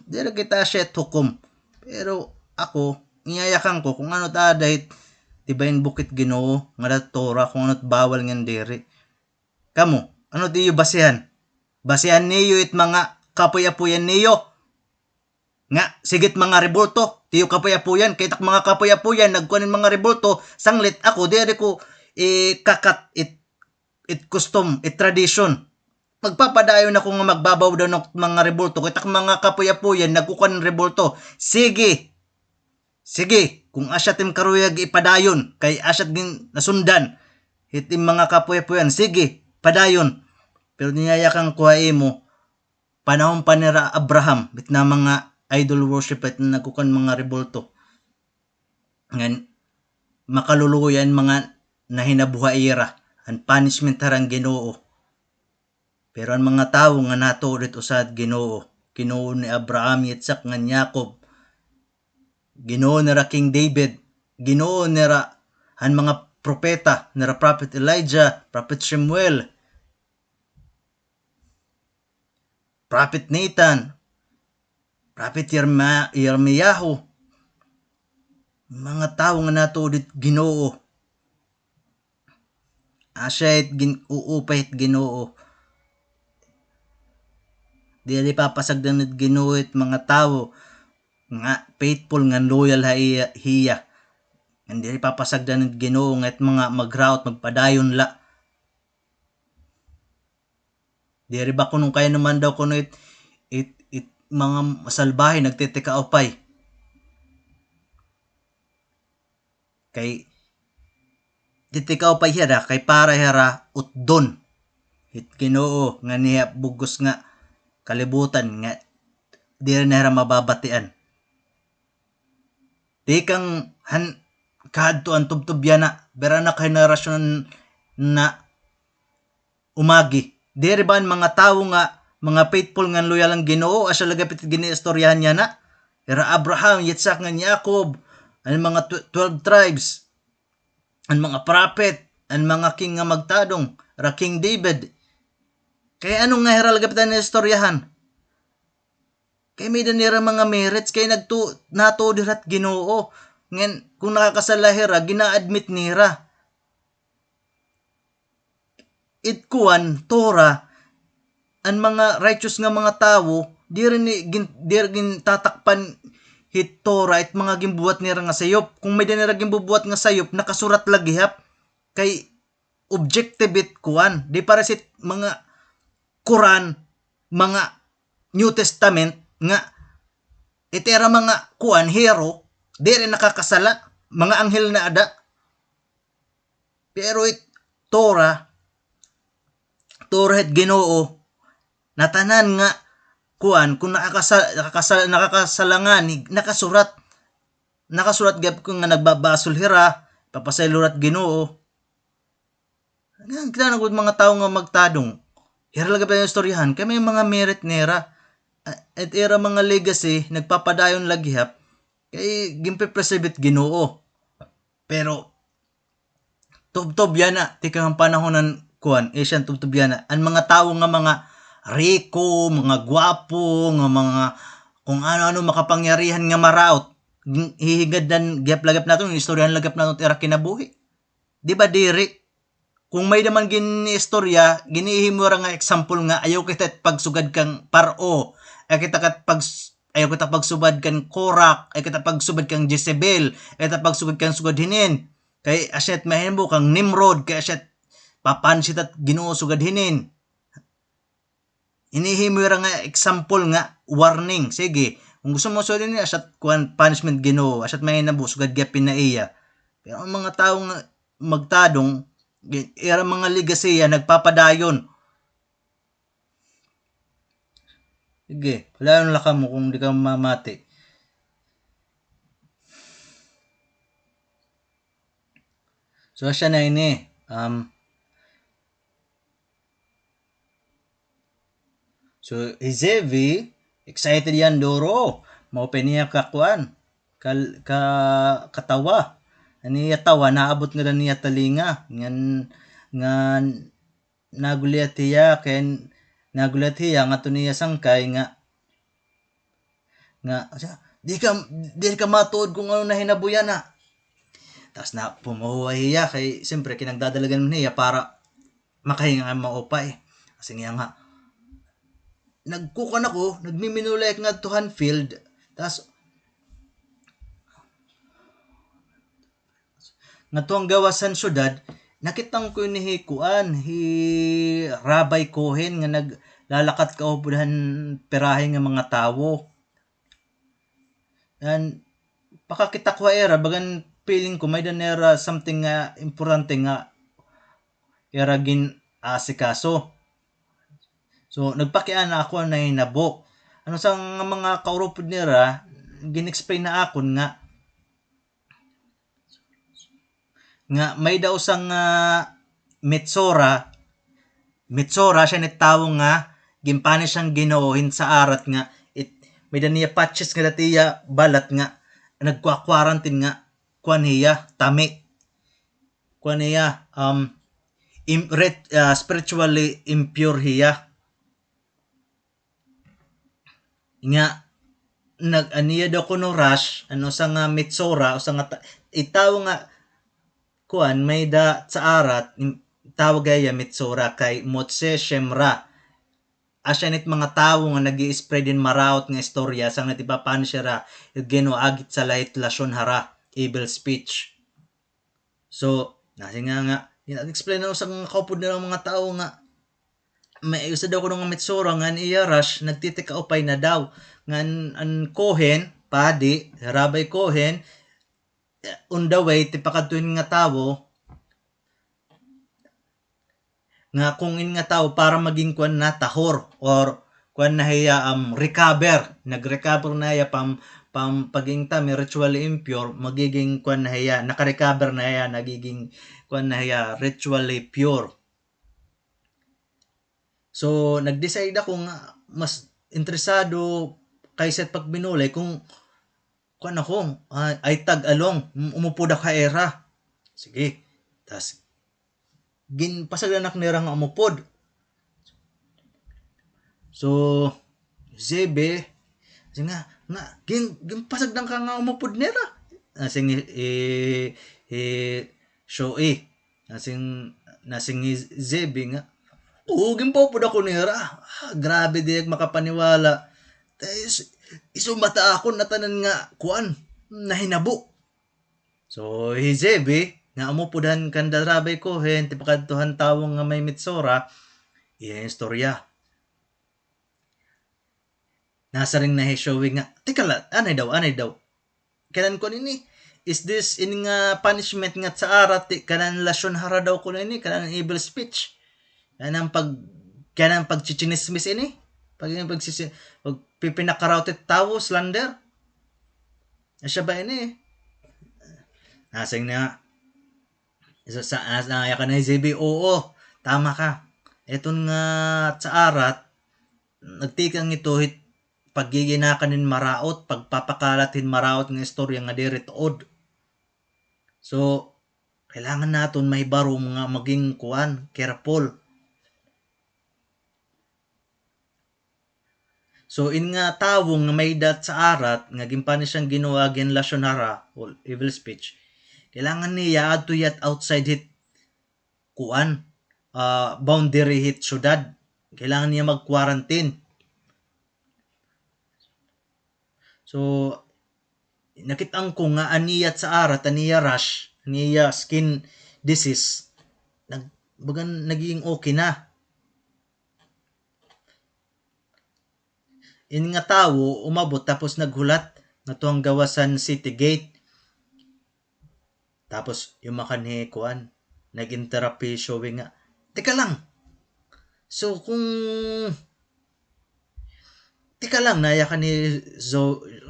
Dira kita set hukom. Pero ako, iyayakan ko kung ano ta dahit tibayin bukit Ginoo nga Tora kung ano't bawal ngan diri. Kamo, ano diyo basehan? Basehan niyo it mga kapuy-apuyan niyo. Nga, sigit mga rebolto, tiyo kapuy-apuyan, kaitak mga kapuy-apuyan, nagkuhanin mga rebolto, sanglit ako, diri ko kakat it custom, it tradition. Magpapadayon ako nga magbabaw daw ng mga rebolto, kaitak mga kapuy-apuyan, nagkukuha ng rebolto. Sige, kung asya tim karuyag ipadayon, kay asya din nasundan, itim mga kapuy-apuyan, sige, padayon. Pero niyaya kang kuhain mo, panahon pa nira Abraham, bit na mga idol worship at nagkukan mga rebolto. Ngan, makaluluyan mga nahinabuhaira, ang punishment harang Ginoo. Pero ang mga tao nga nato ulit usad Ginoo, Ginoo ni Abraham, Yitzhak, nga Jacob, Ginoo nira King David, Ginoo nira ang mga propeta, nira Prophet Elijah, Prophet Samuel, Prophet Nathan, Prophet Yirmiyahu, mga tao nga nato ulit Ginoo. Asya uupay Ginoo. Dili papasagdan it Ginoo it mga tao nga faithful nga loyal hiya. Hindi papasagdan it Ginoo nga it mga magraot magpadayon la. Diri ba kunong kaya naman daw kuno it mga masalbahe nagtitika upay. Kay titikaw pa hira kay para hira utdon. It Ginoo nga niya bugos nga kalibutan nga di na hira mababatian. Di kang kadto ang tubtubyan na bera na henerasyon na umagi. Di ba mga tao nga mga faithful nga loyal ang Ginoo asya lagapit giniistoryahan niya na. Era Abraham, Yitzhak, nga Jacob, ang mga 12 tribes, ang mga prophet, ang mga king nga magtadong, ra King David. Kaya anong nga hera lagapit na istoryahan? Kay may danira mga merits kay nato dirat Ginoo. Ngen kung nakakasalahira gina-admit nira. Itkuan Tora ang mga righteous nga mga tawo di rin tatakpan hit Tora it mga gimbuhat nira nga sayop. Kung may danira gimbubuhat nga sayop nakasurat lagi hap kay objective it kuan. Di para sit mga Quran, mga New Testament nga itera mga kuan hero di rin nakakasala mga anghel na ada. Pero Tora it Ginoo natanan nga kuan kung nakakasalangan nakasurat gap kung nga nagbabasol hira papasaylorat Ginoo. Nga kinanagod mga tao nga magtadong hira lagi pa yung istoryahan kay may mga merit nera at era mga legacy nagpapadayon lagi hap kay gimpe-preserve Ginoo. Pero tubtob yan na tikang panahonan kuan Asian tubtob yan na ang mga tao nga mga riko, mga gwapo, nga mga kung ano-ano makapangyarihan nga maraot hihigad dan gyap-lagap naton istoryahan lagap naton era kinabuhi. Di ba diri? Kung may naman gini-istorya, ginihimo ra nga example nga ayaw kita pagsugad kang Paro, ayaw kita pagsubad kang Korak, ayaw kita pagsubad kang Jezebel, ayaw kita pagsugad kang sugadhinin. Kay asyat mahimbo kang Nimrod, kay asyat papansit at Ginoo sugadhinin. Inihimo ra nga example nga warning. Sige, kung gusto mo sudin ni asyat kuan punishment Ginoo, asyat mahinabu sugad gyapin na iya. Pero ang mga tawo nga magtadong era mga ligasiya nagpapadayon. Sige, wala nang lakam mo kung di ka mamati. So siya na ini so Hizevi excited yan doro maopen niya kakuan katawa niya tawa naabot nga niya talinga nga naguliat hiya nga to niya sangkay nga di ka matuod kung ano na hinabuyan na Tas na pumuhay hiya kay siyempre kinagdadalagan man hiya para makahinga nga maupay. Kasi nga nagkukan ako, nagmiminulay nga to Hanfield, tas nga tuwang gawasan syudad, nakitang ko ni Kuan, Rabbi Cohen nga naglalakat ka upudahan perahe nga mga tawo. And pakakita ko era, bagan feeling ko may danera something nga importante nga era gin asikaso. So nagpakian na ako na hinabo. Ano sa mga kaurupod nira, gin-explain na akon nga may daw sang Metsora siya ni tawo nga gimpani siyang ginoohin sa arat nga may daniya patches nga datiya balat nga nagkwa-quarantine nga kuan hiya tami kuan hiya spiritually impure hiya nga nag-aniya daw kuno rush ano sa nga Metsora o sa nga itawo nga kuan may da sa arat tawag gaya Metsora kay Motse Shemra asya nit mga tawo nga nag-i-spread din maraot nga istorya sang natipapan siya ra geno agit sa lahit lasyon hara evil speech. So nasi nga explain na sa mga kaupod nila mga tao nga may usa daw kuno nga Metsora nga iya rush nagtitika upay na daw nga an Cohen padi Rabbi Cohen on the way ti pakadtuin nga tawo nga kung in nga tawo para maging kuan na tahor or kuan na hiya recover nag-recover na hiya pam paging ta may ritually impure magiging kuan na hiya naka-recover na hiya nagiging kuan na hiya ritually pure. So nag-decide ako nga mas interesado kaysa pagbinulay kung kuan ako ay tag along umupod ka era. Sige. Tas gin pasagdanak nira nga umupod. So Zebe nga gin pasagdan ka nga umupod nira. Asing show nasing Zebe nga gimpopod ako nira. Grabe di makapaniwala. Isumata ako na tanan nga kuan nahinabo. So Zebe nga umupodhan kanda Rabbi Cohen ti pakadtuhan tawo nga may Metsora iya istorya. Nasa ring na showing nga tika la anay daw kanan ko nini is this in nga punishment nga sa arat kanan lasyon hara daw ko nini kanan evil speech kanang pagchichinismis ini pag pipinakarautit tawo slander asya ba ini nasing na sa ya ka na ZB oo tama ka eton nga sa arat nagtikang ito pagiginakan maraot pagpapakalatin maraot nga istorya nga diri tuod. So kailangan naton may baro nga maging kuan careful. So in nga tawo nga may dat sa arat nga gimpani siyang ginawa gen lasyonara or evil speech kailangan niya adto yat outside hit kuan boundary hit syudad kailangan niya mag-quarantine. So nakitang ko nga aniyat sa arat aniya rash aniya skin disease naging okay na. In nga tawo umabot tapos naghulat nga tuang gawasan City Gate. Tapos yung makanhi kuan naging therapy showing nga teka lang. So kung tika lang naya ka ni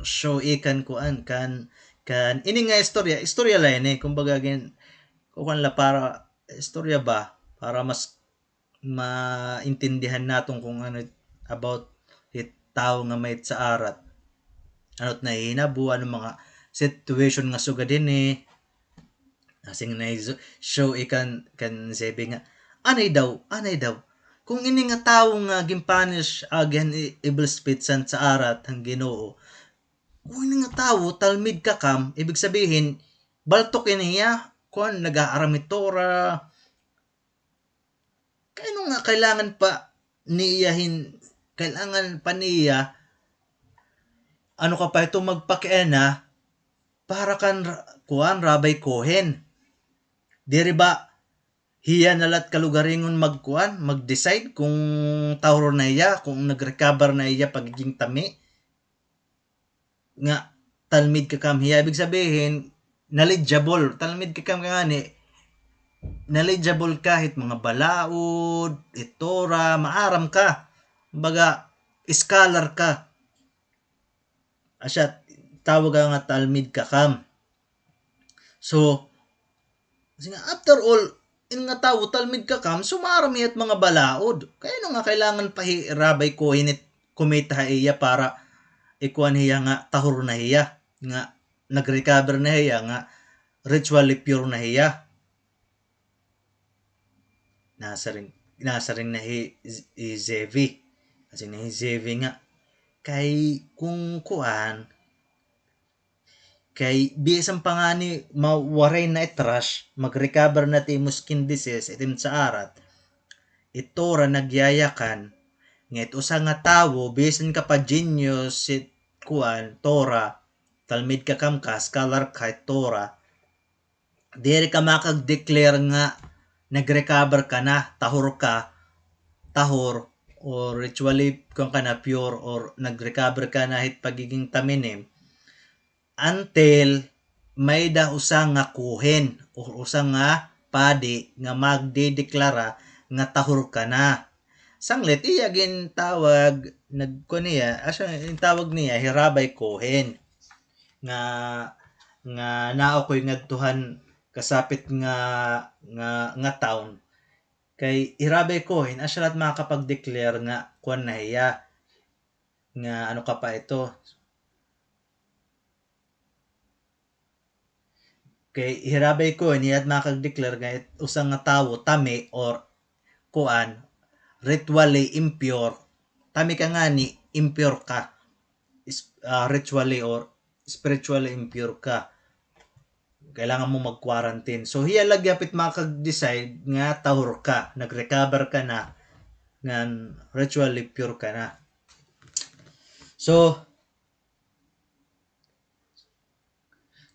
show ikan kuan kan ini nga istorya la ini kumbaga gin kuan la para istorya ba para mas maintindihan naton kung ano about it tao nga may sa arat ano't nahinabo ano mga situation nga sugad din asing na show ikan kan sabi nga anay daw kung ini nga tawo nga gimpanish again evil speech sa arat ang Ginoo kung ini nga tawo talmid ka kam ibig sabihin baltok niya kuan nag-aaramid Tora. Kaya nga kailangan pa niya ano ka pa ito magpakiana para kan kuan Rabay Cohen. Diri ba hiya nalat kalugaringon magkuan, mag-decide kung tahor na iya, kung nag-recover na iya pagiging tami nga talmid ka kam hiya ibig sabihin knowledgeable talmid ka kam nga ni knowledgeable kahit mga balaod, itora, maaram ka. Baga scholar ka. Asya tawag nga talmid ka kam. So after all in nga tawo talmid ka kam sumarami at mga balaod. Kaya no nga kailangan pa Rabay Cohen kumita iya para ikuan hiya nga tahor na hiya nga nag-recover na hiya nga ritually pure na hiya. Nasa rin na Zevi. Kasi na Zevi nga kay kung kuan kay bisan pa nga ni mawaray na itrash mag-recover na ti skin disease itim sa arat ito ra nagyayakan nga ito sa nga tawo bisan ka pa genius si kuan tora talmid ka kam ka scholar ka tora diri ka makag-declare nga nag-recover ka na tahor or ritually kung ka na pure or nag-recover ka na hit pagiging taminim until may da usang nga kuhen o usang nga padi nga magdedeklara nga tahor ka na. Sanglit iya gin tawag nagkuniya asa yung tawag niya Hirabay Cohen nga naokoy ngadtuhan kasapit nga town kay Hirabay Cohen asya lat makakapag-declare nga kuan na hiya nga ano ka pa ito kay Hirabay Cohen iyat makag-declare nga usang nga tawo tami or kuan ritually impure tami ka nga ni impure ka ritually or spiritually impure ka kailangan mo mag-quarantine so hiya lagyapit makag-decide nga tahor ka nag-recover ka na nga ritually pure ka na so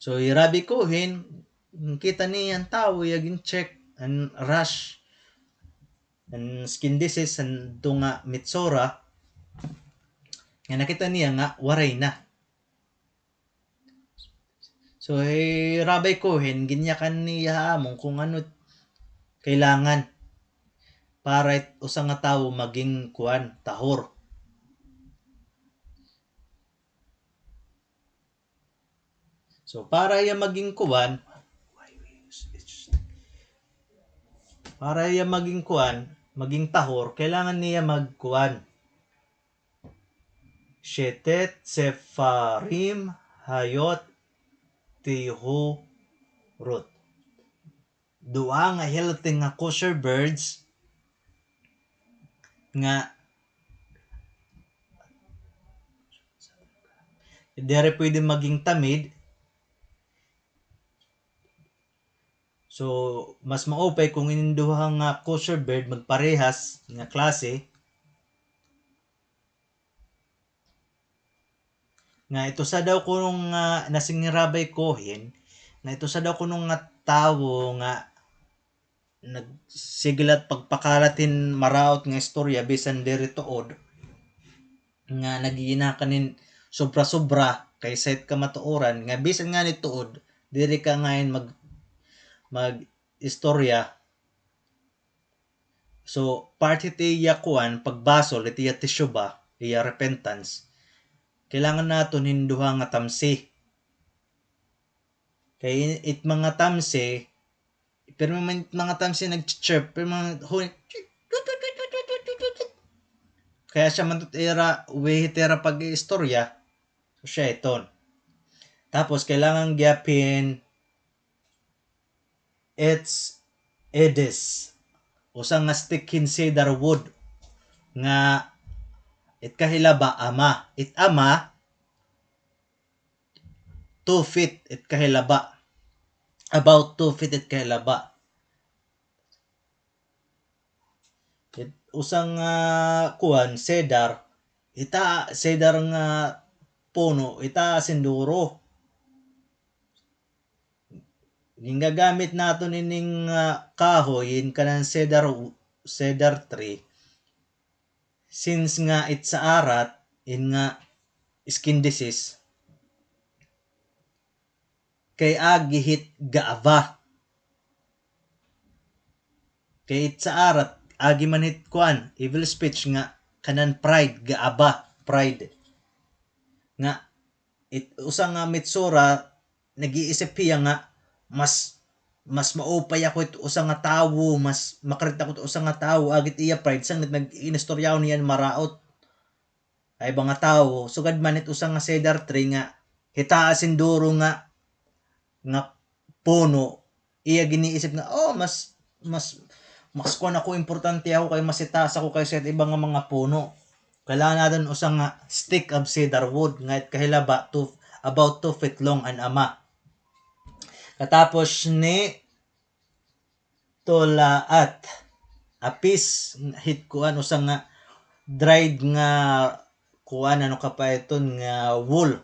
Rabay Cohen kita niyan tao yagin check and rush and skin disease and tunga mitsora nga nakita niya nga waray na so Rabay Cohen ginyakan niya among kung ano kailangan para usang nga tawo maging kuan tahor so para iya maging kuan maging tahor kailangan niya magkuan Shetet Sefarim Hayot Tihurut dua nga healthy nga kosher birds nga dere pwede maging tamid so mas maupay kung ininduha nga kosher bird magparehas nga klase nga ito sa daw kunong nasing Rabay Cohen nga ito sa daw kunong nga tawo nga nagsigilat pagpakalatin maraot nga istorya bisan diri tuod nga nagigina kanin sobra-sobra kay set ka matuoran nga bisan nga ni tuod diri ka ngayon mag istorya so parte ti yakuan pagbasol iti tisyoba iya repentance kailangan naton hinduha nga tamsi kay it mga tamsi pero mga tamsi nag-chirp pero mga kaya siya man era wehitera pag-istorya so siya iton tapos kailangan gyapin it's edis usang nga stick cedar wood nga it kahilaba ama it ama 2 feet it kahilaba about 2 feet it kay laba. Usang kuan cedar, cedar nga puno ita sinduro. Ginagamit naton ining kahoy in kanang cedar tree since nga it sa arat in nga skin disease kay agihit gaaba. Kay it sa arat agi man hit kuan evil speech nga kanan pride gaaba, pride nga usang nga mitsura nag-iisip hiya nga mas maupay ako ito usang nga tawo, mas makarit ako ito usang nga tawo agit iya pride sang nag-inistoryaw niyan maraot ay mga tawo sugad man it usang nga cedar tree nga hitaasin duro nga puno iya giniisip nga mas kuan ako importante ako kay mas itaas ako kaysa ibang nga mga puno. Kailangan natin usang nga stick of cedar wood nga kahilaba about 2 feet long an ama. Katapos ni tulaat apis hit kuan usang nga dried nga kuan ano kapaiton nga wool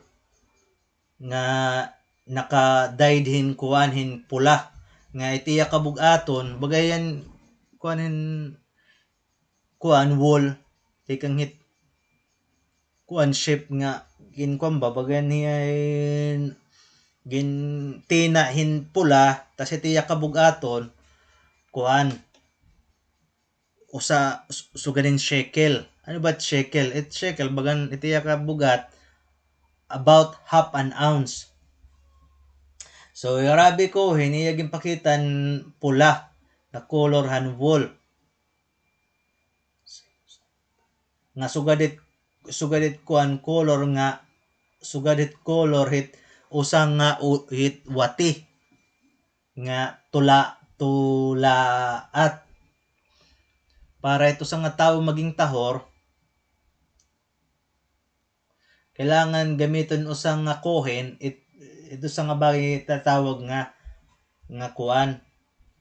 nga naka-dyed hin kuan hin pula nga itiya kabug-aton bagayan kuan wool tikang hit kuan shape nga ginkuan ba bagayan niya gin tina hin pula tas itiya kabug-aton kuan usa suganin shekel. Ano ba shekel? Shekel bagan itiya kabugat about half an ounce. So yarabi ko hiniyagin pakitan pula na color han wool nga sugadit kuan color nga sugadit color hit usang nga hit wati nga tulaat para ito sa nga tao maging tahor kailangan gamiton usang nga kohen ito sa nga bagay tatawag nga kuan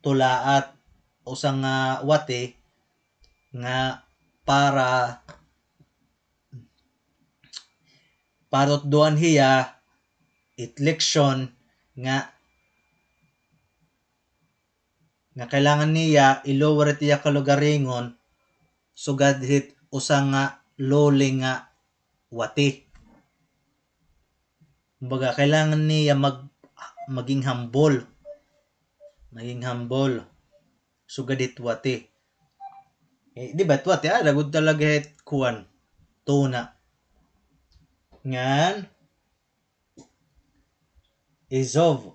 tulaat usang nga wati nga parot doan hiya itleksyon nga kailangan niya i-lower tiya kalugaringon sugad hit usang nga loli nga wati. Kumbaga kailangan niya maging humble sugad hit wati. Di ba wati lagod talaga hit kuan tuna ngan izov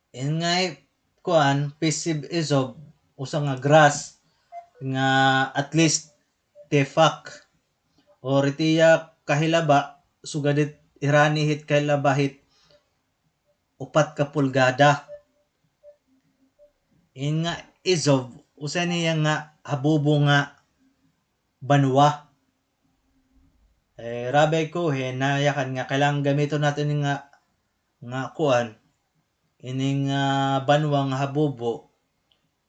ingay kuan pisib izov usang nga grass nga at least tefak or itiya kahilaba sugadit irani hit kahilaba hit 4 ka pulgada in nga izov usa niya nga habubo nga banwa rabay ko nayakan nga kailangan gamiton natin nga kuan ining banwa nga habubo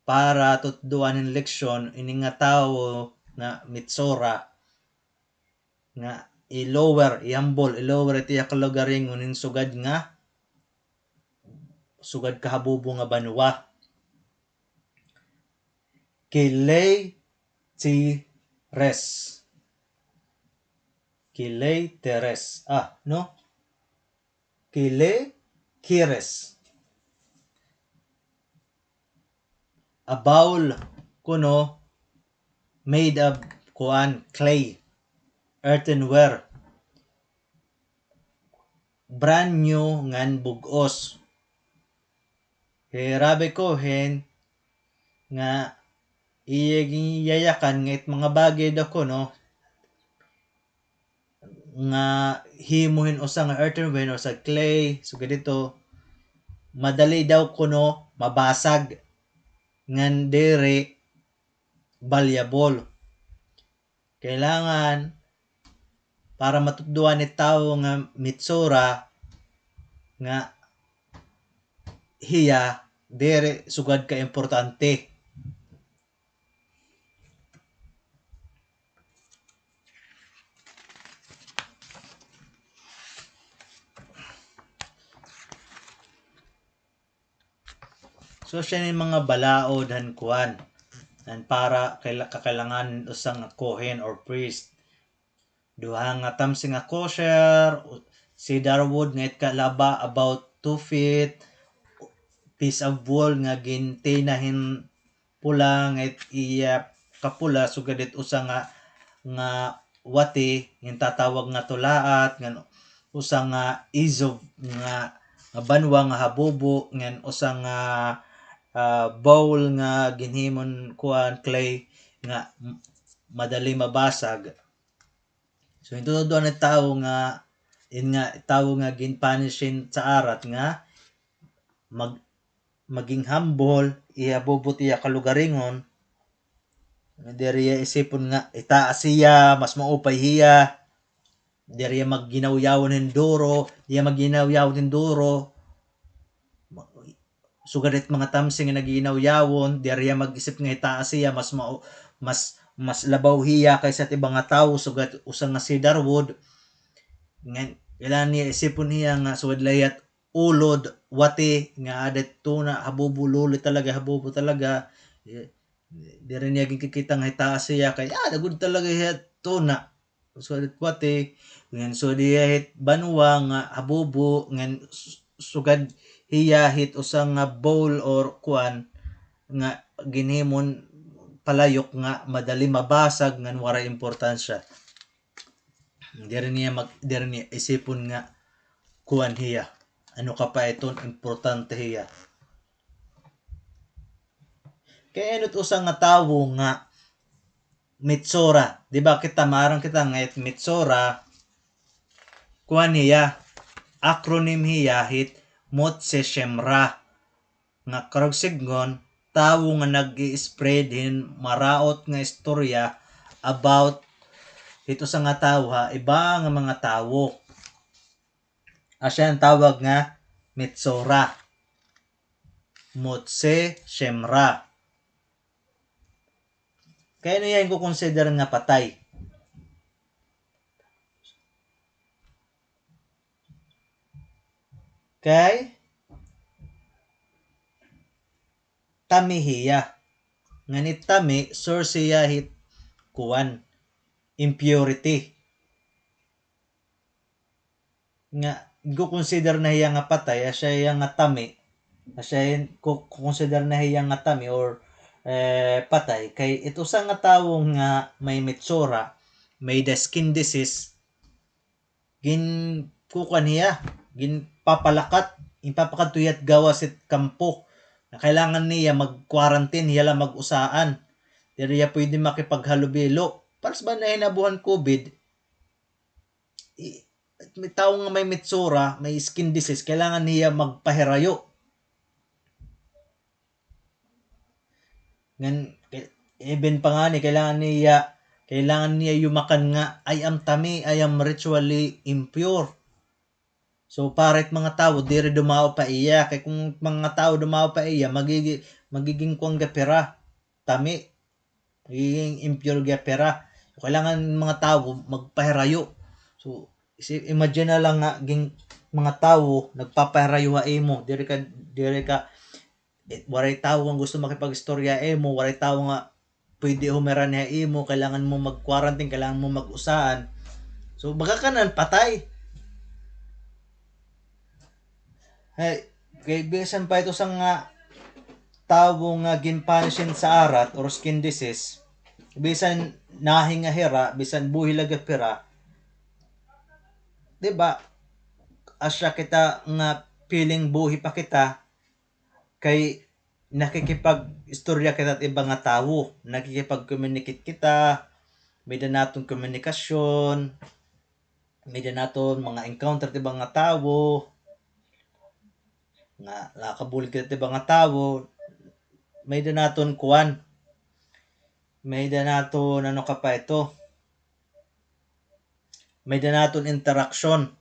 para tutduan in leksyon ining nga tawo na mitsura nga i-lower itiya kalugaringon in sugad kahabubo nga banwa. Kilay teres kires a bowl kuno made of kuan clay earthenware brand new ngan bugos rabi ko nga iyayakan ngit mga bagay daw ko nga himuhin usang earthenware o sa clay sugad dito madali daw kuno mabasag ngan dere valuable kailangan para matudduan ni tao nga mitsura nga hiya dere sugad ka importante. So siya ni mga balaod han kuan han para kakailangan usang kohen or priest. Duha nga tamsing nga kosher, cedar wood nga kalaba about 2 feet, piece of wool nga gintinahin pula nga iya kapula sugadit usa nga wati yung tatawag nga tulaat nga usa nga izov nga banwa nga habubo ngan usa nga bowl nga ginhimon kuan clay nga madali mabasag. So ito do na tawo nga tawo nga ginpanishin sa arat nga maging humble, ihabubot iya kalugaringon. Diriya isipon nga itaas siya, mas maupay hiya. Diriya magginawyawan ng duro, diya magginawyawan ng duro. Sugadit mga tamsing nga naginawyawon, diriya mag-isip nga itaas siya, mas labaw hiya kaysa tibang nga tawo sugat usang nga cedar wood. Ngan kailangan niya isipon niya nga suwad layat ulod wati nga adet tuna habubo talaga dire niya gikita nga itaas siya kay dagud talaga hiya tuna suwad wati ngan so diya hit banwa nga habubo ngan sugad hiya hit usang nga bowl or kuan nga ginhimon palayok nga madali mabasag ngan wala importansya. Dire niya isipon nga kuan hiya. Ano ka pa iton importante hiya. Kaya inut usa nga tawo nga Mitsora, di ba kita marang kita nga Mitsora kuan hiya acronym hiya hit Motse Shemra nga karog siggon tawo nga nag-i-spread hin maraot nga istorya about ito sa nga tawo ha iba nga mga tawo. Asya ang tawag nga Mitsora. Motse Shemra. Kaya ano yan ko consider nga patay. Kay tami hiya. Nganit tami source hiya hit kuan impurity. Nga ko consider na hiya nga patay asya hiya nga tami. Asya ko consider na hiya nga tami or patay kay ito sa nga tawo nga may Mitsora, may the skin disease gin kukan hiya gin papalakat ipapakatuyat gawas it kampo na kailangan niya mag-quarantine hiya lang mag-usaan diriya pwede makipaghalubilo paras ba na hinabuhan COVID may tao nga may Mitsora may skin disease kailangan niya magpahirayo ngan even pa nga ni kailangan niya yumakan nga I am tami, I am ritually impure. So paret mga tao diri dumao pa iya kay kung mga tao dumao pa iya magiging kuang gapera tami magiging impure gapera. So, kailangan mga tao magpahirayo. So imagine na lang nga ging mga tao nagpapahirayo ha imo diri ka waray tao ang gusto makipag-istorya imo, waray tao nga pwede humeran niya imo, kailangan mo mag-quarantine, kailangan mo mag-usaan. So baga kanan patay. Hey, kay bisan pa ito sa nga tawo nga ginpanishin sa arat or skin disease, bisan nahi nga hira, bisan buhi laga pera, di ba? Asya kita nga feeling buhi pa kita kay nakikipag-istorya kita at ibang nga tawo, nakikipag-communicate kita, may naton komunikasyon, may naton mga encounter at ibang nga tawo, nga nakabulig kita at ibang nga tawo, may naton kuan, may naton ano ka pa ito, may naton interaction.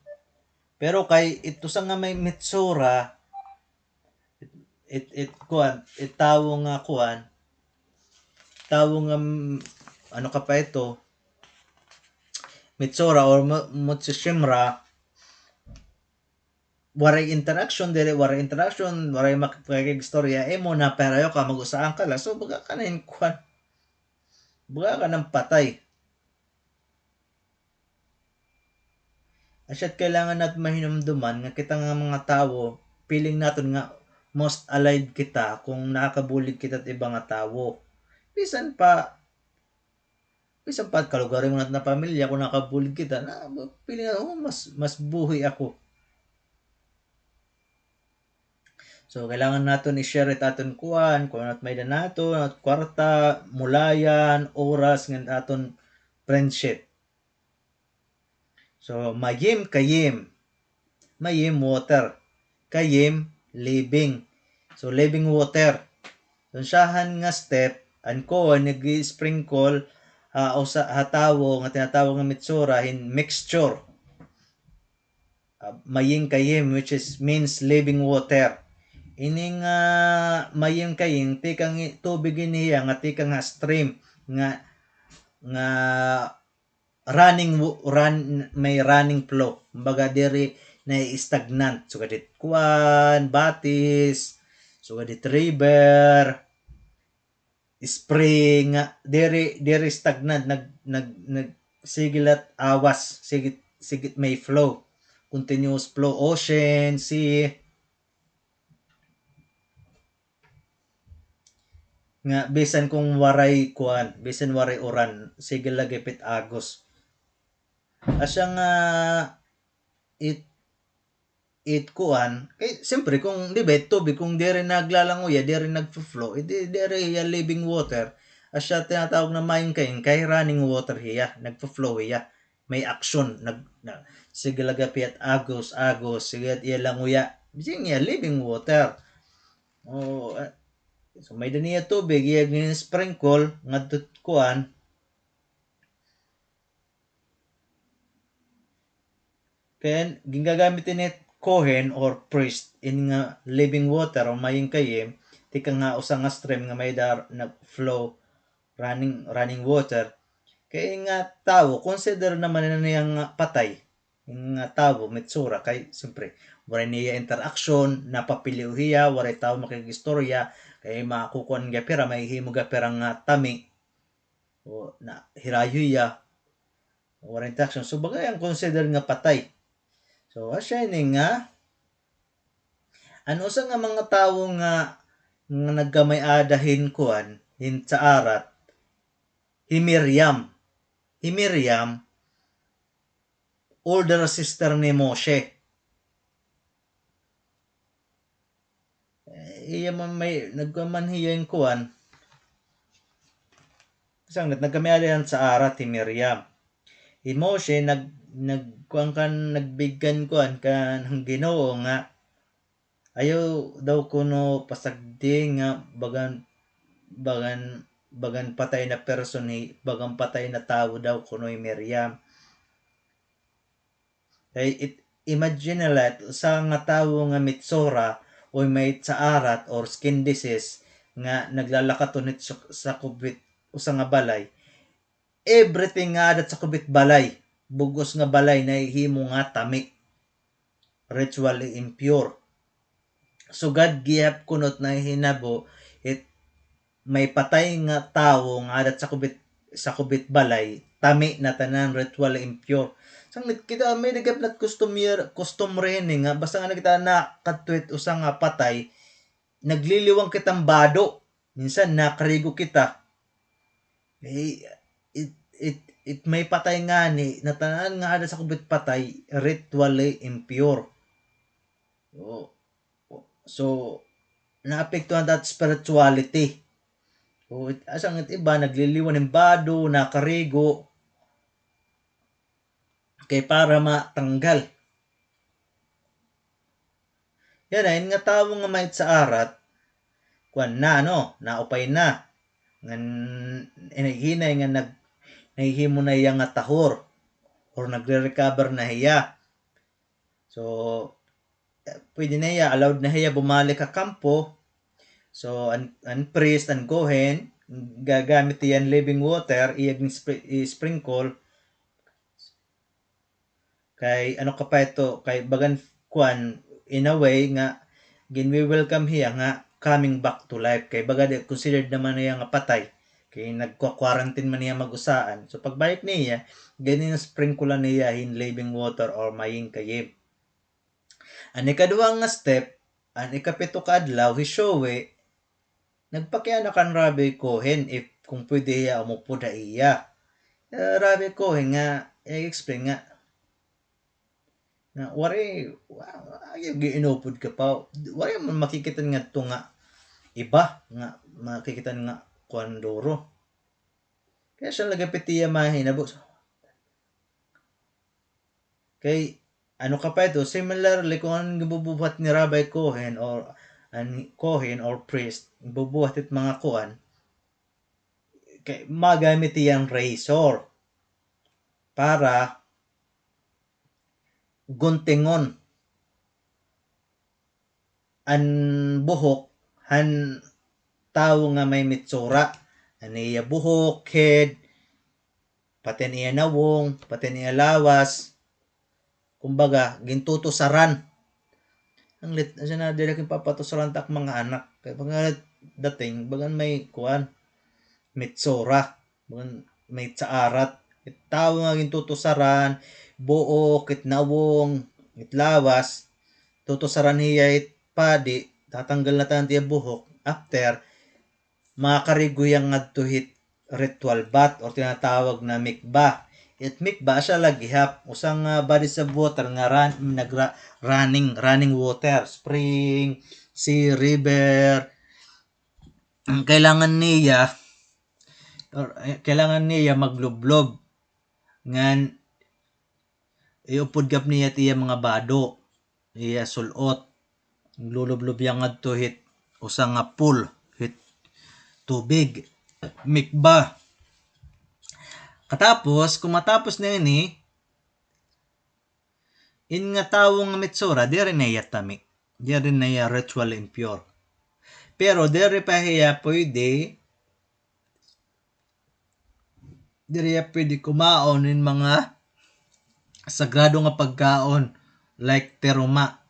Pero kay ito sa nga may Mitsora, tawo nga tawo nga ano ka pa ito, Mitsura or Mutsushimura, waray interaction, waray makikistorya, mo na pero ka mag-usaan ka lang, so baga ka na baga ka ng patay. Asyat kailangan natin mahinumduman nga kita nga mga tao, feeling natin nga most allied kita kung nakakabulig kita at ibang nga tao. Bisan pa kalugarin mo natin na pamilya kung nakabulig kita, na feeling natin, mas buhay ako. So, kailangan natin i-share it aton kung anat may da nato, at kwarta, mulayan, oras, ng aton friendship. So, mayim, water. Kayim, living. So, living water. So, siyahan nga step, ko, nag-sprinkle, o sa hatawo, nga tinatawag nga mitsura, in mixture. Maying kayim, which means living water. Ining maying kaying tikang tubig niya nga tikang stream nga may running flow, baga diri na stagnant, so kadit batis, so kadit river, spring, diri stagnant, nag sigilat awas, sigit may flow, continuous flow, ocean, sea, nga bisan kung waray oran, sige lagipit agos. Asya nga kay siyempre kung di ba tubig kung di rin naglalangoy, di rin nagfo-flow, di rin living water. Asya tinatawag na maying kay running water hiya, nagfo-flow hiya. May action, sige lagapit agos, sige iya languya. Bising iya living water. So may daniya tubig, iya sprinkle ngadto kaya ginagamit ni Kohen or priest in nga living water o maying kayem, tika nga usa nga stream nga may na flow running water. Kaya nga tao, consider naman na niyang patay. Yung tao, mitsura, kay siyempre, waray niya interaction, napapiliw hiya, waray tao makigistorya, kay makukuan nga pera, may himo nga pera nga tami, o na hirayo hiya, waray interaction. So, bagay ang consider nga patay. So, asya nga, ano sa nga mga tao nga nagkamay adahin kuan, sa arat, Miriam, older sister ni Moshe. Iya man may nagkaman hiya yung kuan. Isang nagkamialihan sa arat ni Miriam. Moshe nagbigkan kuan kan ang Ginoo nga ayaw daw kuno pasagdi nga bagan patay na person bagang patay na tao daw kuno Miriam. Kay imagine nila sa nga tao nga mitsura o may sa arat or skin disease nga naglalakatunit sa kubit o sa nga balay, everything nga adat sa kubit balay, bugos nga balay na himo nga tami, ritually impure. So God gihap kunot na hinabo may patay nga tawo nga adat sa kubit balay, tami na tanan, ritually impure. Sang kita may nagap nat customary ni nga basta nga kita na katwit usa nga patay, nagliliwang kitang bado, minsan nakarigo kita. It may patay nga ni natanan nga ada sa kubit patay, ritually impure. So naapektuhan that spirituality. O asang iba nagliliwan ng bado, nakarigo, kay para matanggal. Yan ay nga tao nga may sa arat, kuan na naupay na. Ngan inahinay nga nahihimo na iya nga tahor or nagre-recover na hiya. So pwede na hiya, allowed na hiya bumalik ka kampo, So ang priest and kohen gagamit yan living water iyag i-sprinkle kay ano ka pa ito kay bagan kuan in a way nga welcome hiya nga coming back to life kay baga considered naman niya nga patay kay nagko-quarantine man niya mag-usaan so pagbalik niya ganin na sprinkle niya in living water or maying kayib ang ikaduhang nga step ang ikapito ka adlaw hisowe nagpakya na kan Rabbi Cohen if kung pwede iya umupo da iya Rabbi Cohen nga i-explain nga wari ayaw giinupod ka pa wari man makikita nga to nga iba nga makikita nga kuandoro kaya siya lagapitiya mahinabo kay ano ka pa ito similarly kung anong gibubuhat ni Rabbi Cohen or priest bubuhat it mga kuan kay magamit iyang razor para guntingon ang buhok han tao nga may mitsura aniya buhok head pati niya nawong pati niya lawas kumbaga gintutusaran ang lit siya na dili kin papatusaran tak mga anak kay mga dating bagan may kuan mitsura bagan may tsaarat tao nga gintutusaran buok it nawong it lawas tutusaran hiya it padi tatanggal na tan tiya buhok after makariguyang ngadto hit ritual bath or tinatawag na mikbah it mikbah siya lagihap usang bodies of water nga running water spring sea river kailangan niya maglublob ngan iupod gap niya tiya mga bado iya sulot lulublob yang adto hit usang nga pool hit tubig mikba katapos kung matapos na ini in nga tawo nga mitsura di rin niya tami di rin niya ritual impure pero di rin pa hiya pwede kumaon in mga sagrado nga pagkaon like teruma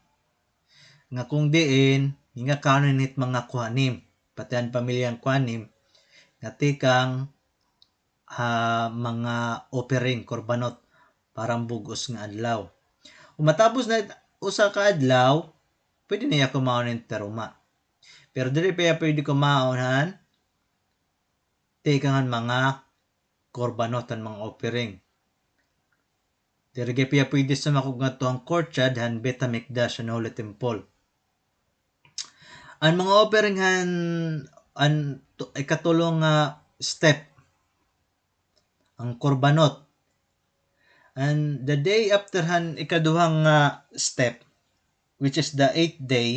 nga kung diin nga kanon hit mga kuhanim pati ang pamilyang kuhanim nga tikang mga offering korbanot parang bugos nga adlaw kung matapos na usa ka adlaw pwede niya kumaon ng teruma pero dili pa pwede kumaon han tikangan mga korbanot ang mga offering dili pa pwede sa makugat to ang courtyard han Bet HaMikdash and Holy Temple ang mga offering han ikatulong step ang korbanot and the day after han ikaduhang step which is the 8th day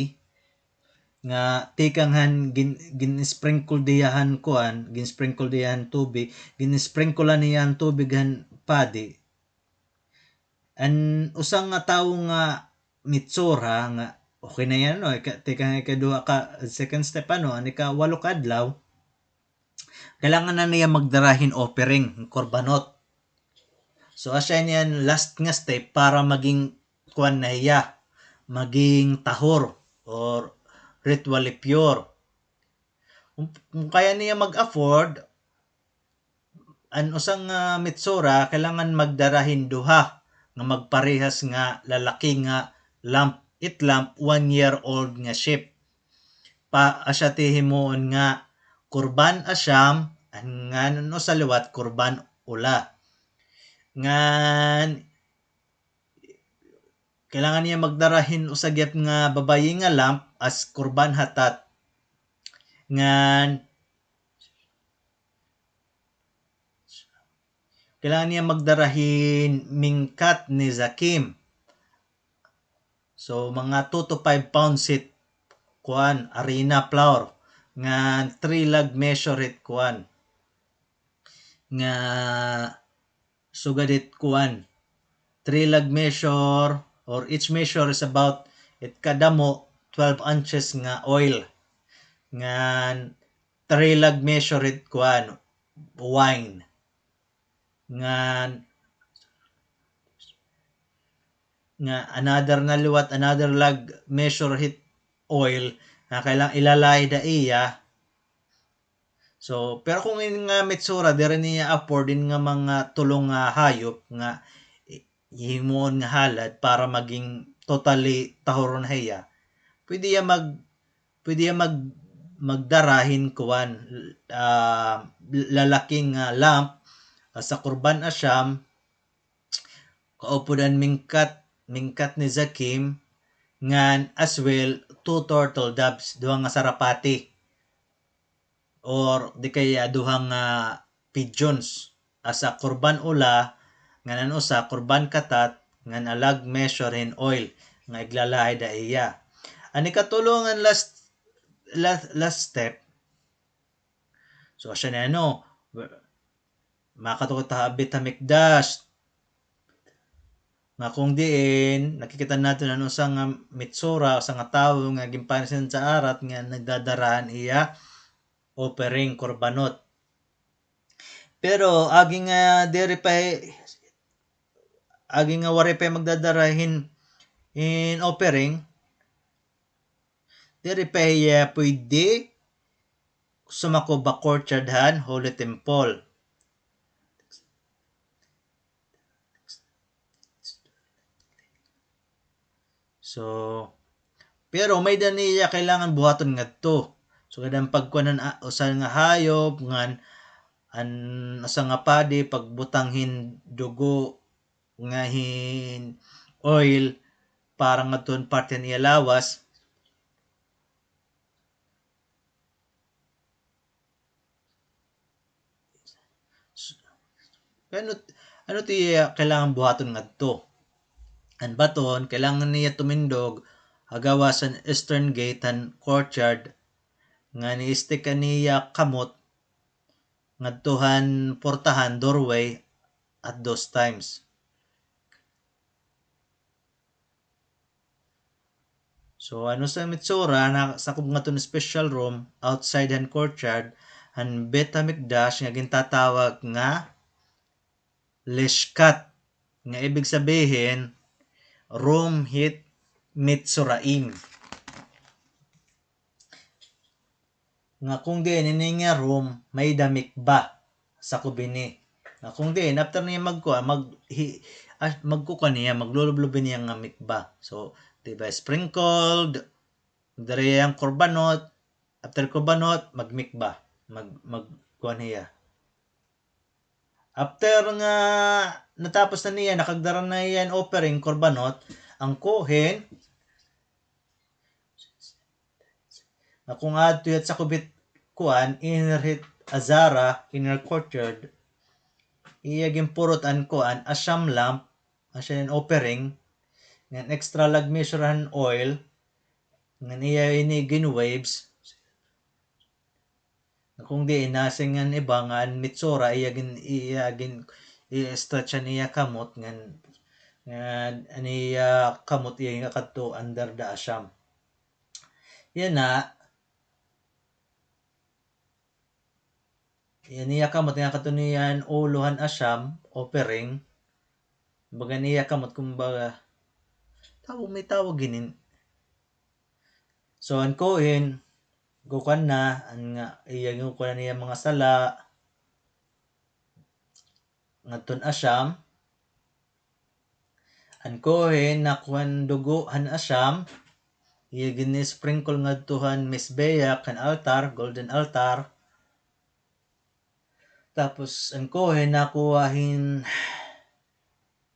nga tikang han gin-sprinkle diyahan kuan gin-sprinkle diyahan tubig gin-sprinkle niyan tubig han padi and usang nga tawo nga mitsura nga okay na yan no tikang ikaduha ka second step ani ka 8 kadlaw kailangan na niya magdarahin offering korbanot so asya niyan last nga step para maging kuan na hiya maging tahor or ritually pure kung kaya niya mag-afford an usang mitsura kailangan magdarahin duha nga magparehas nga lalaki nga lamp 1 year old nga sheep pa asya tihimuon nga kurban asyam nga no sa liwat kurban ula ngan kailangan niya magdarahin usagyat nga babayi nga lamp as kurban hatat ngan kailangan niya magdarahin mingkat ni zakim so mga 2 to 5 pounds it kuan arena flour nga 3 lag measure it kuan nga sugadit kuan 3 lag measure or each measure is about it kadamo 12 ounces nga oil ngan trilag measured kuan wine ngan nga another na liwat another lag measure hit oil nga kailang ilalay da iya. So pero kung in nga metsura diri niya afford din nga mga tulong nga hayop nga himuon nga halad para maging totally tahoron hiya, pwede ya magdarahin kuan lalaking lamp sa Kurban Asyam kaupudan mingkat ni Zakim ngan as well two turtle doves duha nga sarapati or di kaya duha nga pigeons asa kurban ula ngan usa kurban katat ngan alag measure in oil nga iglalahay da iya. Ani katulungan last step. So siya na ano makatukod ta habit ta mikdash nga kung diin nakikita natin ano sa nga mitsura sa nga tawo nga ginpansin sa arat nga nagdadarahan iya offering korbanot. Pero agi nga diri pa agi nga wari pa magdadarahin in offering diri pa pwede sumako ba courtyardhan Holy Temple. So pero may daniya kailangan buhaton ngadto. So kadang pagkuanan usan nga hayop ngan an asa nga padi pagbutanghin dugo nga hin oil para ngadton parte niya lawas. Ano ano ti kailangan buhaton ngadto. An baton kailangan niya tumindog agawa sa eastern gate and courtyard nga niiste kaniya kamot ngadtuhan portahan doorway at those times. So ano sa mitsura na sa kung nga special room outside and courtyard and Bet HaMikdash nga gintatawag nga Lishkat nga ibig sabihin room hit Mitzuraim. Nga kung di ini nga room may damikba sa kubini. Nga kung di after niya magkuha niya maglulublubi niya nga mikba. So diba sprinkled dere ang korbanot after korbanot magmikba magkuha niya. After nga natapos na niya nakagdara na yan offering korbanot ang kohen na kung adto yat sa kubit kuan inner hit azara inner courtyard iya gimpurot an kuan asyam lamp asyan offering ngan extra lag measurehan oil ngan iya ini gin waves kung di inasingan iba nga mitsura iya gin i-stretch niya kamot ngan aniya kamot iya nga kadto under the asyam. Yan na yan niya kamot nga kadto niyan uluhan asyam offering baga niya kamot kumbaga may tawag ginin. So an kohen gukan na an nga iya gukan niya mga sala ngadton asyam an kohen nakuan dugo han asyam iya gini sprinkle ngadtuhan misbeya kan altar golden altar tapos ang kohen nakuhahin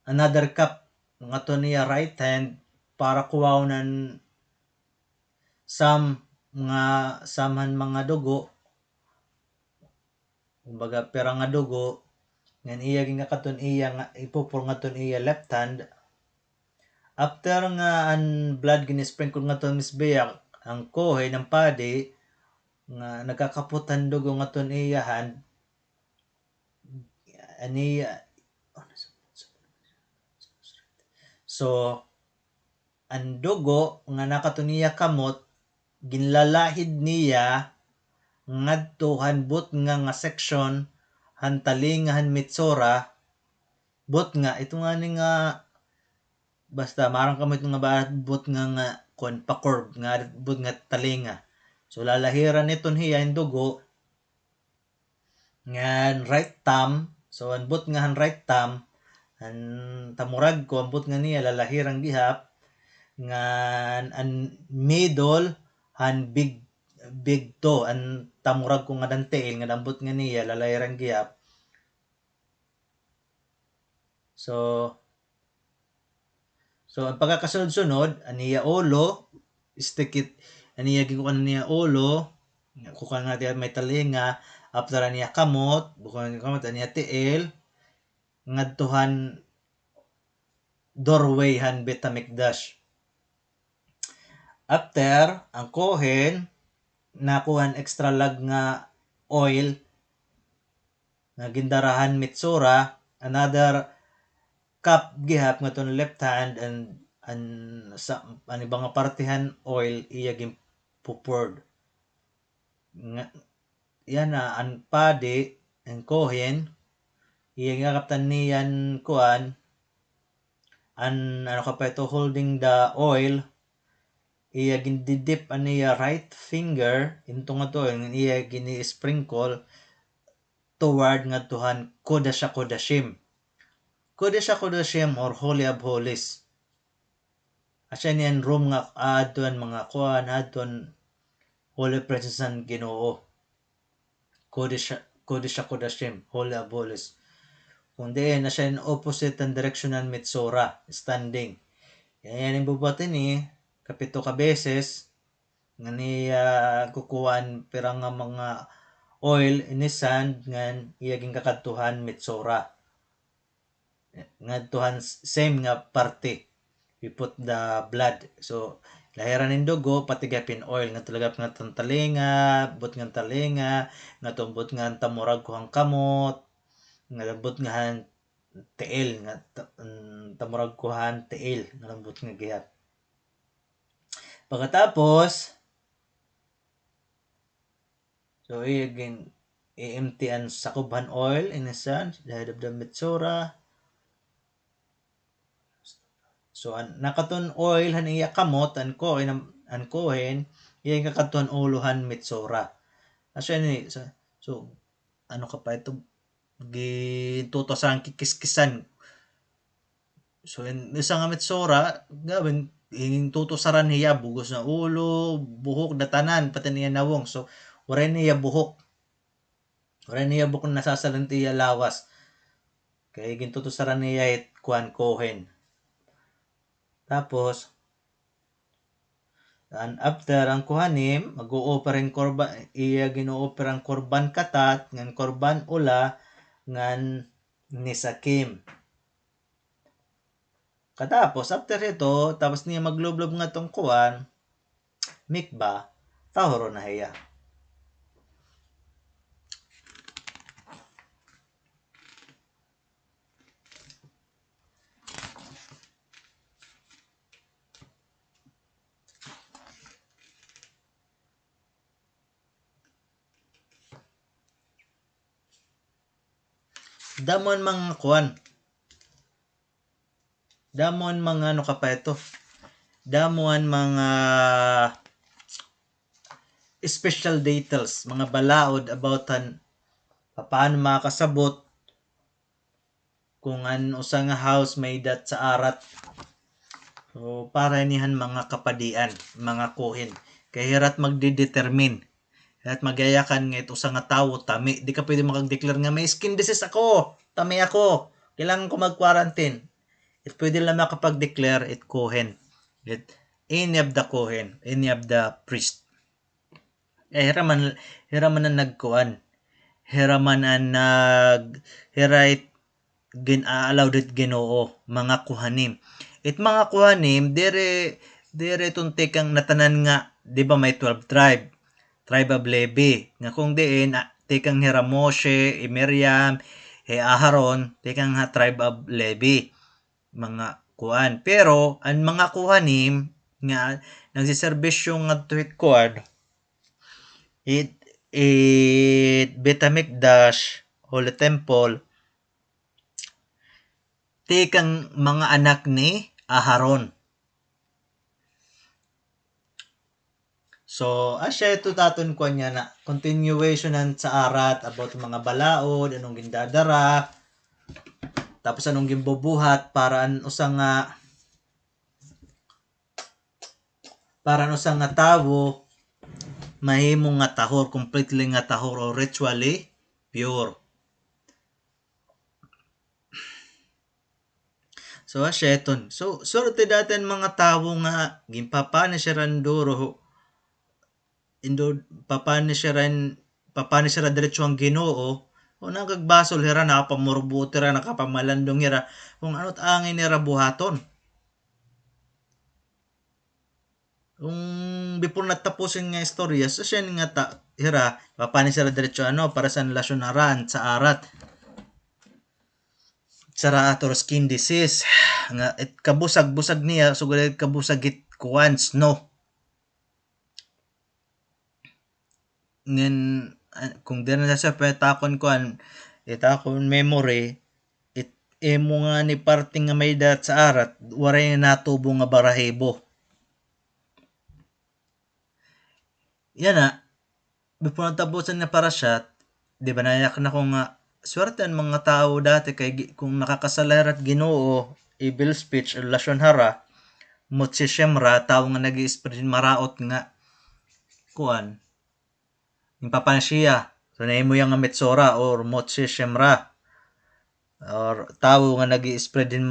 another cup ngadto niya right hand para kuwawnan samhan mga dugo kumbaga pera nga dugo ngan iya nga katon iya nga ipupur ngadton iya left hand after nga an blood gini sprinkle ngadton misbeya ang kohen ng padi nga nagkakaputan dugo ngadton iya hand ani so ang dugo nga nakatuniya kamot ginlalahid niya ngadto hanbot nga section hantalingahan Mitsora bot nga ito nga ni nga basta marang kamo ito nga bot nga kon pa-curve nga bot nga talinga. So lalahiran niton hiya ang dugo nga right thumb. So anbot nga han right thumb an tamurag ko ambot nga niya lalahirang gihap nga an middle han big to an tamurag ko nga dantiil nga ambot nga niya lalahirang gihap. So ang pagkakasunod-sunod aniya ulo stick it aniya gikuan niya ulo kukan nga diya may talinga after aniya kamot bukan kamot aniya tiil ngadtuhan doorway han Bet HaMikdash. After ang kohen nakuhan extra lag nga oil nga gindarahan Mitsora another cup gihap nga ton left hand and sa ani bang partihan oil iya gin poured nga yan na ang padi ang kohen iya nga kaptan niyan kuan an ano ka pa ito holding the oil iya gindidip aniya right finger into nga to iya gini sprinkle toward nga tuhan Kodesh HaKodashim. Kodesh HaKodashim or Holy of Holies. Asya niyan room nga adton mga kuan adton Holy Presence ng Ginoo. Kodesh HaKodashim, Holy of Holies. Kung diyan na siya in opposite ang direction ng Mitsora, standing. Yan yung bubutin ni kapito ka beses nga niya kukuhan pirang nga mga oil in his hand ngan iyaging kakadtuhan Mitsora. Ngadtuhan same nga parte. We put the blood. So lahiran ng dugo pati gapin oil nga talaga nga talinga, but nga talinga, nga tumbot nga tamurag ko ang kamot, nga labot nga han tiil nga tamurag ko han tiil nga labot nga gihap. Pagkatapos so again i-empty ang sakubhan oil in the sun the head of the Mitsora. So nakaton oil han iya kamot an kohen iya nga katon uluhan Mitsora. Asya ni so ano ka pa ito gitutosan kikiskisan. So isa nga Mitsora gawin tutosaran niya bugos na ulo, buhok datanan pati niya nawong. So wala niya buhok. Wala niya buhok nasasalan tiya lawas. Kaya gintutosaran niya it kuan kohen. Tapos and after ang kuhanim mag-o-offer ang korban iya gino-offer ang korban katat ngan korban ula ngan nisakim. Katapos after ito tapos niya maglublob nga tong kuan mikba tahoro na hiya. Damon mga kuan. Damon mga ano ka pa ito. Damon mga special details, mga balaod about paano makasabot kung an usa nga house may dat sa arat. So para nihan mga kapadian, mga kohen. Kay hirat magdedetermine. At magayakan nga ito sa nga tawo tami. Di ka pwede makag-declare nga may skin disease ako. Tami ako. Kailangan ko mag-quarantine. It pwede lang makapag-declare it kohen. It any of the kohen, any of the priest. Hiraman na nagkuan. Hiraman ang hirait gin-allow dit Ginoo mga kuhanim. It mga kuhanim dire tunti kang natanan nga di ba may 12 tribe of Levi nga kung diin tikang hira Moshe, Miriam, Aharon, tikang ha tribe of Levi mga kuan. Pero ang mga kuhanim nga nagsiserbisyo nga tuwit kuan it Betamikdash, Holy Temple, ti kang mga anak ni Aharon. So, asya ito taton ko niya na continuation sa arat about mga balaod, anong gindadara, tapos anong gimbubuhat para usang nga tawo mahimo nga tahor, completely nga tahor or ritually pure. So, asya ito. So, sorte datin mga tawo nga gimpapanis siya randuro papanis siya diretso ang Ginoo o nagagbasol hira nakapamurbuti ra nakapamalandong hira kung ano't angin nira buhaton. Kung before natapusin nga istorya so siya nga hira papanis siya diretso para sa lasyon aran sa arat sara ator skin disease nga kabusag-busag niya sugod kabusag it kuan snow ngin kung di na siya petakon kuan itakon memory imo nga ni parting nga may dat sa arat waray natubo nga barahibo yan before natapusan na parasyat di ba nayak na ko nga swerte ang mga tao dati kay kung nakakasalar at Ginoo evil speech o lasyon hara motsi syemra tao nga nag-i-spread maraot nga kuan yung papansiya so na mo yung nga metsora or motsi syemra or tao nga nag-i-spread din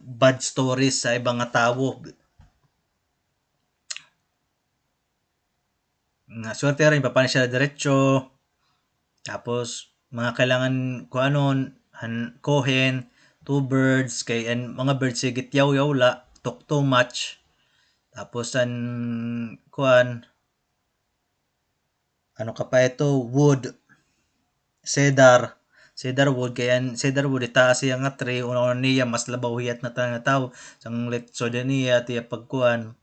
bad stories sa ibang nga tao nga swerte rin papansiya diretso tapos mga kailangan kuanon kohen two birds kay mga birds sigit yaw la talk too much tapos kuan ano ka pa ito wood cedar wood kaya cedar wood itaas siya nga tree una niya mas labaw hiyat na tao sang letso niya tiya pagkuan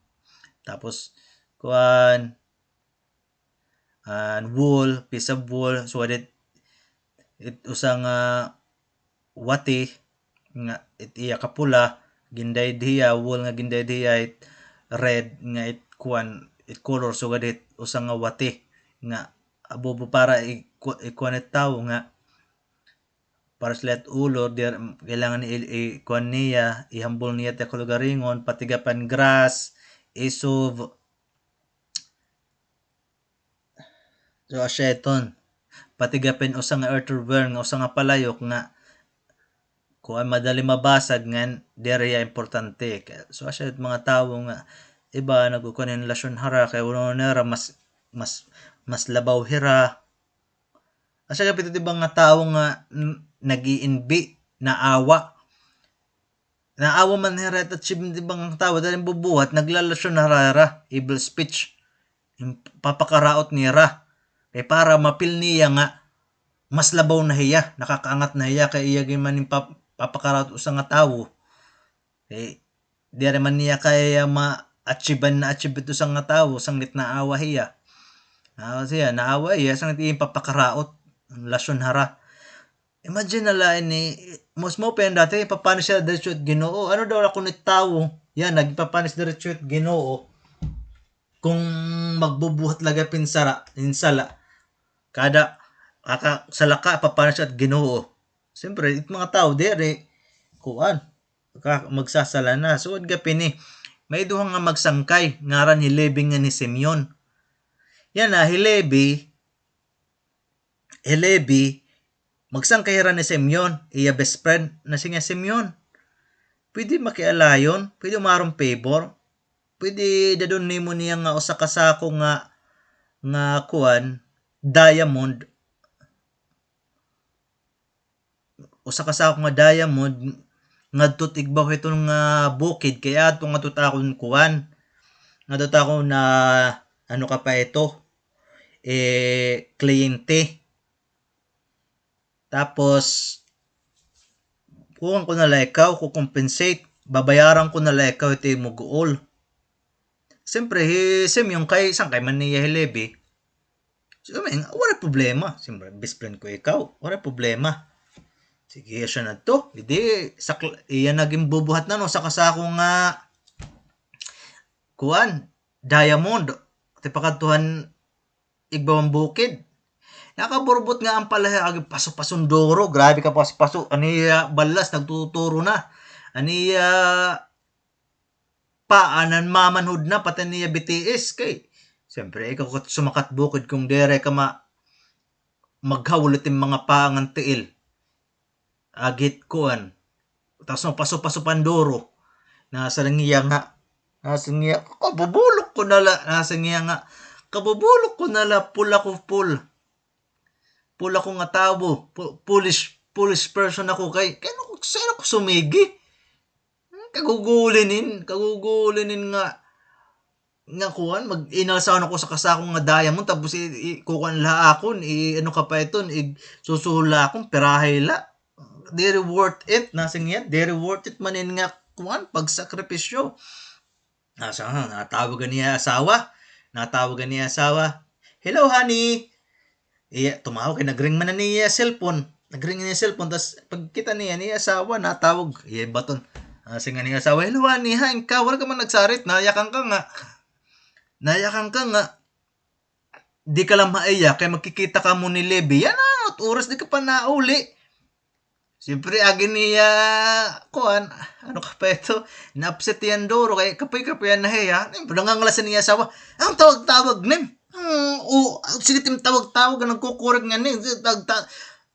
tapos kuan wool piece of wool so it usang wati nga iya kapula ginday diya wool nga ginday diya red nga it kuan it color so gadit usang nga wati nga abobo para ikuan it tao nga para sila ulo kailangan ikuan niya ihambol niya ta kulugaringon patigapan grass isov so asyeton patigapin usang nga earthworm nga usang nga palayok nga kuan madali mabasag nga dere importante so asya mga tawo nga iba nagkukuan lasyon hara kay uno nera mas labaw hira asya kapit ibang nga tawo nga nag-iinbi naawa man hira at ibang tawo dahil bubuhat naglalasyon hara evil speech papakaraot nira kay para mapil niya nga mas labaw na hiya nakakaangat na hiya kay iya man yung papakaraot usang nga tawo di man niya kaya ma-achieve ito sang nga tawo sanglit naawa hiya naawa hiya sanglit iya papakaraot lasyon hara imagine nala ni mas mo pa dati papanis siya diretso at Ginoo ano daw ako ni tawo yan nagpapanis diretso at Ginoo kung magbubuhat laga insala kada salaka papanis at Ginoo siyempre it mga tao dere kuan magsasala na so gapi ni may duha nga magsangkay ngaran ni Levi nga ni Simeon yan Levi magsangkay ra ni Simeon iya best friend na siya Simeon pwede makialayon pwede marong favor pwede dadon nimo niya nga usa ka sako nga kuan diamond usa ka sako nga diamond ngadto tigbaw itong bukid kaya ato nga tutakon kuan ngadto takon na ano ka pa ito kliyente tapos kung ko nala ikaw ko compensate babayaran ko nala ikaw ito yung muguol Siyempre, Semyon kay isang kay man niya Hilebi. So, wala problema. Siyempre, best friend ko ikaw. Wala problema. Sige, siya na to. Hindi, iyan naging bubuhat na no. Sa kasako nga, kuan, Diamond. Tipakatuhan, Igbawang Bukid. Nakaburbot nga ang palahag, paso-pasundoro. Grabe ka paso-paso. Aniya, balas, nagtuturo na. Aniya, paanan mamanhod na, pati niya BTS. Kay, siyempre, ikaw sumakat bukid kung dere ka maghawulit yung mga paangan tiil. Agit kuan. Tapos no, paso-paso pandoro. Nasa ngiya nga. Nasa ngiya, kabubulok ko nala. Nasa ngiya nga, kabubulok ko nala, pula ko full. Pula ko nga tabo. Foolish person ako kay, sino ko sumigi? Kagugulinin nga kuan, mag-inasawan ako sa kasakong nga Diamond, tapos kukuan la akon, ano ka pa ito, susuhula akong, perahay la. Very worth it, nasing yan, very worth it manin nga kuan, pagsakripisyo. Natawagan niya asawa, hello honey, tumawag, nagring man na niya cellphone, tapos pagkita niya asawa, natawag, baton, nasing nga niya asawa, hello honey, ha, ikaw, wala ka man nagsarit, nayakan ka nga, di ka lang maiyak, kaya magkikita ka mo ni Levi, yan at oras di ka pa nauli. Siyempre, agin niya, kuan, ano ka pa ito, na-upset yan doro, kaya kapoy-kapoy yan na heya, nangangalasan niya asawa, ang tawag-tawag nim, sige tim tawag-tawag, nagkukurag nga nim,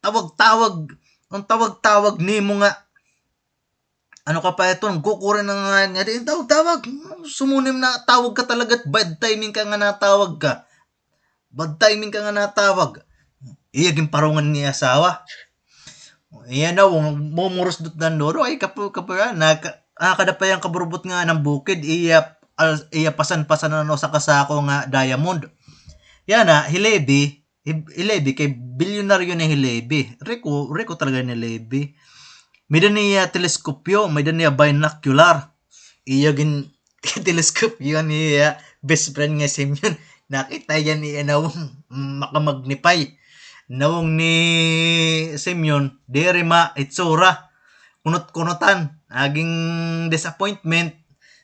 tawag-tawag ni mo nga, ano ka pa ito, nagkukurag na nga, tawag, sumunim na, tawag ka talaga, bad timing ka nga natawag ka, iyaging parungan niya asawa, iyan na, mumuros dut na noro, ay kapoy, nakadapay ang kaburbot nga ng bukid, iya pasan-pasan na no sa kasako nga Diamond. Yan na, Hilebi, kay bilyonaryo na Hilebi. Rico talaga ni Hilebi. May dan niya teleskopyo, may dan niya binocular. Iya gin teleskopyo niya best friend nga Semyon. Nakita yan niya nawong makamagnify. Nawong ni Semyon, dere ma itsura. Kunot-kunotan. Aging disappointment.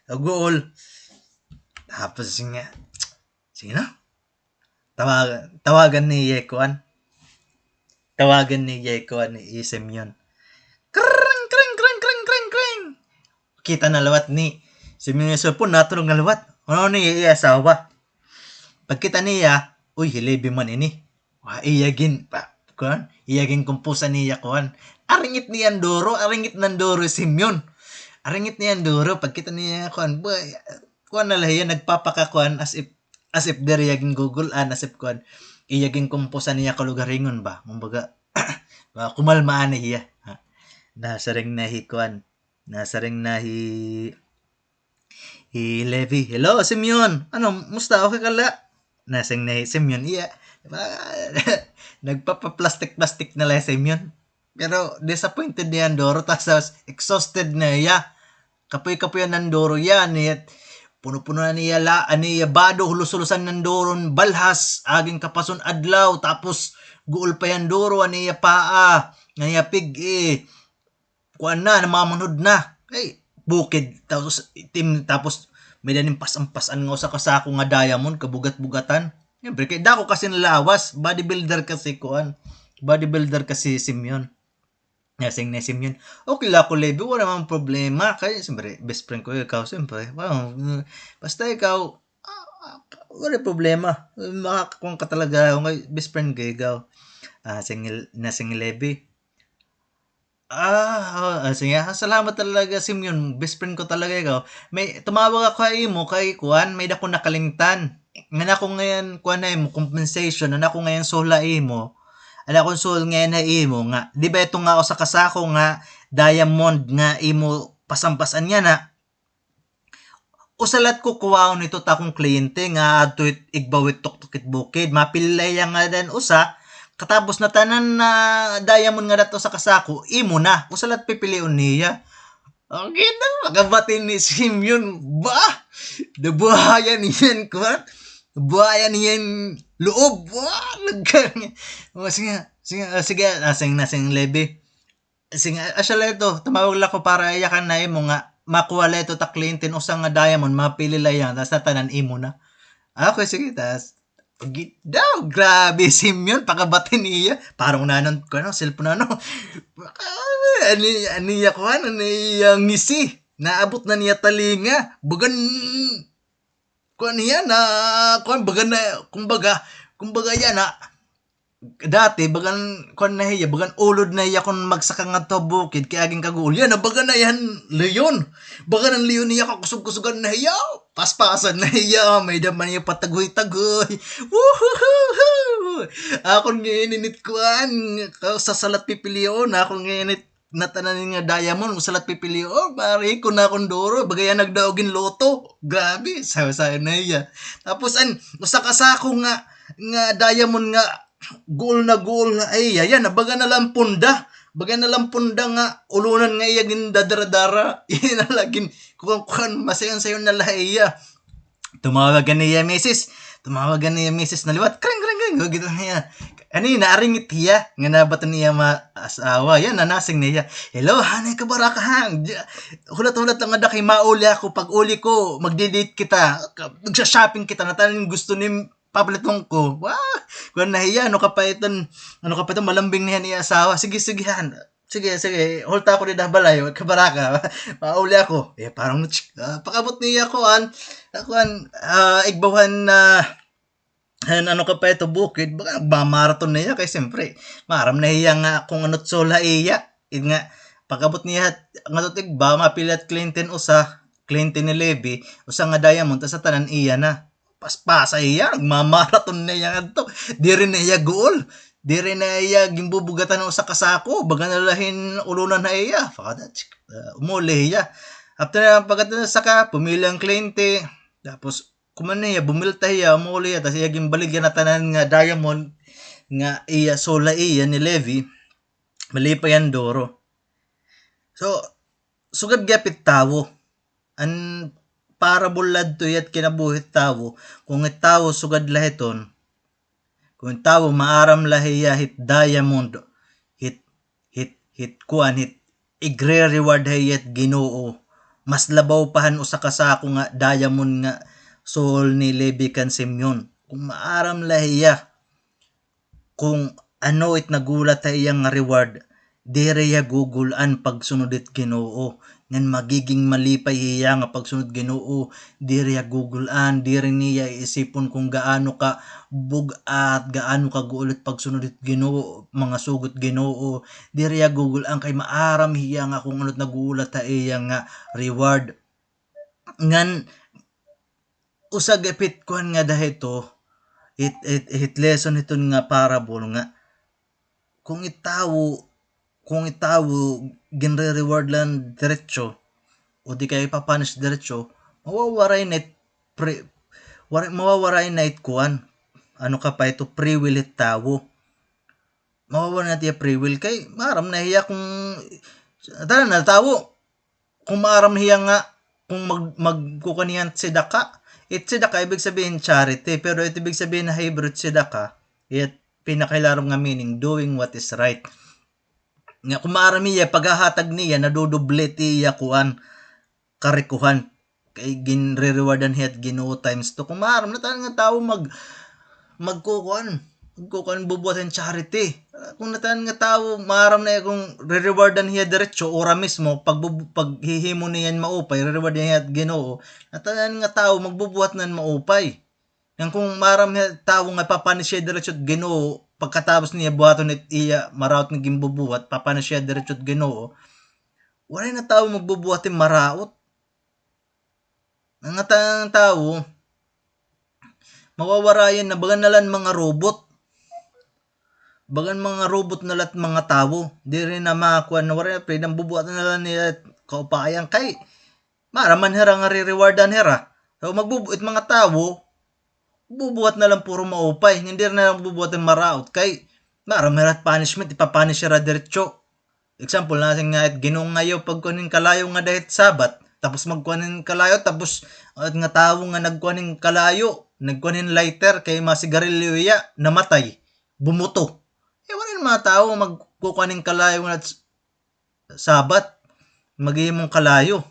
Agool. Tapos nga, sige na. Tawagan ni Yekuan. Ni Semyon. Kring. Kita na lawat ni Semyon yung cellphone, natulog na lawat. Ano ni asawa? Pagkita niya, uy, Hilebi man ini. Iyagin kumpusan niya kuan. Aringit niyan doro Semyon. Aringit niyan doro, pagkita niya kuan, boy, kuan na lahiya, nagpapakakuan as if there yaging Google, as if kuan, iyaging kumpusan niya kalugaringon ba? Kumbaga, kumalmaan niya. Nasaring Levi. Hello, Semyon. Ano, musta? Okay ka la? Nasing nahi, Semyon. Iya. Nagpapa-plastic na la, Semyon. Pero, disappointed niya ang Doro. Tapos, exhausted na iya. Kapoy-kapoy ng Doro yan. Puno-puno na niya bado, hulus-hulusan ng Doron. Balhas, aging kapason adlaw. Tapos, guul pa yan Doro. Aniya paa. Aniya pig, kuan na, namamanod na. Bukid. Tapos may daning pasan nga sa kasako nga Diamond, kabugat-bugatan. Siyempre, kaya dako kasi nalawas. Bodybuilder kasi Semyon. Nasing na Semyon. Okay lang ako, Levi. Wala namang problema. Kaya, siyempre, best friend ko ikaw, siyempre. Basta ikaw, wala problema. Makakakuha ka talaga. Best friend ko ikaw. Nasing Levi. Sige, salamat talaga Semyon, best friend ko talaga ikaw. May tumawag ako kay kuan, may dako nakalingtan. Nga ako ngayon kuan na imo compensation, na ako ngayon sola imo. Ala ko sol ngayon na imo nga. Di ba ito nga ako sa kasako nga Diamond nga imo pasampasan niya na. Usalat ko kuwaon nito ta akong kliyente nga adto igbawit tuktukit bukid, mapilay nga dan usa. Katapos na tanan na Diamond nga dato sa kasako, imo na. Usalat pipiliun niya. Okay na, magabatin ni Simeon. Ba? Nabuhayan niyan, kuwan. Nabuhayan niyan loob. Ba? Nagkang. O, sige, nasing lebe. Sige, asya leto, tumawag lang ko para iyakan na imo nga makuha leto ta Clinton usang nga diamond, mapili lang yan, tas natanan imo na. Okay, sige, tas daw, grabe, Simeon, pakabatin niya. Parang nanon ko, ano, cellphone ano. Aniya ko, aniya ngisi. Naabot na niya talinga. Bagan, kuan niya na, kuan, bagan na, kumbaga yan, na, dati bagan kon na hiya bagan ulod na hiya kon magsaka nga to bukid kay aging kagul yan bagan na yan leon bagan ang leon niya kakusog-kusugan na hiya paspasan na hiya may daman niya patagoy-tagoy woohoo akon ngayon kuan sa salat pipilion akon ngayon natanan nga diamond salat pipilion pare ko na akong duro bagayan nagdaogin loto grabe sa na hiya tapos usa ka sako nga diamond nga goal ay yan baga na lang punda nga ulunan nga iya gin dadara inalagin kuan masayon sayon na lahaya tumawagan niya misis na liwat kring gitu niya ani naaringit hiya nga nabato niya maasawa yan nanasing niya hello hanay ka baraka hang hulat lang nga kay mauli ako pag uli ko magdi-date kita magsha-shopping kita natanin gusto ni papalitong ko. Wah, kung nahiya, ano ka pa ito, malambing niya asawa. Sige, hold ako ni Dabalay, kabaraka, pauli ako. Parang, pakabot niya ako, igbawan na, ano ka pa ito, bukid, baka marathon niya, kaya siyempre, maram nahiya nga kung ano't sola iya. Nga, pakabot niya, nga tutig ba, mapilat Clinton ni Levy, usa nga diamond, sa tanan iya na. Paspasa iya, nagmamaraton na iya to. Di rin na iya goal. Di rin na iya gimbubugatan ng usa ka sako. Baga nalahin ulunan na iya. Umuli iya. After na pagkatapos saka, pumili ang kliyente. Tapos, kuman iya, bumilta iya, umuli iya. Tapos iya gimbaligyan na tanan nga diamond nga iya, sola iya ni Levy. Mali pa yan doro. So, sugad gapit tawo. Para bulad to yat kinabuhit tawo kung itawo sugad lahiton kung tawo maaram lahiya hit diamond hit igre reward hayat Ginoo mas labaw pahan usa ka sako nga diamond nga soul ni Levi kan Simeon kung maaram lahiya kung ano it nagulat ta iyang nga reward dire ya gugulan pagsunod it Ginoo ngan magiging malipay iya nga pagsunod Ginoo dire ya gugulan dire niya isipon kung gaano ka bugat gaano ka guulit pagsunod it Ginoo mga sugot Ginoo dire ya gugulan kay maaram hiya nga kung ano't nagulat ta iya nga reward ngan usag epit kuan nga dahito it lesson iton nga parable nga kung itawo ginre-reward lang diretso o di kayo papanish diretso mawawaray na it kuan ano ka pa ito free will it tawo mawawaray na tiya free will kay maram na hiya kung tala na tawo kung maram hiya nga kung magkukanihan sedaka sedaka ibig sabihin charity pero ito ibig sabihin na hybrid sedaka it pinakailarong nga meaning doing what is right nga kung maarami iya paghahatag niya naduduble tiya kuan karikuhan kay ginre-rewardan hiyat Ginoo times to kung maaram na tanan nga tawo magkukuan bubuhatin charity kung natanan nga tawo maaram na kung re-rewardan hiya diretso ora mismo paghihimo niyan maupay re-rewardan hiyat Ginoo natanan nga tawo magbubuhat nan maupay yang kung maaram hiya tawo nga papanish siya diretso Ginoo pagkatapos niya buhaton it iya maraot nga gimbubuhat papana siya diretsot Ginoo wala na tawo magbubuhat maraot ang tawo mawawarayan na bagan nalan mga robot nalat mga tawo di rin na makakuha na wala pre nang bubuhatan nalan niya kaupayan kay maraman hera nga re-rewardan hera so magbubuhat mga tawo bubuhat na lang puro maupay hindi na lang bubuhat ng maraot kay maramirat punishment ipapanish siya diretso Example natin nga at Ginoo ngayo pagkunin kalayo nga dahit Sabat, tapos magkunin kalayo tapos at nga tawo nga nagkunin kalayo, nagkunin lighter kay masigarilyo iya, namatay, bumuto. Wala yung mga tao magkukunin kalayo nga Sabat, maghihimong kalayo.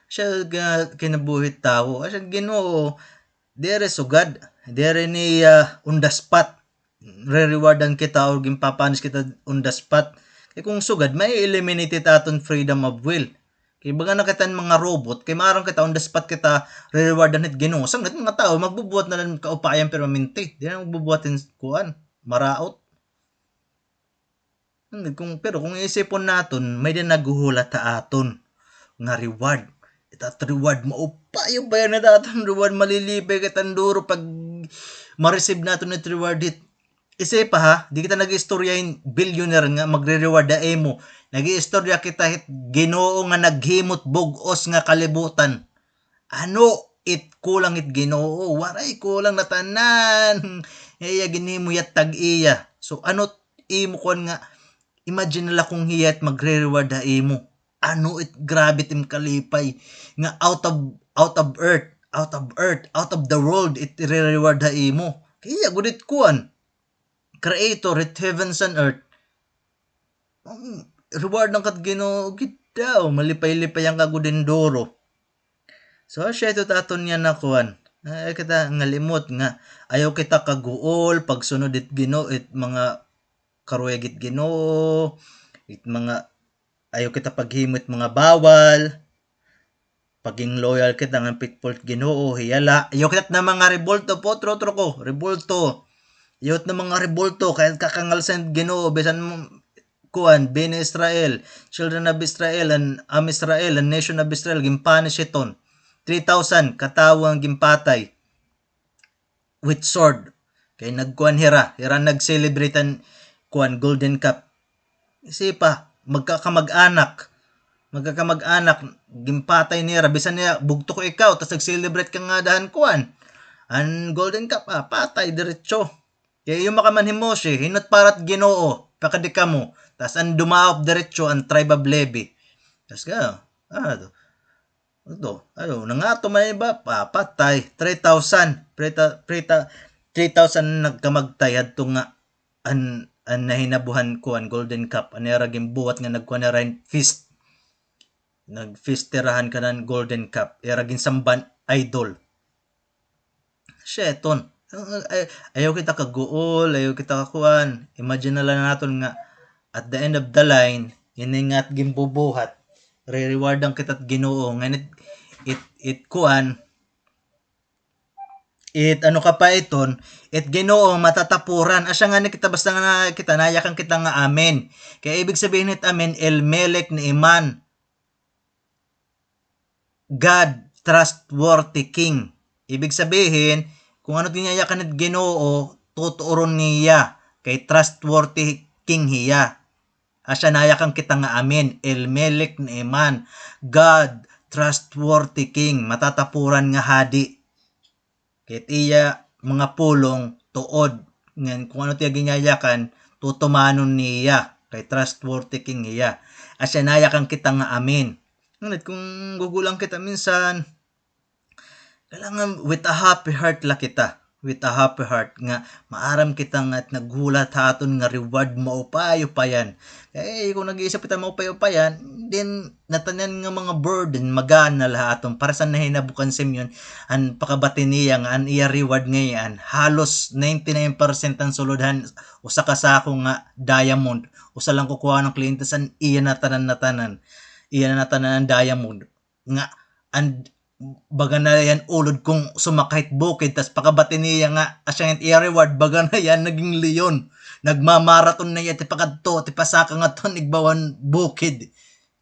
Siya kinabuhit tao. Siya Ginoo, dere sugad, dere ni on the spot. Re-rewardan kita or gimpapanis kita on the spot. Kaya kung sugad, may eliminate aton freedom of will. Kaya baga na kita mga robot, kaya marang kita on the spot kita re-rewardan it Ginoo. Sangat mga tao, magbubuhat na lang kaupayan pero minti. Di na magbubuhatin kuan, maraot. Pero kung isipon naton, may din naguhulat ta aton nga reward. Itat reward maupayo ba yan na daton reward malilibay katanduro pag ma-receive naton it reward it. Isipa ha, di kita nag-istoryahin billionaire nga magre-reward da mo. Nag-istorya kita hit Ginoo nga naghimot bugos nga kalibutan. Ano it kulang it Ginoo? Waray kulang na tanan. Iya ginimo yat tag-iya. So ano imo kon nga imagine nila kung hiyat magre-reward da imo. Ano it grabe tim kalipay nga out of earth, out of the world it re-reward da imo. Kaya gudit kuan Creator it heavens and earth. Reward ng kat Ginoo kita malipay-lipay ang kagudendoro. So siya ito taton niya na kuan. Ay kita ngalimot nga ayaw kita kaguol pagsunod it Ginoo it mga karuegit Ginoo it mga ayaw kita paghimot mga bawal paging loyal kita ng pitpol Ginoo hiyala ayaw kita na mga rebolto po tro ko rebolto yot na mga rebolto kahit kakangal sa Ginoo bisan kuan bin Israel children of Israel and Israel and nation of Israel gimpanish iton 3,000 katawo ang gimpatay with sword kay nagkuan hira nag-celebrate an kuan Golden Cup isipa magkakamag-anak gimpatay niya bisan niya bugto ko ikaw tas nag-celebrate ka nga dahan kuan an Golden Cup patay diretso kaya yung makamanhin mo siya, hinot parat Ginoo, pakadika mo, tas ang dumaop diretso ang tribe of Levi. Tas ka, nangato man iba, patay, 3,000, 3,000 nagkamagtay, hadto nga, ang nahinabuhan ko, ang Golden Cup, ang naraging buhat nga nagkuhan na rin feast, nagfisterahan ka ng Golden Cup, iraging samban idol. Sheton, ayaw kita kaguol, ayaw kita kakuan. Imagine na lang natin nga, at the end of the line, iningat gimbubuhat, re-rewardan kita't Ginoo. Nganit, it kuan, ano ka pa iton, Ginoo matatapuran. Asya nga ni kita, basta nga kita, nayakan kita nga amen. Kaya ibig sabihin it amen, El Melek ni Iman. God, trustworthy King. Ibig sabihin, kung ano tinayakan at Ginoo, tuturon niya kay trustworthy King hiya. Asya nayakan kita nga amen. El Melek ni Iman. God, trustworthy King. Matatapuran nga hadi. Kahit iya mga pulong tuod. Ngan kung ano tiya ginyayakan, tutumanon niya kay trustworthy King hiya. Asya nayakan kita nga amen. Ngunit kung gugulang kita minsan, kailangan with a happy heart la kita. With a happy heart nga maaram kita nga at naghulat haton nga reward maupayo pa yan. Kung nag-iisip kita maupayo pa yan, then natanan nga mga burden magana lahaton para sa nahinabukan Simeon an pakabati niya nga an iya reward ngayon halos 99% ang sulodhan usa ka sako nga diamond usa lang kukuha ng kliyente san iya natanan ang diamond nga and baga na yan ulod kung sumakahit bukid tas pakabati niya nga asyang i-reward baga na yan naging leon nagmamaraton na yan ti pakadto ti pasaka nga to nigbawan bukid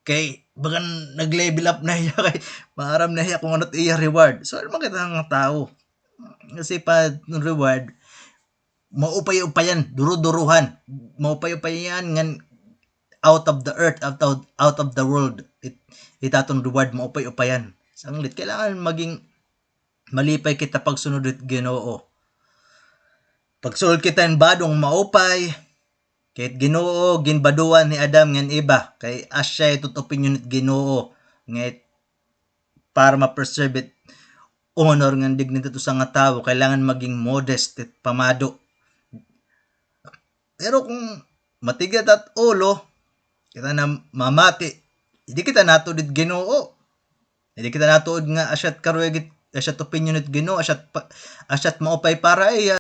kay baga nag-level up na iya kay maaram na iya kung ano ti reward so makita nga tao kasi pa reward maupay-upayan duru-duruhan maupay-upayan ngan out of the earth out of the world itatong reward maupay-upayan sanglit kailangan maging malipay kita pagsunod it Ginoo. Pagsulod kita in badong maupay, Kahit Ginoo ginbaduan ni Adam ngan iba kay asya ito opinion ni Ginoo nga para ma-preserve it honor ngan dignity to sa nga tawo kailangan maging modest at pamado. Pero kung matigat at ulo kita na mamati, hindi kita natudid Ginoo. Hindi kita natuod nga asyat karuy asyat opinion it Ginoo asyat maupay para iya